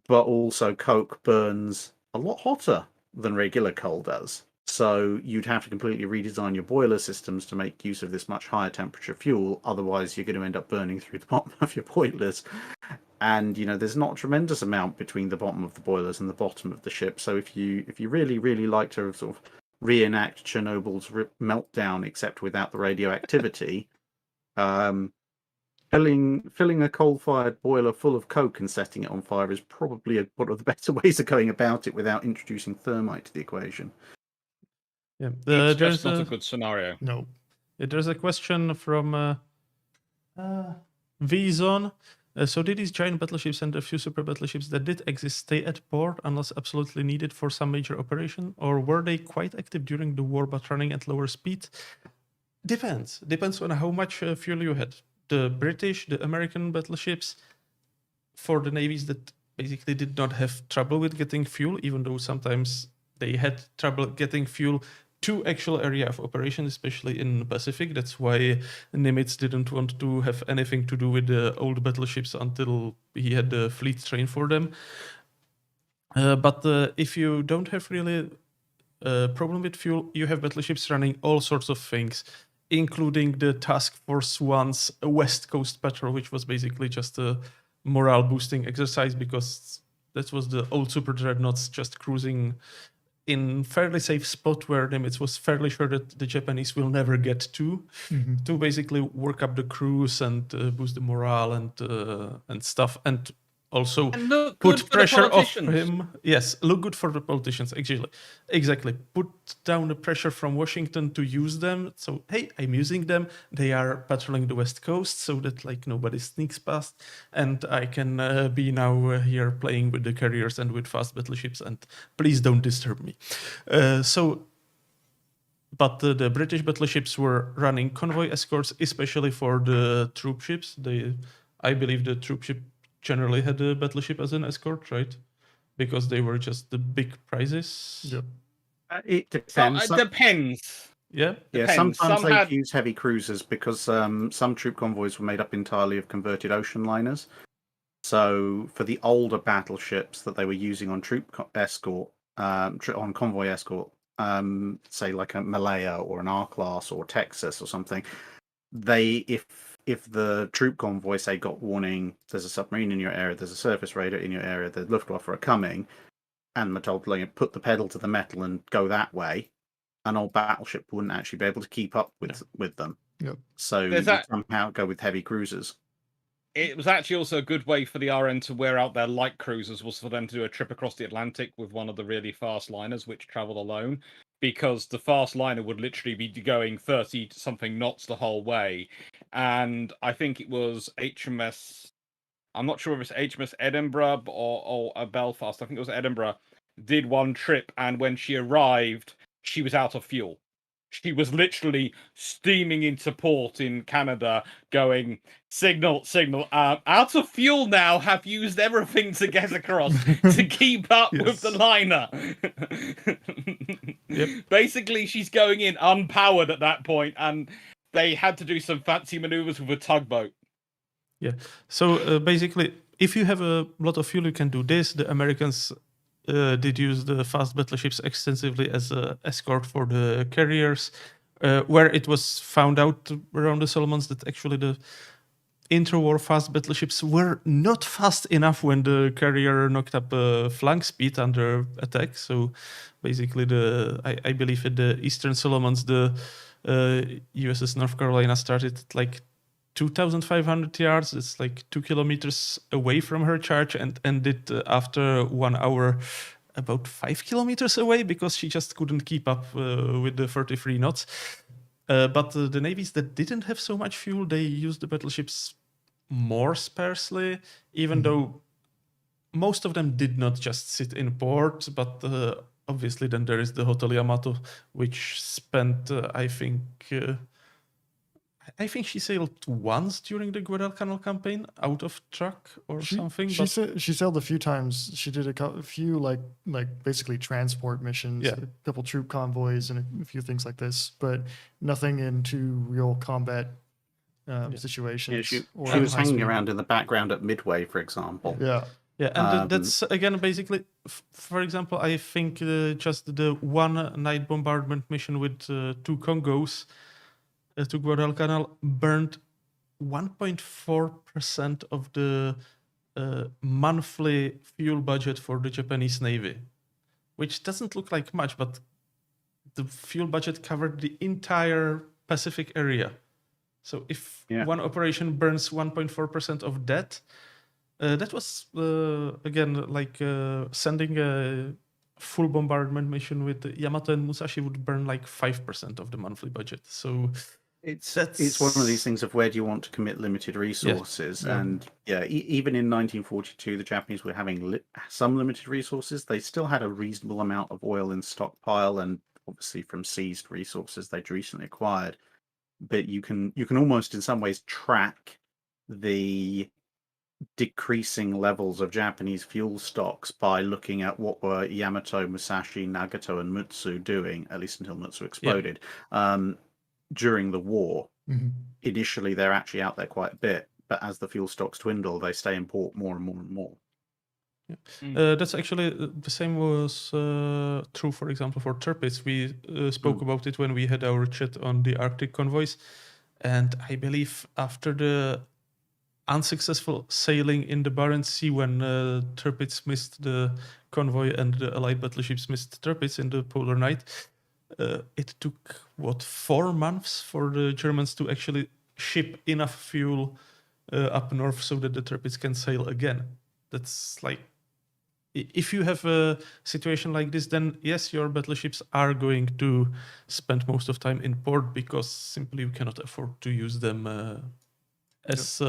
But also, coke burns a lot hotter than regular coal does, so you'd have to completely redesign your boiler systems to make use of this much higher temperature fuel. Otherwise, you're going to end up burning through the bottom of your boilers. And there's not a tremendous amount between the bottom of the boilers and the bottom of the ship. So if you really like to sort of reenact Chernobyl's meltdown, except without the radioactivity, filling a coal-fired boiler full of coke and setting it on fire is probably one of the better ways of going about it without introducing thermite to the equation. Yeah, It's just not a good scenario. No. There's a question from Vizon. So did these giant battleships and a few super battleships that did exist stay at port unless absolutely needed for some major operation? Or were they quite active during the war but running at lower speed? Depends. Depends on how much fuel you had. The British, the American battleships, for the navies that basically did not have trouble with getting fuel, even though sometimes they had trouble getting fuel to actual area of operation, especially in the Pacific. That's why Nimitz didn't want to have anything to do with the old battleships until he had the fleet train for them. But if you don't have really a problem with fuel, you have battleships running all sorts of things, including the Task Force One's West Coast Patrol, which was basically just a morale boosting exercise because that was the old super dreadnoughts just cruising in fairly safe spot where Nimitz was fairly sure that the Japanese will never get to basically work up the crews and boost the morale and stuff, and also And look good put for the pressure off politicians. him. Yes, look good for the politicians. Exactly. Put down the pressure from Washington to use them. So hey, I'm using them. They are patrolling the West Coast, so that like nobody sneaks past, and I can be now here playing with the carriers and with fast battleships. And please don't disturb me. But the British battleships were running convoy escorts, especially for the troop ships. I believe the troop ship generally had a battleship as an escort, right? Because they were just the big prizes. Yep. It So, depends. it depends. Yeah. Yeah, Depends. sometimes Some they had- use heavy cruisers because some troop convoys were made up entirely of converted ocean liners. So for the older battleships that they were using on escort, on convoy escort, say like a Malaya or an R-class or Texas or something, if the troop convoy say got warning, there's a submarine in your area, there's a surface raider in your area, the Luftwaffe are coming, and they're told to put the pedal to the metal and go that way, an old battleship wouldn't actually be able to keep up with them. Yep. So There's you that- somehow go with heavy cruisers. It was actually also a good way for the RN to wear out their light cruisers, was for them to do a trip across the Atlantic with one of the really fast liners, which traveled alone, because the fast liner would literally be going 30 something knots the whole way. And I think it was HMS, I'm not sure if it's HMS Edinburgh or Belfast, I think it was Edinburgh, did one trip, and when she arrived, she was out of fuel. She was literally steaming into port in Canada, going, signal, out of fuel now, have used everything to get across to keep up with the liner. Basically, she's going in unpowered at that point, and they had to do some fancy maneuvers with a tugboat. Yeah. So basically, if you have a lot of fuel, you can do this. The Americans did use the fast battleships extensively as an escort for the carriers, where it was found out around the Solomons that actually the interwar fast battleships were not fast enough when the carrier knocked up flank speed under attack. So basically, I believe in the Eastern Solomons, the USS North Carolina started at like 2,500 yards. It's like 2 kilometers away from her charge, and ended after 1 hour about 5 kilometers away because she just couldn't keep up with the 33 knots. But the navies that didn't have so much fuel, they used the battleships more sparsely, even though most of them did not just sit in port. But obviously then there is the Hotel Yamato, which spent, I think she sailed once during the Guadalcanal campaign out of track or something. She sailed a few times. She did a few like basically transport missions, Yeah. a couple troop convoys, and a few things like this, but nothing into real combat situations. Yeah, she or was high hanging speed. around in the background at Midway, for example. Yeah. Yeah, and that's again basically, for example, I think just the one night bombardment mission with 2 Congos to Guadalcanal burned 1.4% of the monthly fuel budget for the Japanese Navy, which doesn't look like much, but the fuel budget covered the entire Pacific area. So if one operation burns 1.4% of that, that was again like sending a full bombardment mission with Yamato and Musashi would burn like 5% of the monthly budget. So It's one of these things of where do you want to commit limited resources, Yeah. and even in 1942, the Japanese were having some limited resources. They still had a reasonable amount of oil in stockpile, and obviously from seized resources they'd recently acquired. But you can almost in some ways track the decreasing levels of Japanese fuel stocks by looking at what were Yamato, Musashi, Nagato, and Mutsu doing, at least until Mutsu exploded, during the war. Mhm. Initially, they're actually out there quite a bit, but as the fuel stocks dwindle, they stay in port more and more and more. That's actually the same was true, for example, for Tirpitz. We spoke about it when we had our chat on the Arctic convoys. And I believe after the unsuccessful sailing in the Barents Sea when Tirpitz missed the convoy and the Allied battleships missed Tirpitz in the polar night, it took, 4 months for the Germans to actually ship enough fuel up north so that the Tirpitz can sail again. That's like, if you have a situation like this, then yes, your battleships are going to spend most of time in port because simply you cannot afford to use them as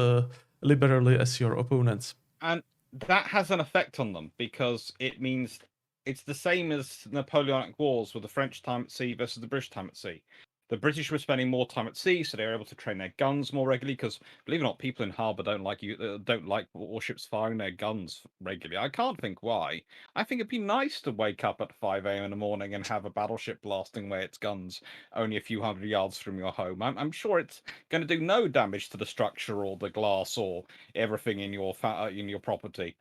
liberally as your opponents. And that has an effect on them because it means it's the same as Napoleonic Wars with the French time at sea versus the British time at sea. The British were spending more time at sea, so they were able to train their guns more regularly. Because believe it or not, people in harbour don't like warships firing their guns regularly. I can't think why. I think it'd be nice to wake up at 5 a.m. in the morning and have a battleship blasting away its guns only a few hundred yards from your home. I'm sure it's going to do no damage to the structure or the glass or everything in your property.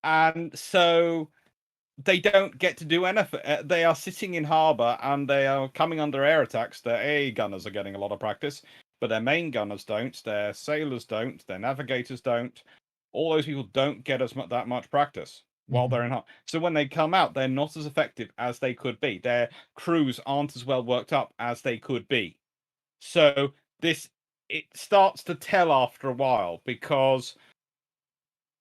And so they don't get to do anything. They are sitting in harbour and they are coming under air attacks. Their A gunners are getting a lot of practice, but their main gunners don't. Their sailors don't. Their navigators don't. All those people don't get that much practice while they're in harbour. So when they come out, they're not as effective as they could be. Their crews aren't as well worked up as they could be. So it starts to tell after a while, because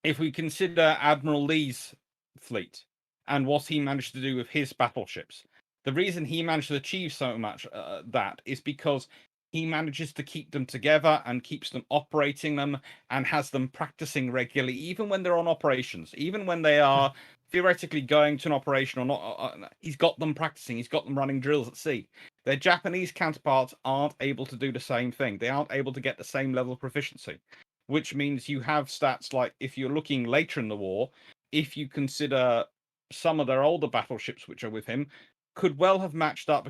if we consider Admiral Lee's fleet and what he managed to do with his battleships, the reason he managed to achieve so much that is because he manages to keep them together and keeps them operating them and has them practicing regularly, even when they're on operations, even when they are theoretically going to an operation or not. He's got them practicing. He's got them running drills at sea. Their Japanese counterparts aren't able to do the same thing. They aren't able to get the same level of proficiency, which means you have stats like, if you're looking later in the war, if you consider some of their older battleships which are with him, could well have matched up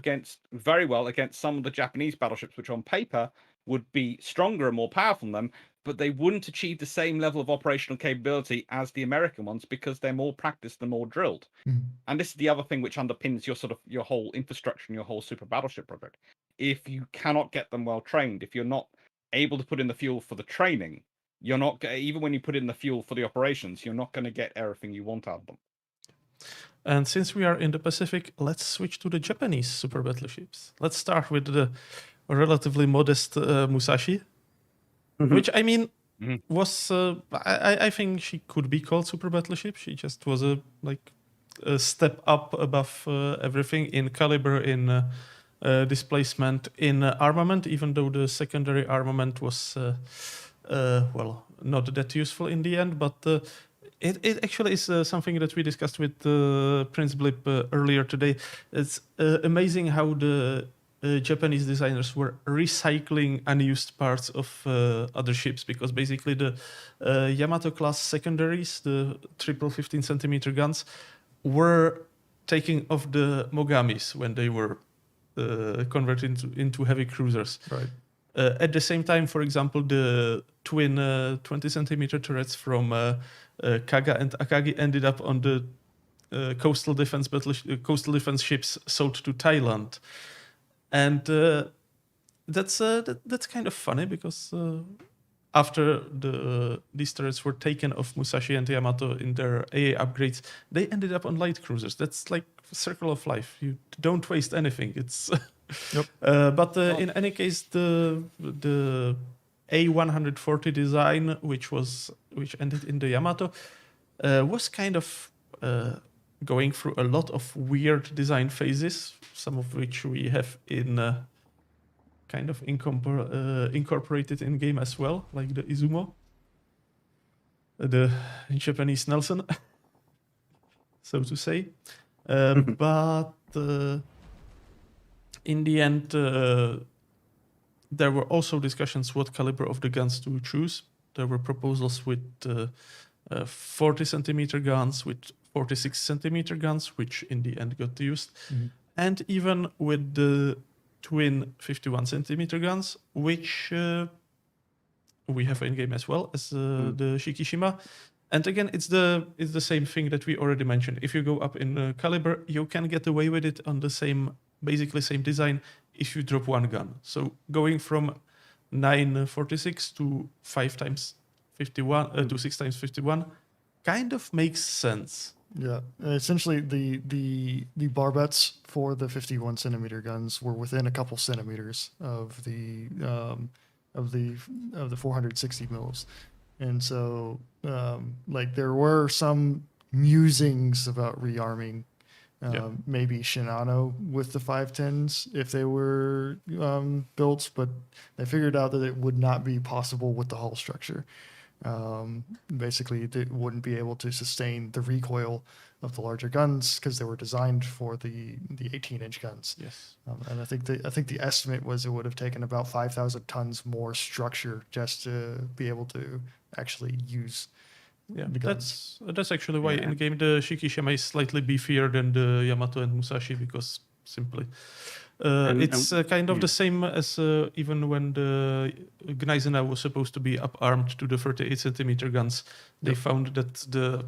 very well against some of the Japanese battleships, which on paper would be stronger and more powerful than them, but they wouldn't achieve the same level of operational capability as the American ones because they're more practiced and more drilled. And this is the other thing which underpins your whole infrastructure and your whole super battleship project. If you cannot get them well trained, if you're not able to put in the fuel for the training, you're not, even when you put in the fuel for the operations, you're not going to get everything you want out of them. And since we are in the Pacific, let's switch to the Japanese super battleships. Let's start with the relatively modest Musashi, which I mean was I think she could be called super battleship. She just was a step up above everything in caliber, in displacement, in armament, even though the secondary armament was not that useful in the end. But it actually is something that we discussed with Prince Blip earlier today. It's amazing how the Japanese designers were recycling unused parts of other ships, because basically the Yamato class secondaries, the triple 15 centimeter guns, were taking off the Mogamis when they were converted into heavy cruisers. Right. At the same time, for example, the twin 20 centimeter turrets from Kaga and Akagi ended up on the coastal defense ships sold to Thailand, and that's kind of funny because after these turrets were taken off Musashi and Yamato in their AA upgrades, they ended up on light cruisers. That's like a circle of life. You don't waste anything. It's Yep. But in any case, the A140 design, which ended in the Yamato, was kind of going through a lot of weird design phases, some of which we have in kind of incorporated in game as well, like the Izumo, the Japanese Nelson, so to say. But in the end, there were also discussions what caliber of the guns to choose. There were proposals with 40 centimeter guns, with 46 centimeter guns, which in the end got used, and even with the twin 51 centimeter guns, which we have in game as well as the Shikishima. And again, it's the same thing that we already mentioned. If you go up in caliber, you can get away with it on the same, basically same design if you drop one gun. So going from 946 to 5 times 51 to 6 times 51 kind of makes sense. Yeah, essentially the barbettes for the 51 centimeter guns were within a couple centimeters of the 460 mils, and so like there were some musings about rearming maybe Shinano with the 510s if they were built, but they figured out that it would not be possible with the hull structure. Basically, it wouldn't be able to sustain the recoil of the larger guns because they were designed for the 18-inch guns. Yes, and I think the estimate was it would have taken about 5,000 tons more structure just to be able to actually use. Yeah, the guns. that's actually why in game the Shikishima is slightly beefier than the Yamato and Musashi, because simply it's kind of the same as even when the Gneisenau was supposed to be up-armed to the 38 centimeter guns. They found that the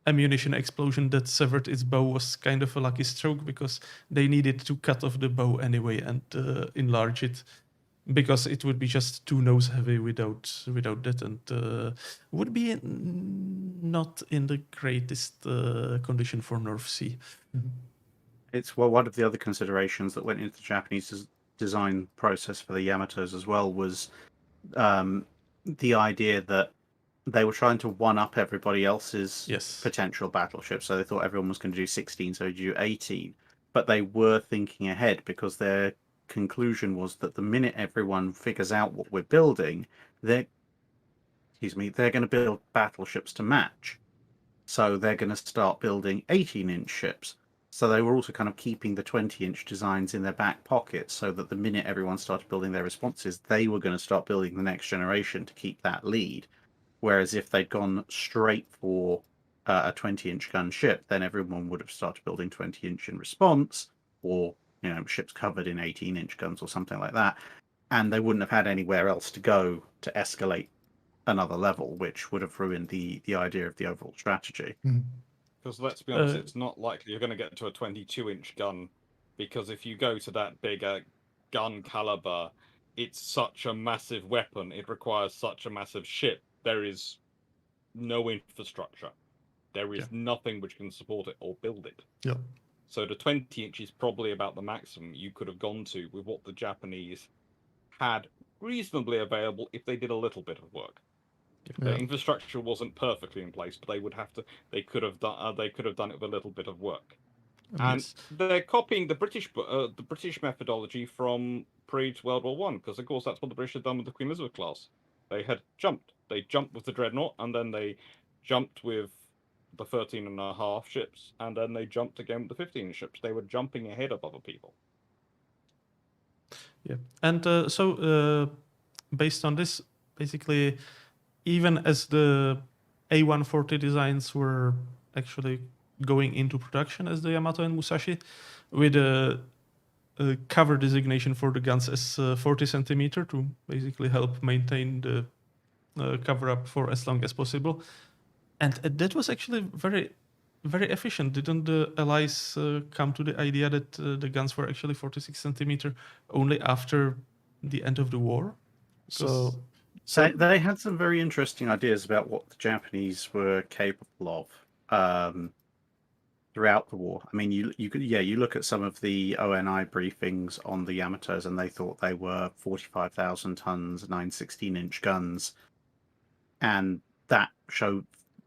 ammunition explosion that severed its bow was kind of a lucky stroke, because they needed to cut off the bow anyway and enlarge it, because it would be just too nose heavy without that, and would be not in the greatest condition for North Sea. It's one of the other considerations that went into the Japanese design process for the Yamatos as well was the idea that they were trying to one-up everybody else's potential battleship. So they thought everyone was going to do 16, so they do 18. But they were thinking ahead, because their conclusion was that the minute everyone figures out what we're building, they're going to build battleships to match. So they're going to start building 18-inch ships. So they were also kind of keeping the 20-inch designs in their back pocket, so that the minute everyone started building their responses, they were going to start building the next generation to keep that lead. Whereas if they'd gone straight for a 20-inch gun ship, then everyone would have started building 20-inch in response, or ships covered in 18-inch guns or something like that, and they wouldn't have had anywhere else to go to escalate another level, which would have ruined the idea of the overall strategy. Because let's be honest, it's not likely you're going to get to a 22-inch gun, because if you go to that bigger gun caliber, it's such a massive weapon, it requires such a massive ship, there is no infrastructure. There is nothing which can support it or build it. Yep. So the 20-inch is probably about the maximum you could have gone to with what the Japanese had reasonably available if they did a little bit of work. The infrastructure wasn't perfectly in place, but they could have done it with a little bit of work. And they're copying the British methodology from pre-World War One, because of course that's what the British had done with the Queen Elizabeth class. They had jumped. They jumped with the Dreadnought, and then they jumped with the 13.5 ships, and then they jumped again with the 15 ships. They were jumping ahead of other people. Yeah, and so based on this, basically, even as the A140 designs were actually going into production as the Yamato and Musashi, with a cover designation for the guns as 40 centimeter to basically help maintain the cover up for as long as possible. And that was actually very, very efficient. Didn't the Allies come to the idea that the guns were actually 46 centimeter only after the end of the war? So they had some very interesting ideas about what the Japanese were capable of throughout the war. I mean, you look at some of the ONI briefings on the Yamatos, and they thought they were 45,000 tons, 916-inch guns, and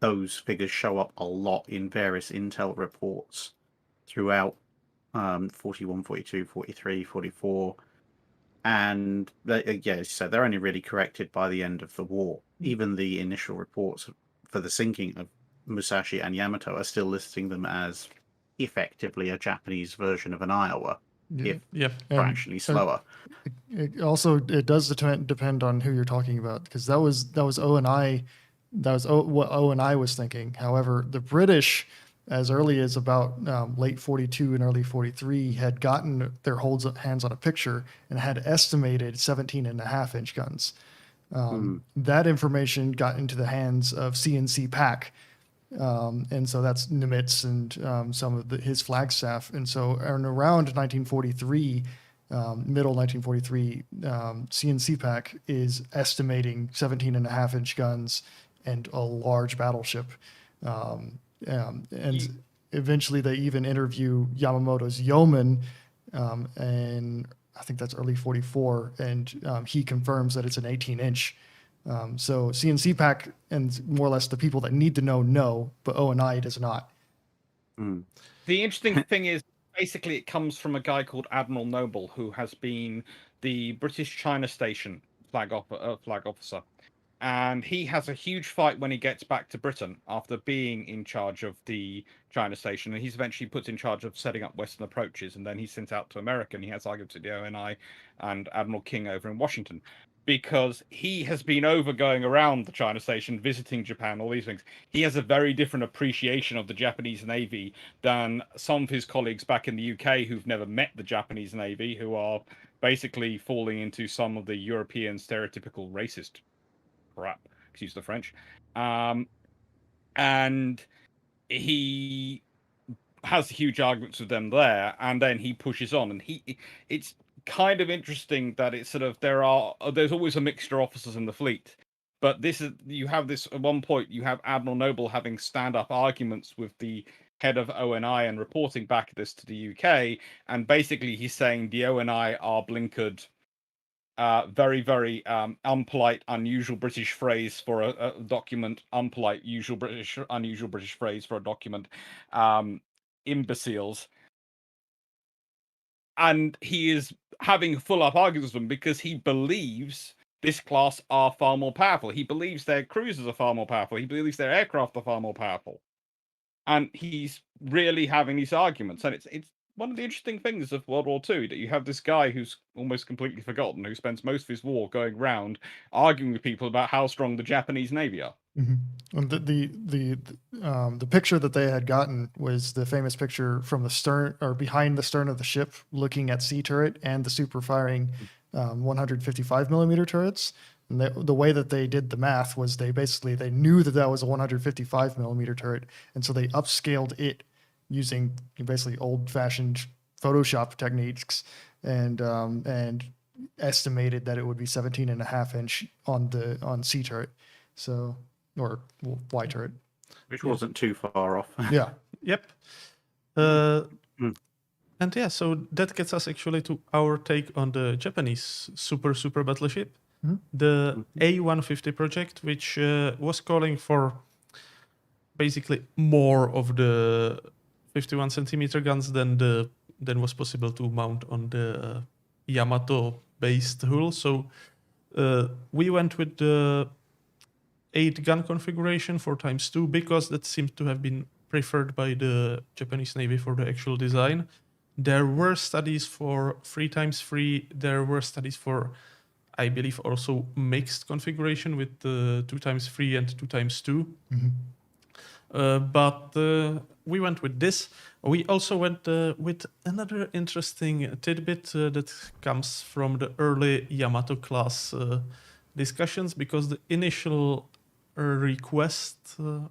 those figures show up a lot in various intel reports throughout 41, 42, 43, 44. And yeah, so they're only really corrected by the end of the war. Even the initial reports for the sinking of Musashi and Yamato are still listing them as effectively a Japanese version of an Iowa, if Yep. fractionally slower. It does depend on who you're talking about, because that was O and I, what O and I was thinking. However, the British, as early as about late 42 and early 43, had gotten their hands on a picture and had estimated 17.5-inch guns. That information got into the hands of CNC Pack. And so that's Nimitz and some of his flag staff. And so around 1943, middle 1943, CNC Pack is estimating 17.5-inch guns and a large battleship. And eventually they even interview Yamamoto's yeoman, and I think that's early 44, and he confirms that it's an 18-inch. So CNC Pack and more or less the people that need to know, but O&I does not. The interesting thing is, basically, it comes from a guy called Admiral Noble, who has been the British China Station flag officer. And he has a huge fight when he gets back to Britain after being in charge of the China Station. And he's eventually put in charge of setting up Western approaches. And then he's sent out to America, and he has arguments with the ONI and Admiral King over in Washington, because he has been over going around the China Station, visiting Japan, all these things. He has a very different appreciation of the Japanese Navy than some of his colleagues back in the UK who've never met the Japanese Navy, who are basically falling into some of the European stereotypical racist crap, excuse the French. And he has huge arguments with them there, and then he pushes on, and it's kind of interesting that it's sort of there's always a mixture of officers in the fleet, but you have this at one point, you have Admiral Noble having stand-up arguments with the head of ONI and reporting back this to the UK, and basically he's saying the ONI are blinkered, very, very unpolite, unusual British phrase for a document, unpolite, unusual British phrase for a document, imbeciles. And he is having full-up arguments with them because he believes this class are far more powerful. He believes their cruisers are far more powerful. He believes their aircraft are far more powerful. And he's really having these arguments. And it's one of the interesting things of World War II, that you have this guy who's almost completely forgotten, who spends most of his war going around arguing with people about how strong the Japanese Navy are. And the picture that they had gotten was the famous picture from the stern, or behind the stern of the ship, looking at sea turret and the super firing 155 millimeter turrets. And the way that they did the math was they knew that was a 155 millimeter turret, and so they upscaled it using basically old-fashioned Photoshop techniques, and estimated that it would be 17.5-inch on sea turret, so, or Y turret, Which wasn't too far off. yeah. Yep. And yeah, so that gets us actually to our take on the Japanese super battleship, the A150 project, which was calling for basically more of the 51 centimeter guns than was possible to mount on the Yamato based hull. So we went with the 8 gun configuration 4x2 because that seemed to have been preferred by the Japanese Navy for the actual design. There were studies for 3x3. There were studies for, I believe, also mixed configuration with the 2x3 and 2x2. But we went with this. We also went with another interesting tidbit that comes from the early Yamato class discussions, because the initial request the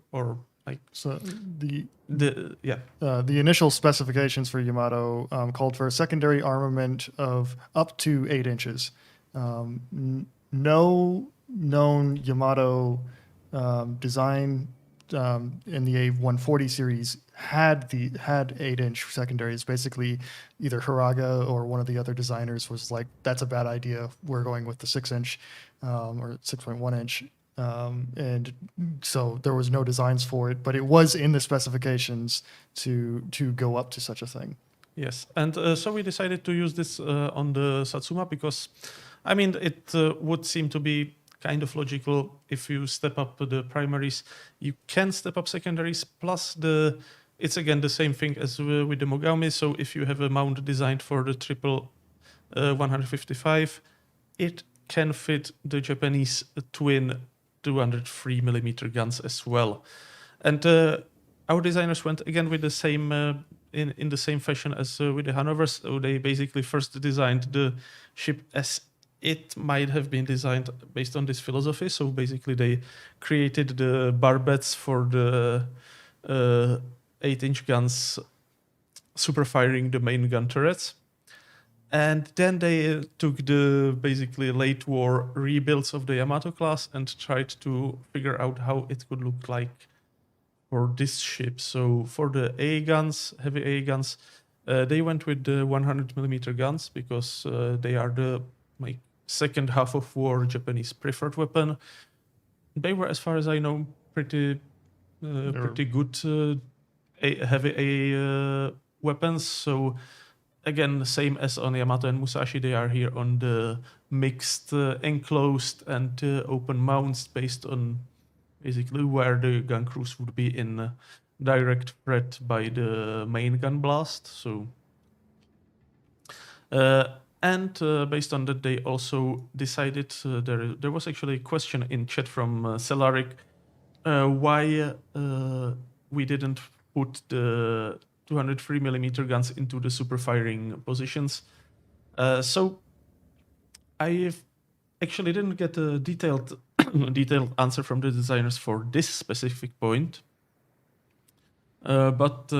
the initial specifications for Yamato called for a secondary armament of up to 8 inches. No known Yamato design in the A140 series had 8-inch secondaries. Basically, either Hiraga or one of the other designers was like, "That's a bad idea. We're going with the 6-inch or 6.1 inch." And so there was no designs for it, but it was in the specifications to go up to such a thing. Yes, and so we decided to use this on the Satsuma because, I mean, it would seem to be kind of logical. If you step up the primaries, you can step up secondaries. Plus, it's again the same thing as with the Mogami. So if you have a mount designed for the triple 155, it can fit the Japanese twin 203mm guns as well. And our designers went again with the same in the same fashion as with the Hanover. So they basically first designed the ship as it might have been designed based on this philosophy. So basically, they created the barbettes for the 8-inch guns, super firing the main gun turrets. And then they took the basically late war rebuilds of the Yamato class and tried to figure out how it could look like for this ship. So for the A guns, heavy A guns, they went with the 100mm guns because they are the second half of war Japanese preferred weapon. They were, as far as I know, pretty good heavy A weapons. So again, same as on Yamato and Musashi, they are here on the mixed enclosed and open mounts based on basically where the gun crews would be in direct threat by the main gun blast. So, and based on that, they also decided there was actually a question in chat from Celaric why we didn't put the 203mm guns into the super firing positions. So I actually didn't get a detailed answer from the designers for this specific point. But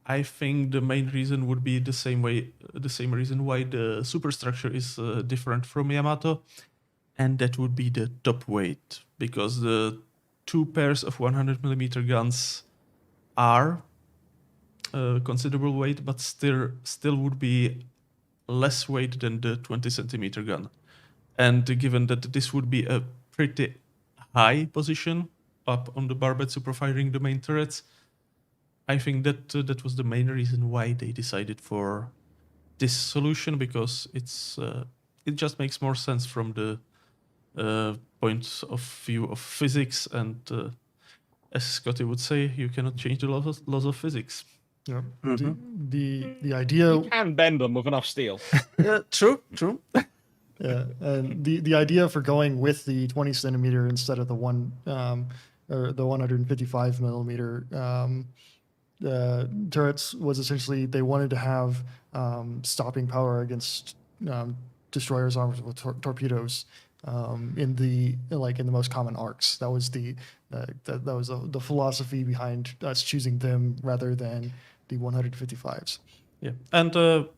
I think the main reason would be the same reason why the superstructure is different from Yamato, and that would be the top weight, because the two pairs of 100mm guns are considerable weight, but still would be less weight than the 20cm gun. And given that this would be a pretty high position up on the barbette super firing the main turrets, I think that that was the main reason why they decided for this solution, because it just makes more sense from the point of view of physics, and as Scotty would say, you cannot change the laws of physics. Yeah. Mhm. The idea. You can bend them with enough steel. True. Yeah, and the idea for going with the 20 centimeter instead of the or the 155 millimeter turrets was essentially they wanted to have stopping power against destroyers armed with torpedoes in the most common arcs. That was the philosophy behind us choosing them rather than the 155s. Yeah, and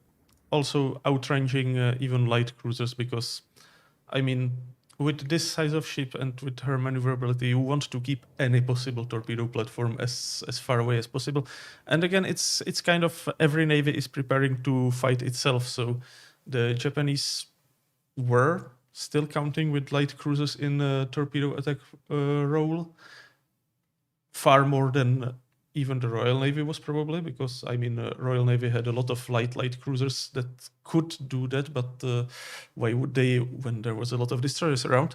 also outranging even light cruisers, because, I mean, with this size of ship and with her maneuverability, you want to keep any possible torpedo platform as far away as possible. And again, it's kind of every navy is preparing to fight itself. So the Japanese were still counting with light cruisers in torpedo attack role, far more than even the Royal Navy was probably, because I mean, Royal Navy had a lot of light cruisers that could do that, but why would they when there was a lot of destroyers around?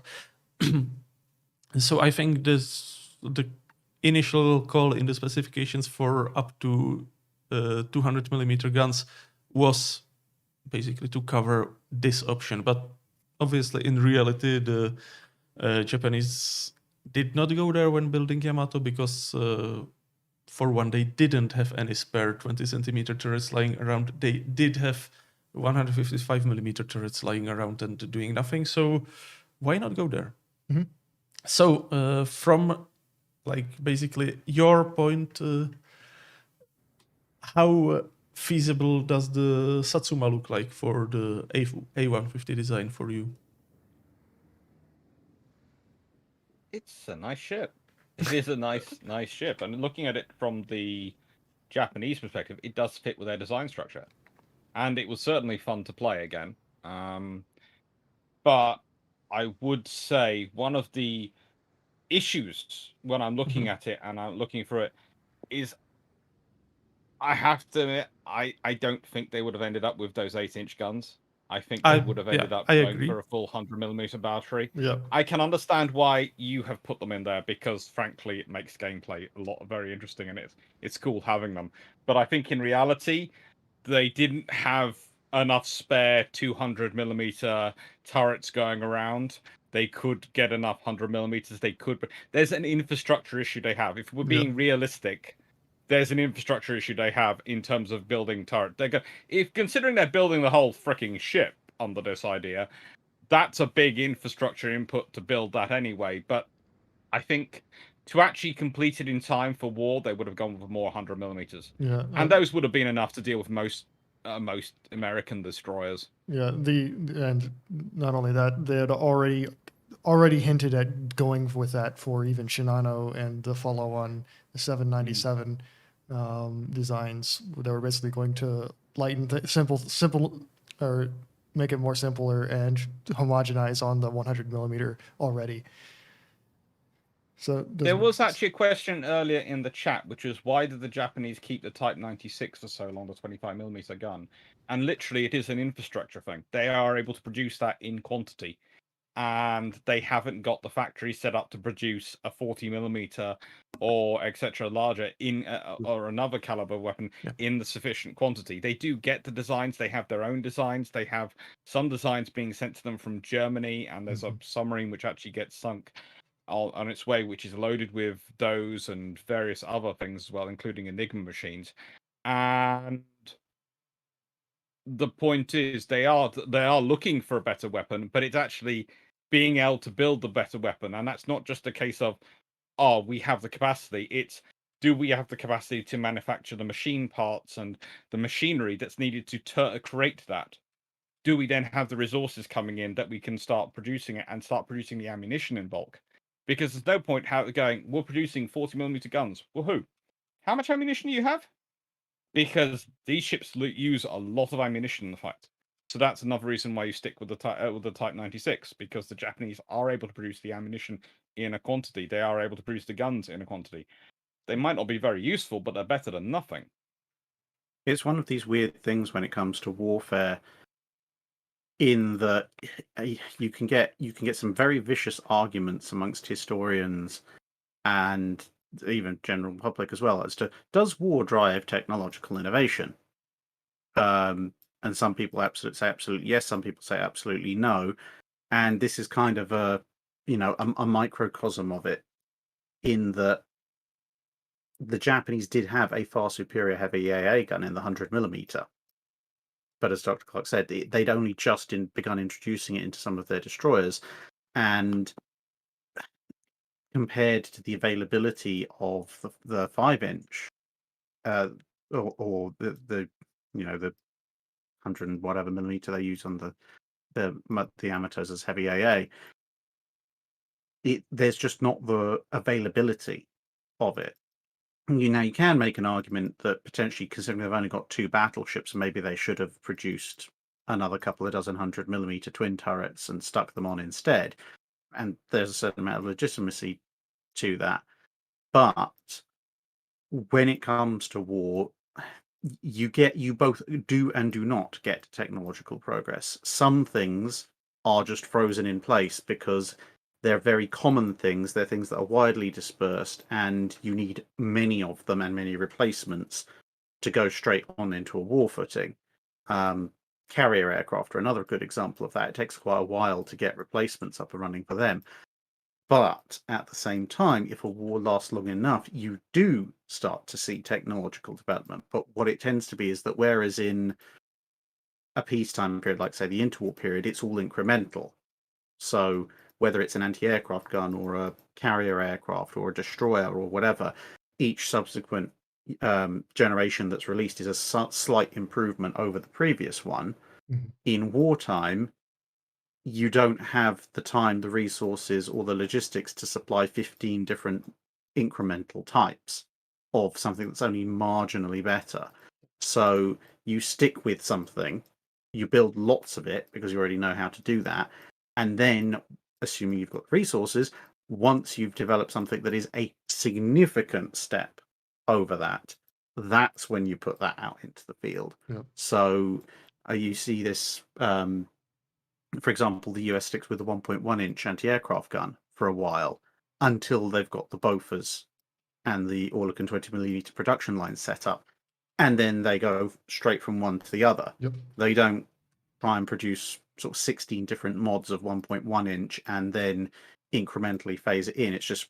So I think the initial call in the specifications for up to 200mm guns was basically to cover this option, but obviously in reality the Japanese did not go there when building Yamato, because for one, they didn't have any spare 20cm turrets lying around. They did have 155mm turrets lying around and doing nothing. So why not go there? Mm-hmm. So from basically your point, how feasible does the Satsuma look like for the A150 design for you? It's a nice ship. It is a nice ship. And looking at it from the Japanese perspective, it does fit with their design structure. And it was certainly fun to play again. But I would say one of the issues when I'm looking at it and I'm looking for it is I have to admit, I don't think they would have ended up with those 8-inch guns. I think they I would have yeah, ended up I going agree. for a full 100mm battery. Yeah. I can understand why you have put them in there because, frankly, it makes gameplay a lot very interesting and it's cool having them. But I think in reality, they didn't have enough spare 200mm turrets going around. They could get enough 100mm. They could, but there's an infrastructure issue they have. If we're Yeah. being realistic, there's an infrastructure issue they have in terms of building turret. If considering they're building the whole freaking ship under this idea, that's a big infrastructure input to build that anyway. But I think to actually complete it in time for war, they would have gone with more 100mm, Yeah. and those would have been enough to deal with most American destroyers. Yeah, and not only that, they had already hinted at going with that for even Shinano and the follow-on the 797 designs. They were basically going to lighten simple, or make it more simpler and homogenize on the 100mm already. So it There doesn't make was sense. actually a question earlier in the chat, which was why did the Japanese keep the Type 96 for so long, the 25mm gun? And literally, it is an infrastructure thing. They are able to produce that in quantity, and they haven't got the factory set up to produce a 40mm or etc. larger in or another caliber weapon Yeah. in the sufficient quantity. They do get the designs. They have their own designs. They have some designs being sent to them from Germany, and there's a submarine which actually gets sunk on its way, which is loaded with those and various other things as well, including Enigma machines. And the point is, they are looking for a better weapon, but it's actually being able to build the better weapon, and that's not just a case of, oh, we have the capacity. It's, do we have the capacity to manufacture the machine parts and the machinery that's needed to create that? Do we then have the resources coming in that we can start producing it and start producing the ammunition in bulk? Because there's no point going, we're producing 40mm guns. Woohoo! How much ammunition do you have? Because these ships use a lot of ammunition in the fight. So that's another reason why you stick with the Type 96, because the Japanese are able to produce the ammunition in a quantity. They are able to produce the guns in a quantity. They might not be very useful, but they're better than nothing. It's one of these weird things when it comes to warfare, in that you can get some very vicious arguments amongst historians and even general public as well as to, does war drive technological innovation? And some people say absolutely yes, some people say absolutely no, and this is kind of a microcosm of it, in that the Japanese did have a far superior heavy AA gun in the 100mm. But as Dr. Clark said, they'd only just begun introducing it into some of their destroyers, and compared to the availability of the 5-inch, or the 100 and whatever millimeter they use on the Yamatos as heavy AA, there's just not the availability of it. You can make an argument that potentially, considering they've only got 2 battleships, maybe they should have produced another couple of dozen 100mm twin turrets and stuck them on instead. And there's a certain amount of legitimacy to that. But when it comes to war, you both do and do not get technological progress. Some things are just frozen in place because they're very common things. They're things that are widely dispersed, and you need many of them and many replacements to go straight on into a war footing. Carrier aircraft are another good example of that. It takes quite a while to get replacements up and running for them. But at the same time, if a war lasts long enough, you do start to see technological development. But what it tends to be is that, whereas in a peacetime period, like say the interwar period, it's all incremental. So whether it's an anti-aircraft gun or a carrier aircraft or a destroyer or whatever, each subsequent generation that's released is a slight improvement over the previous one. Mhm. In wartime, you don't have the time, the resources, or the logistics to supply 15 different incremental types of something that's only marginally better. So you stick with something, you build lots of it because you already know how to do that, and then, assuming you've got resources, once you've developed something that is a significant step over that, that's when you put that out into the field. Yep. So you see this, for example, the US sticks with the 1.1-inch anti-aircraft gun for a while until they've got the BOFAs and the Oerlikon 20mm production line set up. And then they go straight from one to the other. Yep. They don't try and produce sort of 16 different mods of 1.1-inch and then incrementally phase it in. It's just,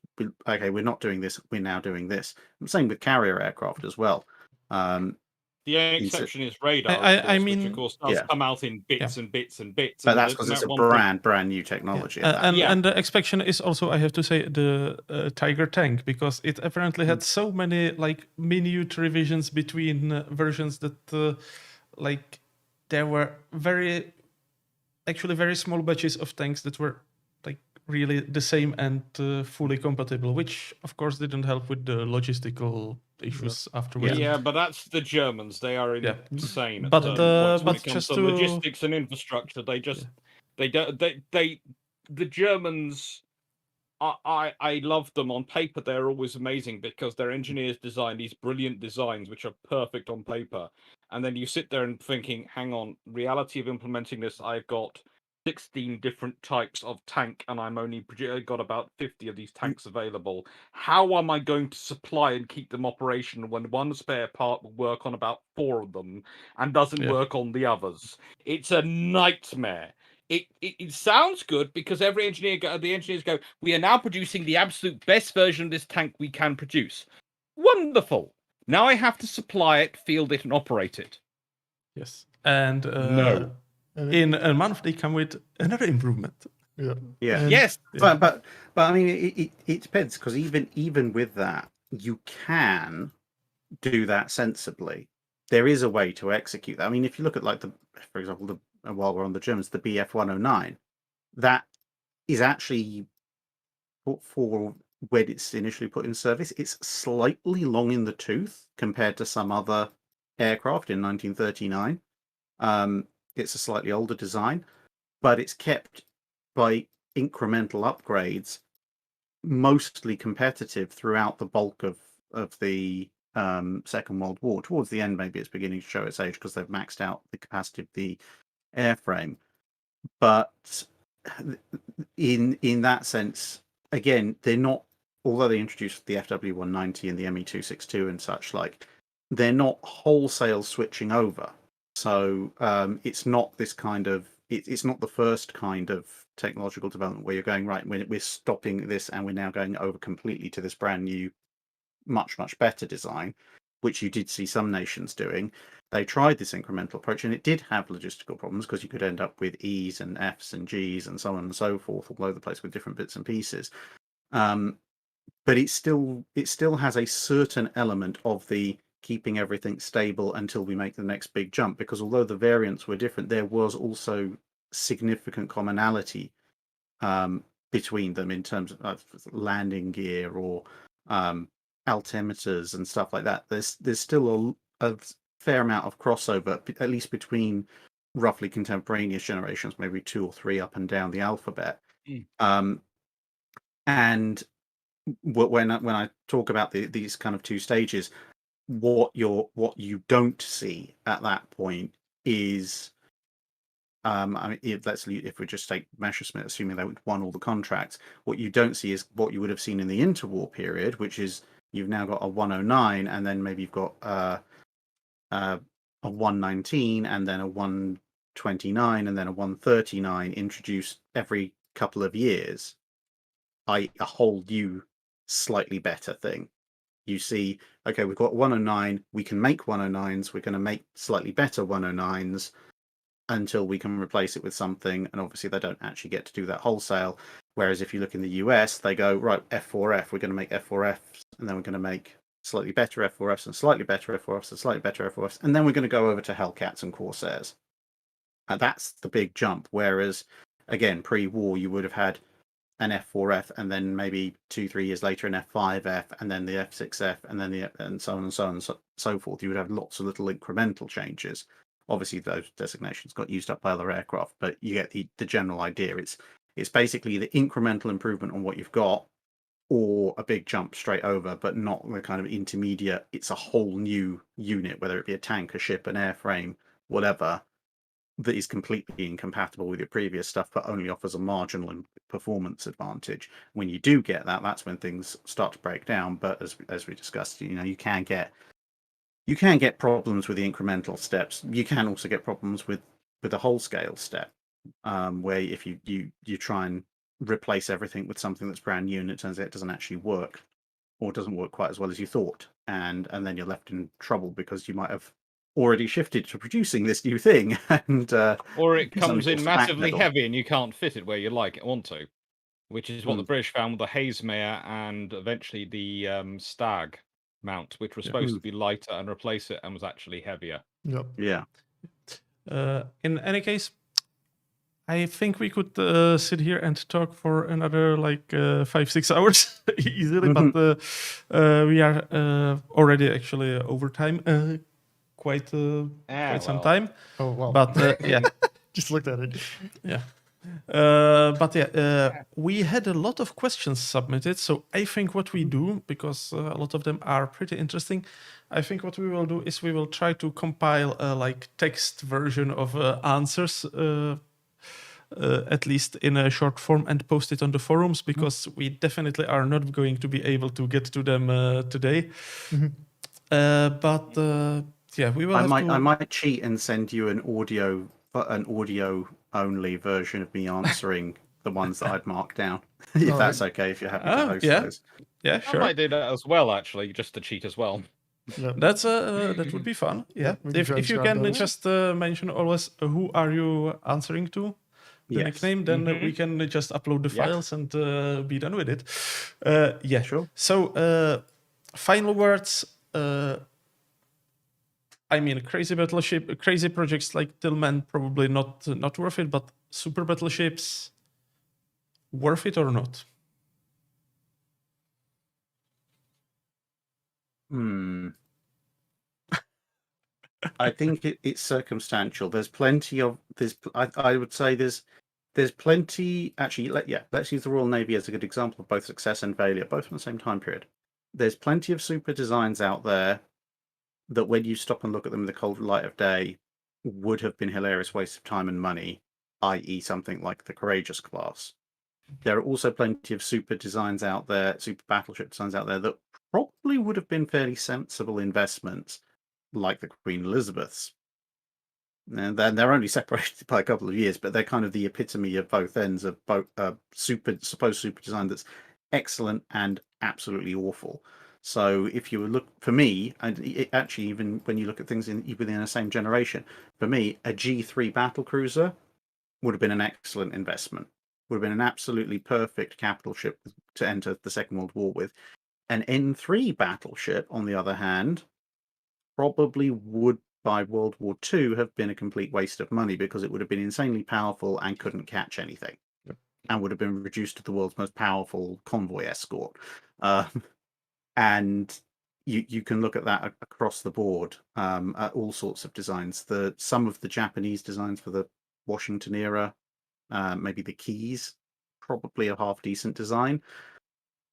okay, we're not doing this, we're now doing this. Same with carrier aircraft as well. The only exception is radar, I which mean, of course does yeah. come out in bits and bits and bits. But and that's there's because it's a one thing- brand new technology. and the exception is also, I have to say, the Tiger tank, because it apparently had so many like minute revisions between versions that like there were very small batches of tanks that were like really the same and fully compatible, which of course didn't help with the logistical issues afterwards. Yeah, but that's the Germans. They are Yeah. insane. At But, certain points when but it comes just to to- logistics and infrastructure, they just they don't they the Germans. I love them on paper. They're always amazing because their engineers design these brilliant designs which are perfect on paper, and then you sit there and thinking, hang on, reality of implementing this, I've got 16 different types of tank and I'm only got about 50 of these tanks available. How am I going to supply and keep them operational when one spare part will work on about 4 of them and doesn't work on the others? It's a nightmare. It sounds good because the engineers go, we are now producing the absolute best version of this tank we can produce. Wonderful. Now I have to supply it, field it, and operate it. Yes. And No. in a month they come with another improvement. Yeah. Yeah. And- Yes. But I mean, it depends, because even with that, you can do that sensibly. There is a way to execute that. I mean, if you look at like for example, while we're on the Germans, the BF 109, that is actually for when it's initially put in service, it's slightly long in the tooth compared to some other aircraft in 1939. It's a slightly older design, but it's kept by incremental upgrades, mostly competitive throughout the bulk of the Second World War. Towards the end, maybe it's beginning to show its age because they've maxed out the capacity of the airframe. But in that sense, again, they're not, although they introduced the FW190 and the ME262 and such like, they're not wholesale switching over. So it's not this kind of, it's not the first kind of technological development where you're going, right, we're stopping this and we're now going over completely to this brand new, much, much better design, which you did see some nations doing. They tried this incremental approach and it did have logistical problems because you could end up with E's and F's and G's and so on and so forth all over the place with different bits and pieces. But it still has a certain element of the keeping everything stable until we make the next big jump, because although the variants were different, there was also significant commonality between them in terms of landing gear or altimeters and stuff like that. There's still a fair amount of crossover, at least between roughly contemporaneous generations, maybe 2 or 3 up and down the alphabet. And when I talk about these kind of 2 stages, what you don't see at that point is, I mean, if we just take Messerschmitt, assuming they won all the contracts, what you don't see is what you would have seen in the interwar period, which is you've now got a 109, and then maybe you've got a 119, and then a 129, and then a 139 introduced every couple of years. A whole new, slightly better thing. You see, okay, we've got 109, we can make 109s, we're going to make slightly better 109s until we can replace it with something, and obviously they don't actually get to do that wholesale. Whereas if you look in the US, they go, right, F4F, we're going to make F4Fs, and then we're going to make slightly better F4Fs, and slightly better F4Fs, and slightly better F4Fs, and then we're going to go over to Hellcats and Corsairs. And that's the big jump. Whereas, again, pre-war, you would have had an F4F, and then maybe 2-3 years later an F5F, and then the F6F, and then and so on and so on and so forth. You would have lots of little incremental changes. Obviously, those designations got used up by other aircraft, but you get the general idea. It's basically the incremental improvement on what you've got, or a big jump straight over, but not the kind of intermediate. It's a whole new unit, whether it be a tank, a ship, an airframe, whatever, that is completely incompatible with your previous stuff, but only offers a marginal performance advantage. When you do get that, that's when things start to break down. But as we discussed, you can get problems with the incremental steps. You can also get problems with a whole scale step, where if you try and replace everything with something that's brand new and it turns out it doesn't actually work, or doesn't work quite as well as you thought, and then you're left in trouble because you might have already shifted to producing this new thing, and Or it somebody comes in forced to backpedal. massively heavy and you can't fit it where you like it want to, which is what the British found with the Hazemere and eventually the Stag mount, which was supposed to be lighter and replace it and was actually heavier. Yep. Yeah. In any case, I think we could sit here and talk for another 5-6 hours easily, but we are already actually over time, quite some time. Oh well. But yeah, Just looked at it. yeah. We had a lot of questions submitted, so I think what we do, because a lot of them are pretty interesting, I think what we will do is we will try to compile a text version of answers, at least in a short form, and post it on the forums, because we definitely are not going to be able to get to them today. Yeah, we will. I might cheat and send you an audio only version of me answering the ones that I'd marked down, if that's okay. If you're happy to host those. Yeah, sure. I might do that as well, actually, just to cheat as well. Yep. That's that would be fun. Yeah, if you can just mention always who are you answering to, the nickname, then we can just upload the files and be done with it. Yeah, sure. So final words. I mean, crazy battleship, crazy projects like Tillman, probably not worth it, but super battleships, worth it or not? I think it's circumstantial. There's plenty of I would say there's plenty. Actually, let's use the Royal Navy as a good example of both success and failure, both from the same time period. There's plenty of super designs out there that, when you stop and look at them in the cold light of day, would have been hilarious waste of time and money, i.e. something like the Courageous class. There are also plenty of super designs out there, super battleship designs out there, that probably would have been fairly sensible investments, like the Queen Elizabeth's. And then they're only separated by a couple of years, but they're kind of the epitome of both ends of both supposed super design that's excellent and absolutely awful. So if you look, for me, and actually even when you look at things within the same generation, for me, a G3 battlecruiser would have been an excellent investment. Would have been an absolutely perfect capital ship to enter the Second World War with. An N3 battleship, on the other hand, probably would, by World War II, have been a complete waste of money, because it would have been insanely powerful and couldn't catch anything, and would have been reduced to the world's most powerful convoy escort. And you can look at that across the board, at all sorts of designs. Some of the Japanese designs for the Washington era, maybe the Keys, probably a half decent design.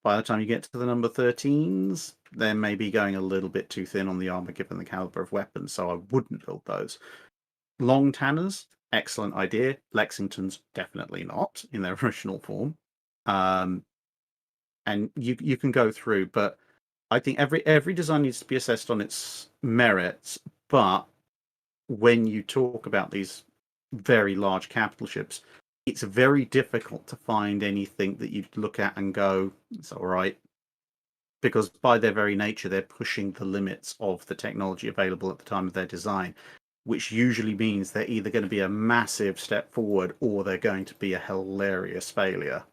By the time you get to the number 13s, they may be going a little bit too thin on the armor given the caliber of weapons, so I wouldn't build those. Long Tanners, excellent idea. Lexingtons, definitely not in their original form. And you can go through, but I think every design needs to be assessed on its merits. But when you talk about these very large capital ships, it's very difficult to find anything that you'd look at and go, it's all right. Because by their very nature, they're pushing the limits of the technology available at the time of their design, which usually means they're either going to be a massive step forward or they're going to be a hilarious failure.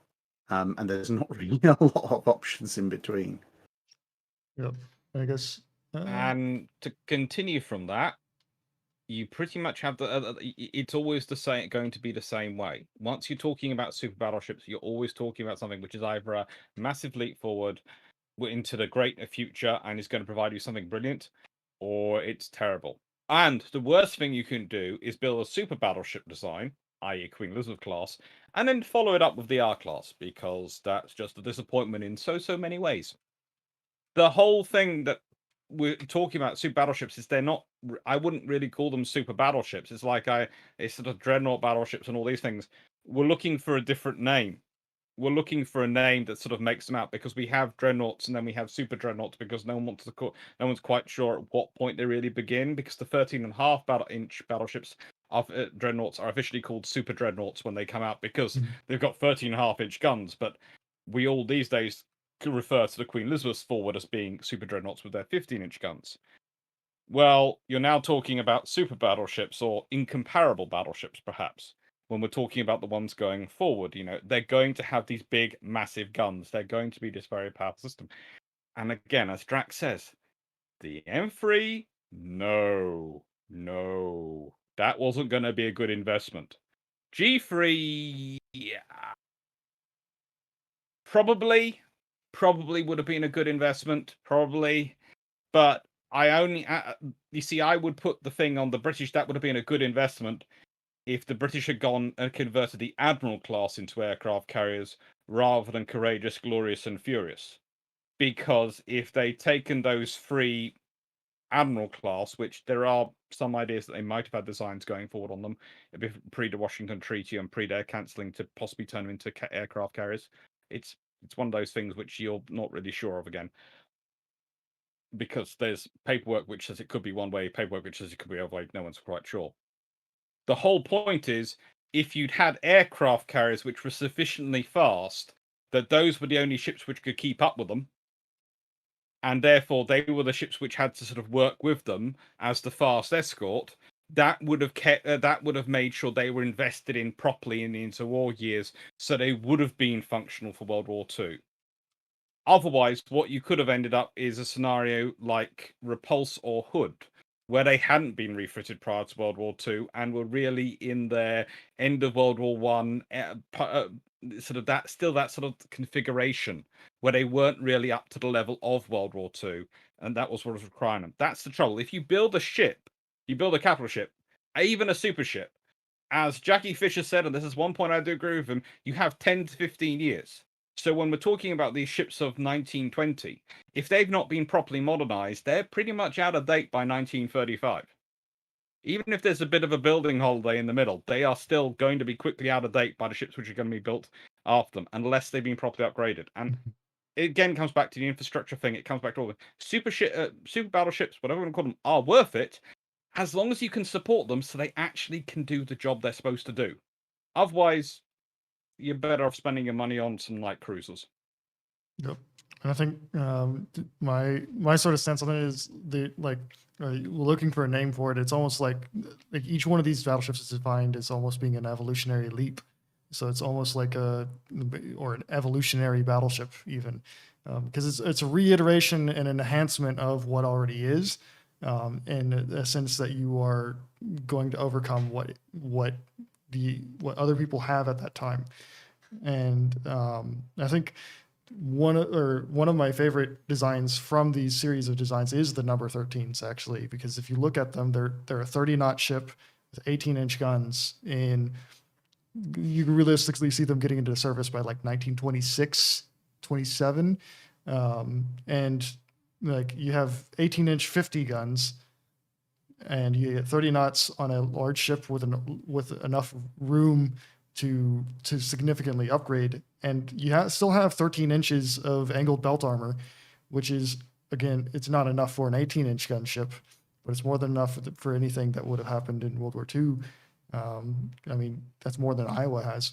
And there's not really a lot of options in between. Yep. I guess. And to continue from that, you pretty much have it's always going to be the same way. Once you're talking about super battleships, you're always talking about something which is either a massive leap forward into the great future and is going to provide you something brilliant, or it's terrible. And the worst thing you can do is build a super battleship design i.e. Queen Elizabeth class, and then follow it up with the R-class, because that's just a disappointment in so many ways. The whole thing that we're talking about super battleships is they're not, I wouldn't really call them super battleships. It's like it's sort of dreadnought battleships and all these things. We're looking for a different name. We're looking for a name that sort of makes them out, because we have dreadnoughts and then we have super dreadnoughts, because no one's quite sure at what point they really begin, because the 13.5-inch battleships of dreadnoughts are officially called super dreadnoughts when they come out, because they've got 13.5-inch guns, but we all these days refer to the Queen Elizabeth's forward as being super dreadnoughts with their 15-inch guns. Well, you're now talking about super battleships, or incomparable battleships, perhaps. When we're talking about the ones going forward, they're going to have these big, massive guns. They're going to be this very powerful system. And again, as Drax says, the M3, no, that wasn't going to be a good investment. G3, yeah, probably would have been a good investment, probably. But you see, I would put the thing on the British. That would have been a good investment if the British had gone and converted the Admiral class into aircraft carriers rather than Courageous, Glorious, and Furious. Because if they'd taken those 3 Admiral class, which there are some ideas that they might have had designs going forward on them, pre the Washington Treaty and pre their cancelling, to possibly turn them into aircraft carriers. It's one of those things which you're not really sure of again, because there's paperwork which says it could be one way, paperwork which says it could be other way. No one's quite sure. The whole point is, if you'd had aircraft carriers which were sufficiently fast that those were the only ships which could keep up with them, and therefore they were the ships which had to sort of work with them as the fast escort, that would have made sure they were invested in properly in the interwar years, so they would have been functional for World War II. Otherwise, what you could have ended up is a scenario like Repulse or Hood, where they hadn't been refitted prior to World War II and were really in their end of World War One, sort of that sort of configuration, where they weren't really up to the level of World War II, and that was what was requiring them. That's the trouble. If you build a ship, you build a capital ship, even a super ship, as Jackie Fisher said, and this is one point I do agree with him, you have 10 to 15 years. So when we're talking about these ships of 1920, if they've not been properly modernized, they're pretty much out of date by 1935. Even if there's a bit of a building holiday in the middle, they are still going to be quickly out of date by the ships which are going to be built after them, unless they've been properly upgraded. And it again comes back to the infrastructure thing. It comes back to all the super battleships, whatever you want to call them, are worth it, as long as you can support them so they actually can do the job they're supposed to do. Otherwise, you're better off spending your money on some light cruisers. Yep. And I think my sort of sense on it is looking for a name for it. It's almost like each one of these battleships is defined as almost being an evolutionary leap. So it's almost like an evolutionary battleship even, because it's a reiteration and an enhancement of what already is, in a sense that you are going to overcome what other people have at that time. And I think one of my favorite designs from these series of designs is the number 13s, actually, because if you look at them, they're a 30-knot ship with 18-inch guns, and you can realistically see them getting into service by like 1926, 27. And like you have 18-inch 50 guns, and you get 30 knots on a large ship with enough room to significantly upgrade, and you still have 13 inches of angled belt armor, which is, again, it's not enough for an 18-inch gunship, but it's more than enough for anything that would have happened in World War II. I mean, that's more than Iowa has.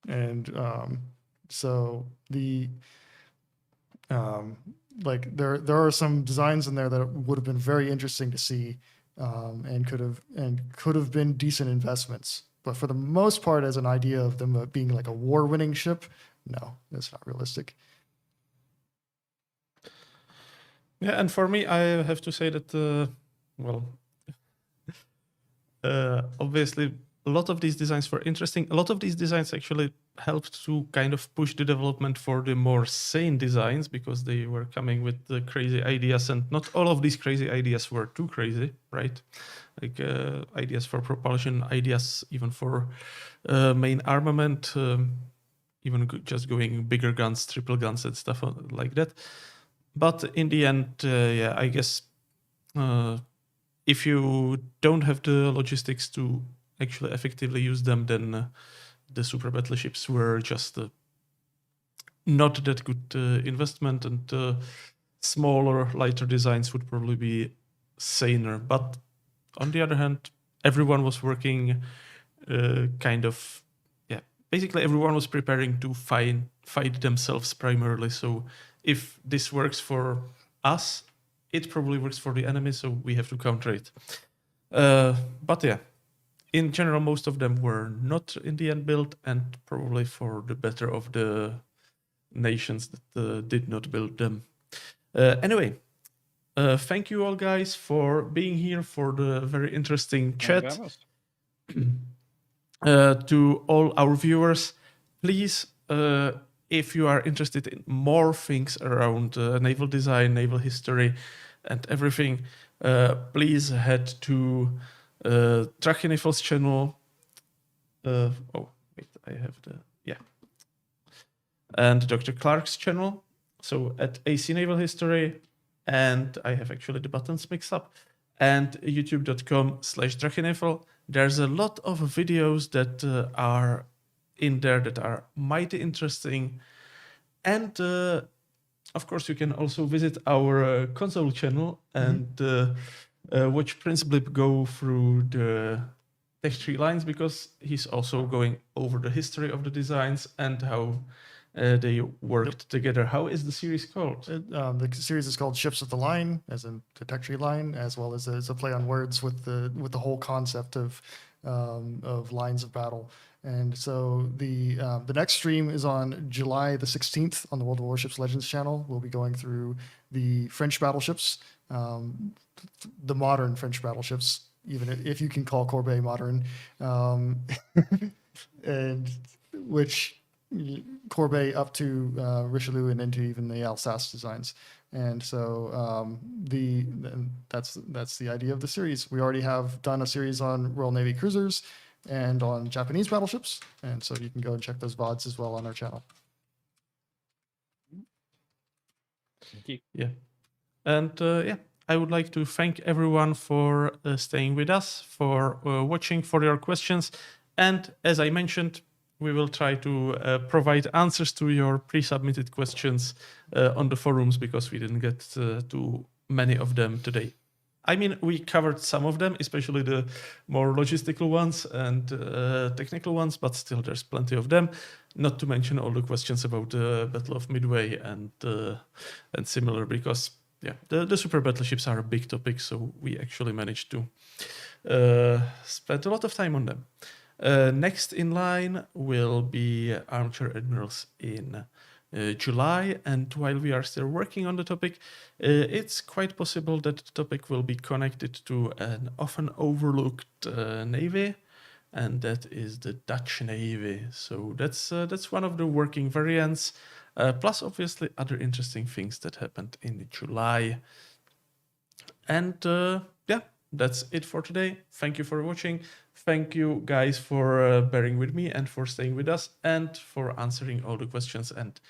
And so the there are some designs in there that would have been very interesting to see, and could have been decent investments. But for the most part, as an idea of them being like a war-winning ship, no, that's not realistic. Yeah, and for me, I have to say that, obviously, a lot of these designs were interesting. A lot of these designs actually helped to kind of push the development for the more sane designs because they were coming with the crazy ideas, and not all of these crazy ideas were too crazy, right? Like ideas for propulsion, ideas even for main armament, even just going bigger guns, triple guns, and stuff like that. But in the end, yeah, I guess if you don't have the logistics to actually effectively use them, then the super battleships were just not that good investment, and smaller, lighter designs would probably be saner. But on the other hand, everyone was working basically everyone was preparing to fight themselves primarily. So if this works for us, it probably works for the enemy, so we have to counter it. But yeah, in general, most of them were not in the end built, and probably for the better of the nations that did not build them. Anyway, thank you all guys for being here, for the very interesting chat. To all our viewers, please, if you are interested in more things around naval design, naval history, and everything, please head to Drachinifel's channel. And Dr. Clark's channel. So at AC Naval History, and I have actually the buttons mixed up, and youtube.com/Drachinifel. There's a lot of videos that are in there that are mighty interesting. And of course, you can also visit our console channel and watch Principally go through the tech tree lines, because he's also going over the history of the designs and how they worked together. How is the series called? The series is called Ships of the Line, as in the tech tree line, as well as a play on words with the whole concept of lines of battle. And so the next stream is on July the 16th on the World of Warships Legends channel. We'll be going through the French battleships, the modern French battleships, even if you can call Corbeil modern, and which Corbeil up to Richelieu and into even the Alsace designs. And so that's the idea of the series. We already have done a series on Royal Navy cruisers and on Japanese battleships, and so you can go and check those VODs as well on our channel. Thank you. Yeah. And I would like to thank everyone for staying with us, for watching, for your questions. And as I mentioned, we will try to provide answers to your pre-submitted questions on the forums, because we didn't get to many of them today. I mean, we covered some of them, especially the more logistical ones and technical ones, but still there's plenty of them. Not to mention all the questions about the Battle of Midway and similar, because yeah, the super battleships are a big topic, so we actually managed to spend a lot of time on them. Next in line will be Armchair Admirals in July, and while we are still working on the topic, it's quite possible that the topic will be connected to an often overlooked navy, and that is the Dutch Navy. So that's one of the working variants, plus obviously other interesting things that happened in July. And yeah, that's it for today. Thank you for watching. Thank you guys for bearing with me and for staying with us and for answering all the questions and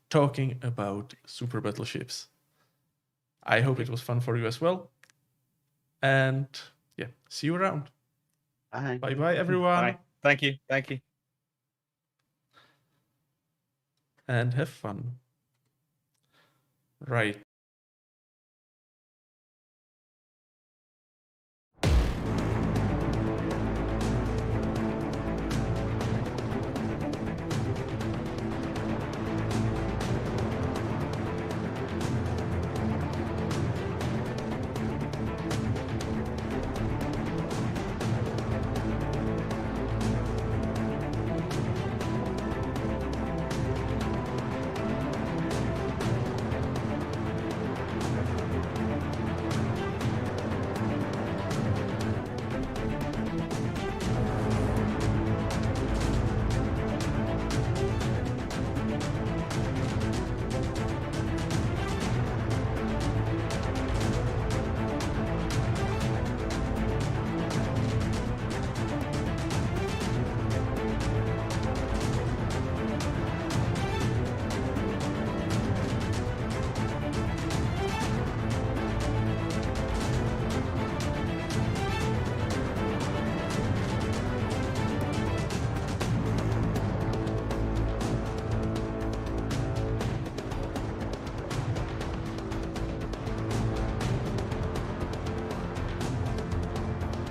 talking about super battleships. I hope it was fun for you as well. And yeah, see you around. Bye. Bye-bye, everyone. Bye. Thank you. Thank you. And have fun. Right.